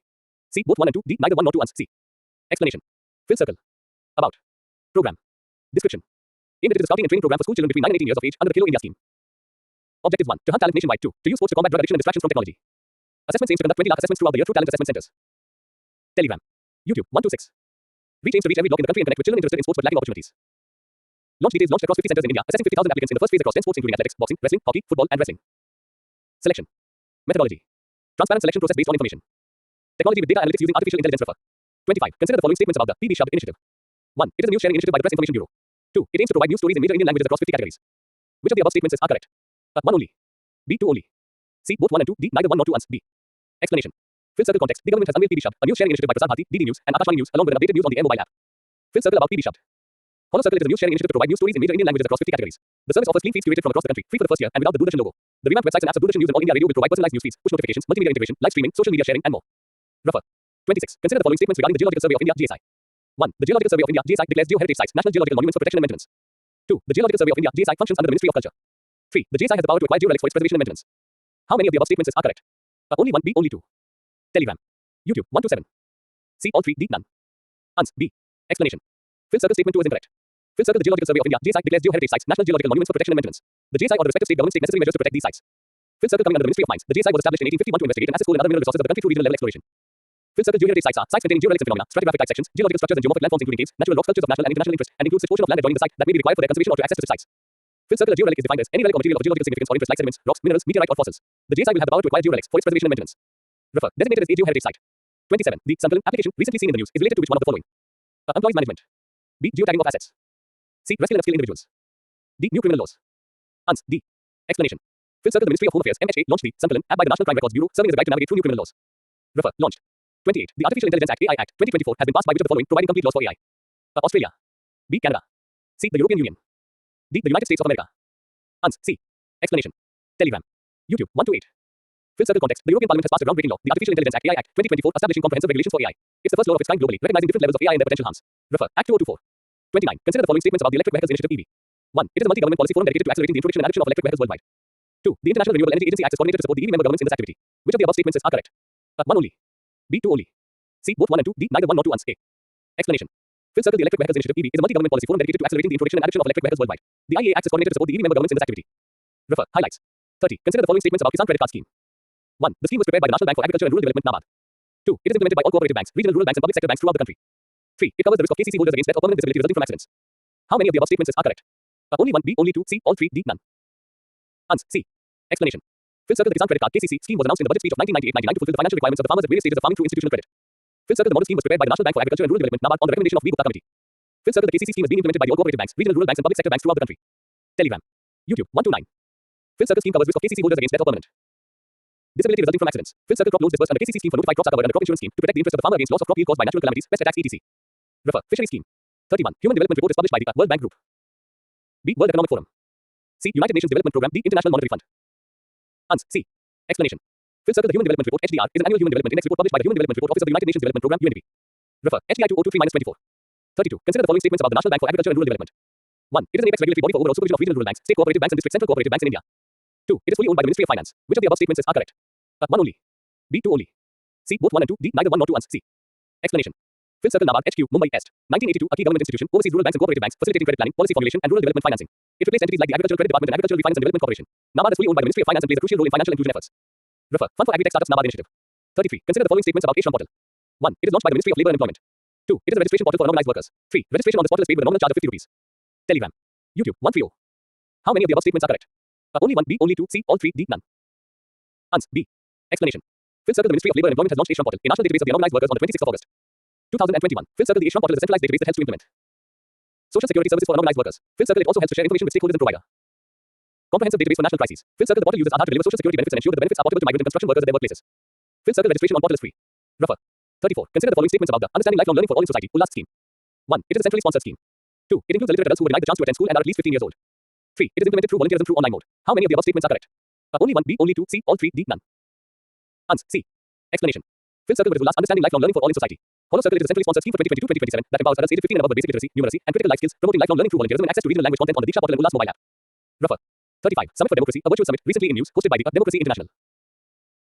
C both 1 and 2. D neither 1 nor 2 ans. C. Explanation. Fill circle. About. Program. Description. Aimed at it is a scouting and training program for school children between 9 and 18 years of age under the Khelo India scheme. Objectives 1. To hunt talent nationwide. 2. To use sports to combat drug addiction and distractions from technology. Assessments aims to conduct 20 lakh assessments throughout the year through talent assessment centers. Telegram. YouTube 1 2 6. Reach aims to reach every block in the country and connect with children interested in sports but lacking opportunities. Launch details launched across 50 centers in India, assessing 50,000 applicants in the first phase across 10 sports including athletics, boxing, wrestling, hockey, football, and wrestling. Selection. Methodology. Transparent selection process based on information. Technology with data analytics using artificial intelligence. Refer. 25. Consider the following statements about the PB Shabd initiative. 1. It is a news sharing initiative by the Press Information Bureau. 2. It aims to provide news stories in major Indian languages across 50 categories. Which of the above statements are correct? 1 only. B 2 only. C both 1 and 2. D neither 1 nor 2 ans. B. Explanation. Fill circle context. The government has unveiled PB Shabd, a news sharing initiative by Prasar Bharati, DD News, and Akashvani News, along with an updated news on the Air mobile app. Fill circle about PB Shabd. Hollow circle is a news sharing initiative to provide news stories in major Indian languages across 50 categories. The service offers clean feeds curated from across the country, free for the first year, and without the Doordarshan logo. The revamped websites and apps of Doordarshan News and All India Radio will provide personalized news feeds, push notifications, multimedia integration, live streaming, social media sharing, and more. Refer. 26. Consider the following statements regarding the Geological Survey of India (GSI). 1. The Geological Survey of India (GSI) declares geoheritage sites, national geological monuments for protection and maintenance. 2. The Geological Survey of India (GSI) functions under the Ministry of Culture. 3. The GSI has the power to acquire georelics for its preservation and maintenance. How many of the above statements are correct? Only 1. B only 2. Telegram. YouTube 1 2 7. C all 3. D none. Ans. B. Explanation. Fill circle statement 2 is incorrect. Fill circle the Geological Survey of India (GSI) declares geoheritage sites, national geological monuments for protection and maintenance. The GSI or the respective state governments take necessary measures to protect these sites. Fill circle coming under the Ministry of Mines. The GSI was established in 1851 to investigate and assess coal and other mineral resources of the country through regional level exploration. Fill circle geoheritage sites are sites containing georelics and phenomena, stratigraphic type sections, geological structures and geomorphic landforms including caves, natural rock sculptures of national and international interest, and includes such portion of land adjoining the site that may be required for their conservation or to access to such sites. Fill circle a georelic is defined as any relic or material of geological significance or interest like sediments, rocks, minerals, meteorite or fossils. The GSI will have the power to acquire georelics for its preservation and maintenance. Refer. Designated as a geoheritage site. 27. The Sankalan application recently seen in the news is related to which one of the following? Employees management. B. Geotagging of assets. C. Rescue and upskill individuals. D. New criminal laws. Ans. D. Explanation. Fifth Circle, the Ministry of Home Affairs, MHA, launched the Sankalan app by the National Crime Records Bureau, serving as a guide to navigate through new criminal laws. Refer. Launched. 28. The Artificial Intelligence Act, AI Act, 2024, has been passed by which of the following, providing complete laws for AI? Australia. B. Canada. C. The European Union. D. The United States of America. Ans. C. Explanation. Telegram. YouTube. 1 to 8. Fifth Circle context. The European Parliament has passed a groundbreaking law, the Artificial Intelligence Act, AI Act, 2024, establishing comprehensive regulations for AI. It's the first law of its kind globally, recognizing different levels of AI and their potential harms. Refer. Act 2024. 29. Consider the following statements about the Electric Vehicles Initiative, EV. 1. It is a multi-government policy forum dedicated to accelerating the introduction and adoption of electric vehicles worldwide. 2. The International Renewable Energy Agency acts as coordinator to support the EV member governments in this activity. Which of the above statements are correct? 1 only. B. 2 only. C. Both 1 and 2. D. Neither 1 nor 2 ans. A. Explanation. Fifth Circle, the Electric Vehicles Initiative, EV, is a multi-government policy forum dedicated to accelerating the introduction and adoption of electric vehicles worldwide. The IEA acts as coordinator to support the EV member governments in this activity. Refer. Highlights. 30. Consider the following statements about Kisan Credit Card Scheme. 1. The scheme was prepared by the National Bank for Agriculture and Rural Development, NABARD. 2. It is implemented by all cooperative banks, regional rural banks and public sector banks throughout the country. 3. It covers the risk of KCC holders against death or permanent disability resulting from accidents. How many of the above statements are correct? Only 1, B, only 2, C, all 3, D, none. Ans. C. Explanation. Fifth Circle, the Kisan Credit Card KCC scheme was announced in the budget speech of 1998-99 to fulfill the financial requirements of the farmers at various stages of farming through institutional credit. Fifth Circle, the model scheme was prepared by the National Bank for Agriculture and Rural Development, NABARD, on the recommendation of V. Gupta Committee. Fifth Circle, the KCC scheme is being implemented by the all cooperative banks, regional rural banks and public sector banks throughout the country. Telegram. YouTube. 1 to 9. Fifth Circle scheme covers risk of KCC holders against death or permanent disability resulting from accidents. Fifth Circle crop loans disbursed under KCC scheme for notified crops are covered under crop insurance scheme to protect the interest of the farmer against loss of crop yield caused by natural calamities, pest attacks, etc. Refer. Fishery scheme. 31. Human Development Report is published by the World Bank Group. B. World Economic Forum. C. United Nations Development Program. D. International Monetary Fund. Ans. C. Explanation. Fifth Circle, the Human Development Report (HDR) is an annual human development index report published by the Human Development Report Office of the United Nations Development Program (UNDP). Refer. HDI 2023-24. 32. Consider the following statements about the National Bank for Agriculture and Rural Development. 1. It is an apex regulatory body for overall supervision of regional rural banks, state cooperative banks and district central cooperative banks in India. 2. It is fully owned by the Ministry of Finance. Which of the above statements are correct? 1 only. B. 2 only. C. Both 1 and 2. D. Neither 1 nor 2 ans. C. Explanation. Fifth Circle, NABARD, HQ, Mumbai, Est. 1982, a key government institution, oversees rural banks and cooperative banks, facilitating credit planning, policy formulation, and rural development financing. It replaced entities like the Agricultural Credit Department and Agricultural Refinance and Development Corporation. NABARD is fully owned by the Ministry of Finance and plays a crucial role in financial inclusion efforts. Refer. Fund for Agri-Tech Startups, NABARD Initiative. 33. Consider the following statements about H-Shram portal. 1. It is launched by the Ministry of Labour and Employment. 2. It is a registration portal for unorganized workers. 3. Registration on this portal is paid with a nominal charge of 50 rupees. Telegram. YouTube. 130. How many of the above statements are correct? Only 1. B. Only 2. C. All 3. D. None. Ans. B. Explanation. Fifth Circle, the Ministry of Labour and Employment has launched H-Shram portal, a national database of the unorganized workers on the 26th of August. 2021. Fifth Circle, the H-Shram portal is a centralized database that helps to implement social security services for unorganized workers. Fifth Circle, it also helps to share information with stakeholders and provider. Comprehensive database for national crises. Fifth Circle, the portal uses Aadhaar to deliver social security benefits and ensure that the benefits are portable to migrant and construction workers at their workplaces. Fifth Circle, registration on portal is free. Refer. 34. Consider the following statements about the Understanding Lifelong Learning for All in Society (ULAS) scheme. 1. It is a centrally sponsored scheme. 2. It includes illiterate adults who were denied the chance to attend school and are at least 15 years old. 3. It is implemented through volunteerism through online mode. How many of the above statements are correct? Only 1. B. Only 2. C. All 3. D. None. Ans. C. Explanation. Fifth Circle, with ULAS, Understanding Lifelong Learning for All in Society. Hollow Circle, it is a centrally sponsored scheme for 2022-2027 that empowers adults aged 15 and above with basic literacy, numeracy, and critical life skills, promoting lifelong learning through volunteerism and access to regional language content on the Diksha portal and ULAS mobile app. Refer. 35. Summit for Democracy, a virtual summit recently in news, hosted by the Democracy International.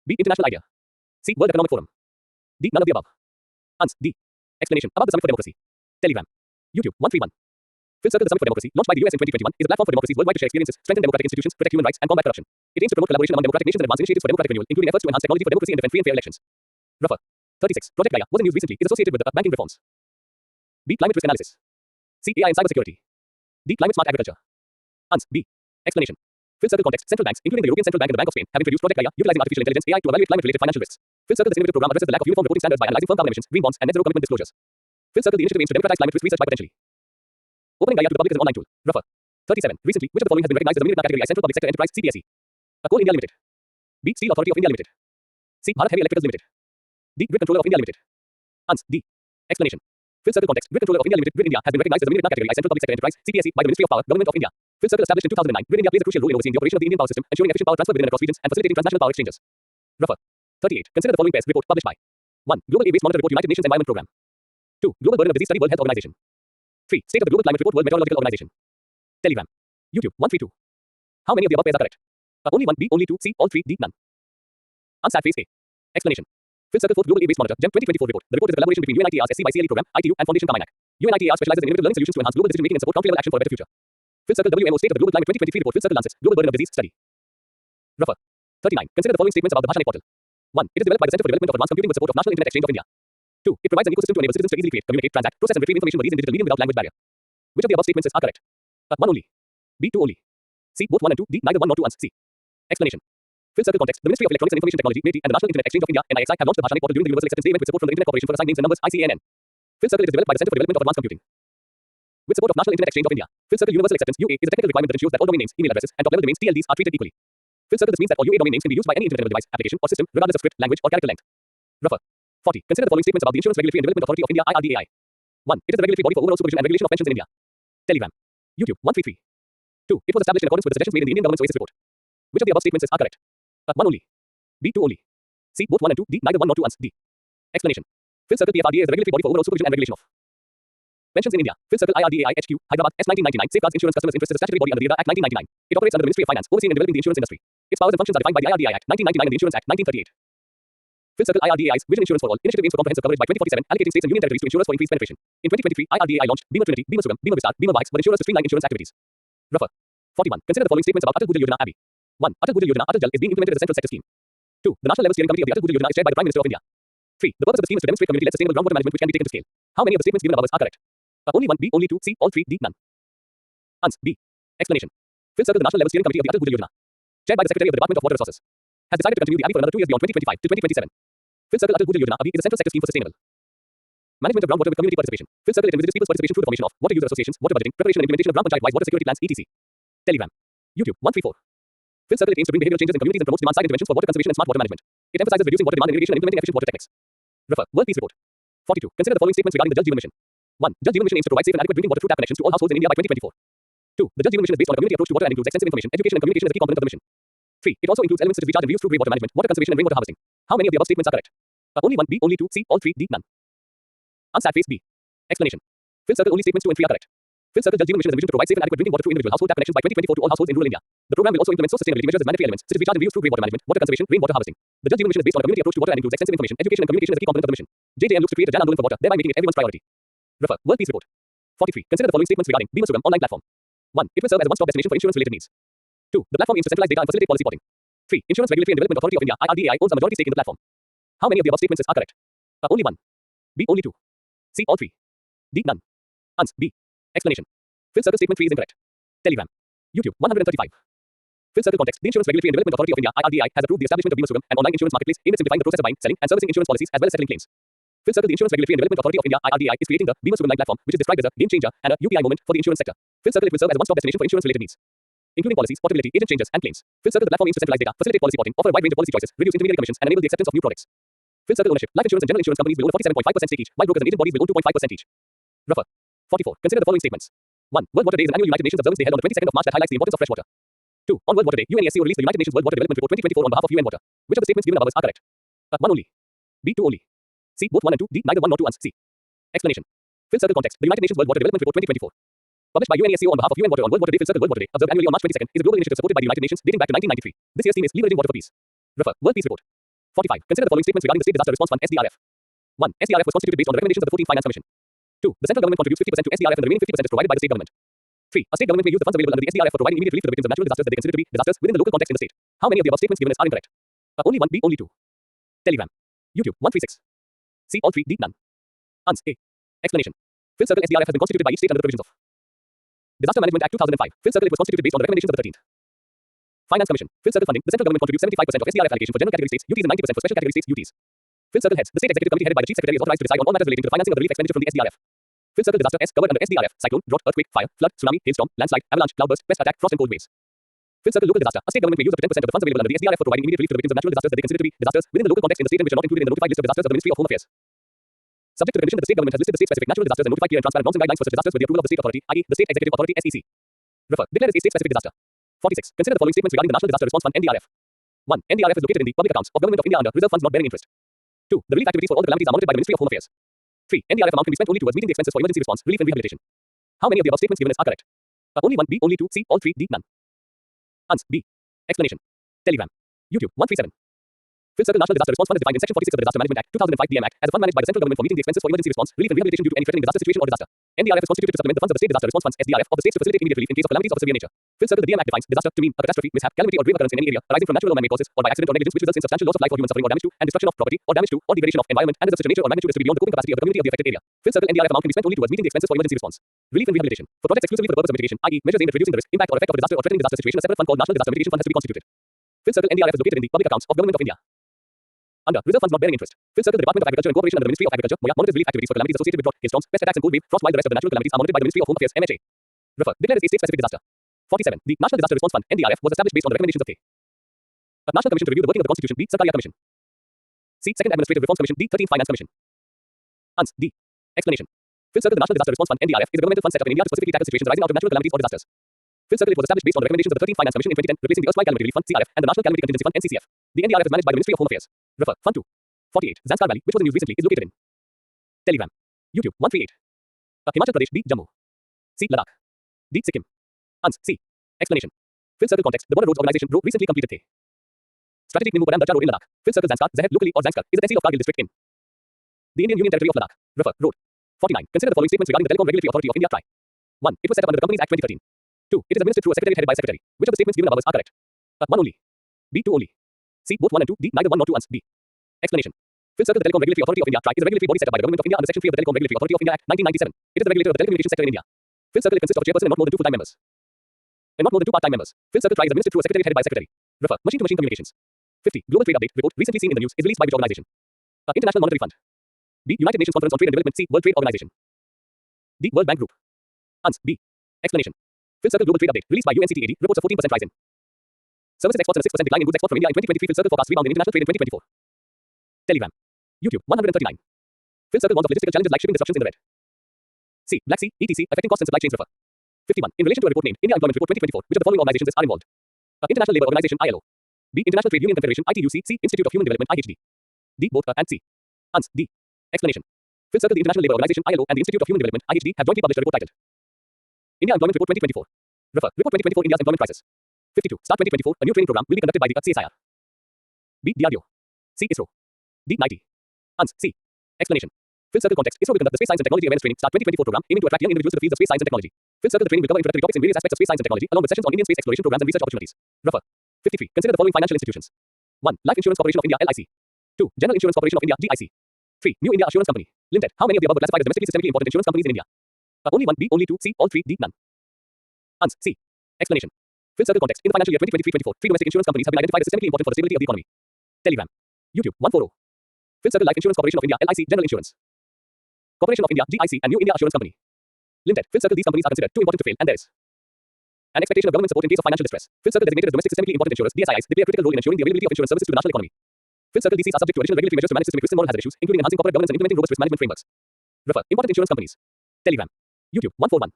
B. International Idea. C. World Economic Forum. D. None of the above. Ans. D. Explanation about the Summit for Democracy. Telegram. YouTube. 131. Fifth Circle, the Summit for Democracy, launched by the US in 2021, is a platform for democracies worldwide to share experiences, strengthen democratic institutions, protect human rights, and combat corruption. It aims to promote collaboration among democratic nations and advance initiatives for democratic renewal, including efforts to enhance technology for democracy and defend free and fair elections. Refer. 36. Project Gaia was in news recently, is associated with the banking reforms. B. Climate risk analysis. C. AI and cybersecurity. D. Climate smart agriculture. Ans. B. Explanation. Fifth Circle context, central banks, including the European Central Bank and the Bank of Spain, have introduced Project Gaia, utilizing artificial intelligence (AI) to evaluate climate-related financial risks. Fifth Circle, this innovative program addresses the lack of uniform reporting standards by analyzing firm carbon emissions, green bonds, and net zero commitment disclosures. Fifth Circle, the initiative aims to democratize climate risk research by potentially opening Gaia to the public as an online tool. Refer. 37. Recently, which of the following has been recognized as a Minute category I Central Public Sector Enterprise (CPSE)? Coal India Limited. B. Steel Authority of India Limited. C. Bharat Heavy Electricals Limited. D. Grid Controller of India Limited. Ans. D. Explanation. Fifth Circle context, Grid Controller of India Limited, Grid India, has been recognized as a Minute category I Central Public Sector Enterprise (CPSE) by the Ministry of Power, Government of India. Fifth Circle, established in 2009, Grid India plays a crucial role in overseeing the operation of the Indian power system, ensuring efficient power transfer within and across regions, and facilitating transnational power exchanges. Refer. 38. Consider the following pairs report published by 1. Global A-based Monitor Report, United Nations Environment Program. 2. Global Burden of Disease Study, World Health Organization. 3. State of the Global Climate Report, World Meteorological Organization. Telegram. YouTube. 132. How many of the above pairs are correct? Only 1. B. Only 2. C. All 3. D. None. Answer at phase A. Explanation. Fifth Circle 4th Global A-based Monitor, GEM 2024 report. The report is a collaboration between UNITR's SC/CLE program, ITU, and Foundation Carmignac. UNITR specializes in innovative learning solutions to enhance global decision making and support country-level action for a better future. Fifth Circle WMO State of the Global Climate 2023 report. Fifth Circle Lancet, Global Burden of Disease Study. Refer. 39. Consider the following statements about the BhashaNet portal. 1. It is developed by the Center for Development of Advanced Computing with support of National Internet Exchange of India. 2. It provides an ecosystem to enable citizens to easily create, communicate, transact, process, and retrieve information over these in digital medium without language barrier. Which of the above statements are correct? 1 only. B. 2 only. C. Both 1 and 2. D. Neither 1 nor 2 ans. C. Explanation. Fifth Circle context, the Ministry of Electronics and Information Technology (MeitY) and the National Internet Exchange of India (NIXI) have launched the BhashaNet portal during the Universal Acceptance Day event with support from the Internet Corporation for Assigned Names and Numbers (ICANN). PhilCircle is developed by the Center for Development of Advanced Computing. With support of National Internet Exchange of India, PhilCircle Universal Acceptance (UA) is a technical requirement that ensures that all domain names, email addresses, and top-level domains (TLDs) are treated equally. PhilCircle. This means that all UA domain names can be used by any internet device, application, or system, regardless of script, language, or character length. Refer. 40. Consider the following statements about the Insurance Regulatory and Development Authority of India (IRDAI). 1. It is the regulatory body for overall supervision and regulation of pensions in India. Telegram. YouTube 133. 2. It was established in accordance with the suggestions made in the Indian government's OASIS report. Which of the above statements are correct? 1 only. B 2 only. C both 1 and 2. D neither 1 nor 2 ans. D. Explanation. PhilCircle PFRDA is the regulatory body for overall supervision and regulation of pensions in India. PhilCircle IRDAI HQ, Hyderabad, S 1999, safeguards insurance customers' interests as a statutory body under the IRDA Act 1999. It operates under the Ministry of Finance, overseeing and developing the insurance industry. Its powers and functions are defined by the IRDAI Act 1999 and the Insurance Act 1938. PhilCircle IRDAI's Vision Insurance for All initiative aims for comprehensive coverage by 2047, allocating states and union territories to insurers for increased penetration. In 2023, IRDAI launched Bima Trinity, Bima Sugam, Bima Vistar, Bima Bikes for insurers to streamline insurance activities. Refer. 41. Consider the following statements about Atal Bhujal Yojana (ABI). 1. Atal Bhujal Yojana (Atal Jal) is being implemented as a central sector scheme. 2. The National Level Steering Committee of the Atal Bhujal Yojana is chaired by the Prime Minister of India. 3. The purpose of the scheme is to demonstrate community-led sustainable groundwater management which can be taken to scale. How many of the statements given above are correct? Only 1, B, only 2, C, all 3, D, none. Ans. B. Explanation. PhilCircle, the National Level Steering Committee of the Atal Bhujal Yojana, chaired by the Secretary of the Department of Water Resources, has decided to continue the ABI for another 2 years beyond 2025 to 2027. PhilCircle Atal Bhujal Yojana (ABI) is a central sector scheme for sustainable management of groundwater with community participation. PhilCircle envisages people's participation through the formation of water user associations, water budgeting, preparation and implementation of Gram Panchayat-wise water security plans, etc. Telegram. YouTube 134. PhilCircle aims to bring behavioral changes in communities and promotes demand-side interventions for water conservation and smart water management. It emphasizes reducing water demand in irrigation and implementing efficient water techniques. Refer. World Peace Report. 42. Consider the following statements regarding the Jal Jeevan Mission. 1. Jal Jeevan Mission aims to provide safe and adequate drinking water through tap connections to all households in India by 2024. 2. The Jal Jeevan Mission is based on a community approach to water and includes extensive information, education and communication as a key component of the mission. 3. It also includes elements such as recharge and reuse through rainwater management, water conservation and rainwater harvesting. How many of the above statements are correct? Only 1, B, only 2, C, all 3, D, none. Answer phase B. Explanation. PhilCircle only statements 2 and 3 are correct. PhilCircle Jal Jeevan Mission is a vision to provide safe and adequate drinking water through individual household tap connections by 2024 to all households in rural India. The program will also implement source sustainability measures as mandatory elements such as recharge and reuse through rainwater management, water conservation, rainwater harvesting. The Jal Jeevan Mission is based on a community approach to water and includes extensive information, education and communication as a key component of the mission. JJM looks to create a Jan Andolan for water, thereby making it everyone's priority. Refer. World Peace Report. 43. Consider the following statements regarding Bima Sugam online platform. 1. It will serve as a one-stop destination for insurance-related needs. 2. The platform aims to centralize data and facilitate policy reporting. 3. Insurance Regulatory and Development Authority of India (IRDAI) owns a majority stake in the platform. How many of the above statements are correct? Only 1. B, only 2. C, all 3. D, none. Ans. B. Explanation. PhilCircle statement 3 is incorrect. Telegram. YouTube 135. PhilCircle context. The Insurance Regulatory and Development Authority of India (IRDAI) has approved the establishment of Bima Sugam, an online insurance marketplace aimed at simplifying the process of buying, selling, and servicing insurance policies as well as settling claims. PhilCircle, the Insurance Regulatory and Development Authority of India (IRDAI) is creating the Bima Sugam platform, which is described as a game changer and a UPI moment for the insurance sector. PhilCircle, it will serve as a one-stop destination for insurance-related needs, including policies, portability, agent changes, and claims. PhilCircle, the platform aims to centralize data, facilitate policy reporting, offer a wide range of policy choices, reduce intermediary commissions, and enable the acceptance of new products. PhilCircle ownership. Life insurance and general insurance companies will own 47.5% stake each, while brokers and agent bodies will own 2.5% each. Refer. 44. Consider the following statements. 1. World Water Day is an annual United Nations observance day held on the 22nd of March that highlights the importance of fresh water. 2. On World Water Day, UNESCO released the United Nations World Water Development Report 2024 on behalf of UN Water. Which of the statements given above are correct? 1 only. B, 2 only. C, both 1 and 2. D, neither 1 nor 2 ans. C. Explanation. PhilCircle context. The United Nations World Water Development Report 2024, published by UNESCO on behalf of UN Water on World Water Day. PhilCircle World Water Day, observed annually on March 22nd, is a global initiative supported by the United Nations dating back to 1993. This year's theme is Leveraging Water for Peace. Refer. World Peace Report. 45. Consider the following statements regarding the State Disaster Response Fund (SDRF). 1. SDRF was constituted based on the recommendations of the 14th Finance Commission. 2. The central government contributes 50% to SDRF and the remaining 50% is provided by the state government. 3. A state government may use the funds available under the SDRF for providing immediate relief to the victims of natural disasters that they consider to be disasters within the local context in the state. How many of the above statements given are incorrect? Only 1. B, only 2. Telegram. YouTube 136. C, all 3. D, none. Ans. A. Explanation. PhilCircle SDRF has been constituted by each state under the provisions of Disaster Management Act 2005. PhilCircle, it was constituted based on the recommendations of the 13th Finance Commission. PhilCircle funding. The central government contributes 75% of SDRF allocation for general category states UTs and 90% for special category states UTs. PhilCircle heads. The state executive committee headed by the chief secretary is authorized to decide on all matters relating to the financing of the relief expenditure from the SDRF. PhilCircle disaster S covered under SDRF: cyclone, drought, earthquake, fire, flood, tsunami, hailstorm, landslide, avalanche, cloudburst, pest attack, frost and cold waves. PhilCircle local disaster. A state government may use up to 10% of the funds available under the SDRF for providing immediate relief to the victims of natural disasters that they consider to be disasters within the local context in the state and which are not included in the notified list of disasters of the Ministry of Home Affairs. Subject to the condition that the state government has listed the state-specific natural disasters and notified clear and transparent norms and guidelines for such disasters with the approval of the state authority, i.e., the State Executive Authority (SEC). Refer. Declared as a state-specific disaster. 46. Consider the following statements regarding the National Disaster Response Fund (NDRF). 1. NDRF is located in the public accounts of Government of India under reserve funds not bearing interest. 2. The relief activities for all the calamities are monitored by the Ministry of Home Affairs. 3. NDRF amount can be spent only towards meeting the expenses for emergency response, relief and rehabilitation. How many of the above statements given are correct? Only 1. B, only 2. C, all 3. D, none. Ans. B. Explanation. Telegram. YouTube 137. PhilCircle National Disaster Response Fund is defined in Section 46 of the Disaster Management Act 2005 (DM Act) as a fund managed by the central government for meeting the expenses for emergency response, relief and rehabilitation due to any threatening disaster situation or disaster. NDRF is constituted to supplement the funds of the State Disaster Response Funds (SDRF) of the states to facilitate immediate relief in case of calamities of a severe nature. PhilCircle, the DM Act defines disaster to mean a catastrophe, mishap, calamity or grave occurrence in any area arising from natural or man-made causes or by accident or negligence which results in substantial loss of life or human suffering or damage to and destruction of property or damage to or degradation of environment and is of such a nature or magnitude as to be beyond the coping capacity of the community of the affected area. PhilCircle NDRF amount can be spent only towards meeting the expenses for emergency response, relief and rehabilitation. For projects exclusively for the purpose of mitigation, i.e., measures aimed at reducing the risk, impact or effect of a disaster or threatening disaster situation, a separate fund called National Disaster Mitigation Fund has to be constituted. PhilCircle NDRF is located in the public accounts of Government of India. Under reserve funds not bearing interest. Fifth circle, the Department of Agriculture and Cooperation under the Ministry of Agriculture, Moya, monitors relief activities for calamities associated with drought, hailstorms, pest attacks and cold wave, frost, while the rest of the natural calamities are monitored by the Ministry of Home Affairs, MHA. Refer. Declared as a state-specific disaster. 47. The National Disaster Response Fund, NDRF, was established based on the recommendations of the National Commission to review the working of the Constitution, D. Sarkaria Commission. C. Second Administrative Reforms Commission, D. 13th Finance Commission. Ans. D. Explanation. Fifth circle, the National Disaster Response Fund, NDRF, is a governmental fund set up in India to specifically tackle situations arising out of natural calamities or disasters. Fifth circle, it was established based on the recommendations of the 13th Finance Commission in 2010, replacing the erstwhile Calamity Relief Fund, CRF, and the National Calamity Contingency Fund, NCCF. The NDRF is managed by the Ministry of Home Affairs. Refer. Fund 2. 48. Zanskar Valley, which was in news recently, is located in Telegram. YouTube. 138. Himachal Pradesh, D. Jammu. C. Ladakh. D. Sikkim. Ans. C. Explanation. Fifth circle context. The Border Roads Organization ROAD recently completed the strategic Nimbu Padam Darcha Road in Ladakh. Fifth circle Zanskar, Zahed locally or Zanskar, is a tehsil of Kargil district in the Indian Union Territory of Ladakh. Refer. Road. 49. Consider the following statements regarding the Telecom Regulatory Authority of India. Try. 1. It was set up under the Companies Act 2013. 2. It is administered through a secretariat headed by a secretary. Which of the statements given above are correct? 1 only. B. 2 only. C. Both 1 and 2. D. Neither 1 nor 2 ans. B. Explanation. Fifth circle, the Telecom Regulatory Authority of India (TRAI) is a regulatory body set up by the Government of India under Section 3 of the Telecom Regulatory Authority of India Act 1997. It is the regulator of the telecommunications sector in India. Fifth circle, it consists of a chairperson and not more than 2 full-time members. And not more than 2 part-time members. Fifth circle, TRAI is administered through a secretariat headed by a secretary. Refer. Machine-to-machine communications. 50. Global Trade Update report recently seen in the news is released by which organization? A. International Monetary Fund. B. United Nations Conference on Trade and Development. C. World Trade Organization. D. World Bank Group. Ans. B. Explanation. Fifth circle, Global Trade Update released by UNCTAD reports a 14% rise in services exports and a 6% decline in goods export from India in 2023. Fifth circle forecast rebound in international trade in 2024. Telegram. YouTube. 139. Fifth circle warns of logistical challenges like shipping disruptions in the Red Sea, Black Sea, etc. affecting costs and supply chains. Refer. 51. In relation to a report named India Employment Report 2024, which of the following organizations are involved? A. International Labour Organization (ILO). B. International Trade Union Confederation (ITUC). C. Institute of Human Development (IHD). D. Both A and C. Ans. D. Explanation. Fifth circle, the International Labour Organization (ILO) and the Institute of Human Development (IHD) have jointly published a report titled India Employment Report 2024. Refer. Report 2024 India's Employment Crisis. 52. Start 2024. A new training program will be conducted by the CSIR. B. DRDO. C. ISRO. D. NITI. Ans. C. Explanation. Fifth circle context. ISRO will conduct the Space Science and Technology Awareness Training Start 2024 program aiming to attract young individuals to the fields of space science and technology. Fifth circle, the training will cover introductory topics in various aspects of space science and technology, along with sessions on Indian space exploration programs and research opportunities. Refer. 53. Consider the following financial institutions. 1. Life Insurance Corporation of India (LIC). 2. General Insurance Corporation of India (GIC). 3. New India Assurance Company Limited. How many of the above were classified as domestically systemically important insurance companies in India? Only 1. B. Only 2. C. All 3. D. None. Ans. C. Explanation. Fifth circle context. In the financial year 2023-24, 3 domestic insurance companies have been identified as systemically important for the stability of the economy. Telegram. YouTube. 140. Fifth circle, Life Insurance Corporation of India (LIC). General Insurance Corporation of India (GIC) and New India Assurance Company Limited. Fifth circle, these companies are considered too important to fail, and there is an expectation of government support in case of financial distress. Fifth circle, designated as domestic systemically important insurers (DSIs), they play a critical role in ensuring the availability of insurance services to the national economy. Fifth circle, DCs are subject to additional regulatory measures to manage systemic risks and moral hazard issues, including enhancing corporate governance and implementing robust risk management frameworks. Refer. Important insurance companies. Telegram. YouTube. 141.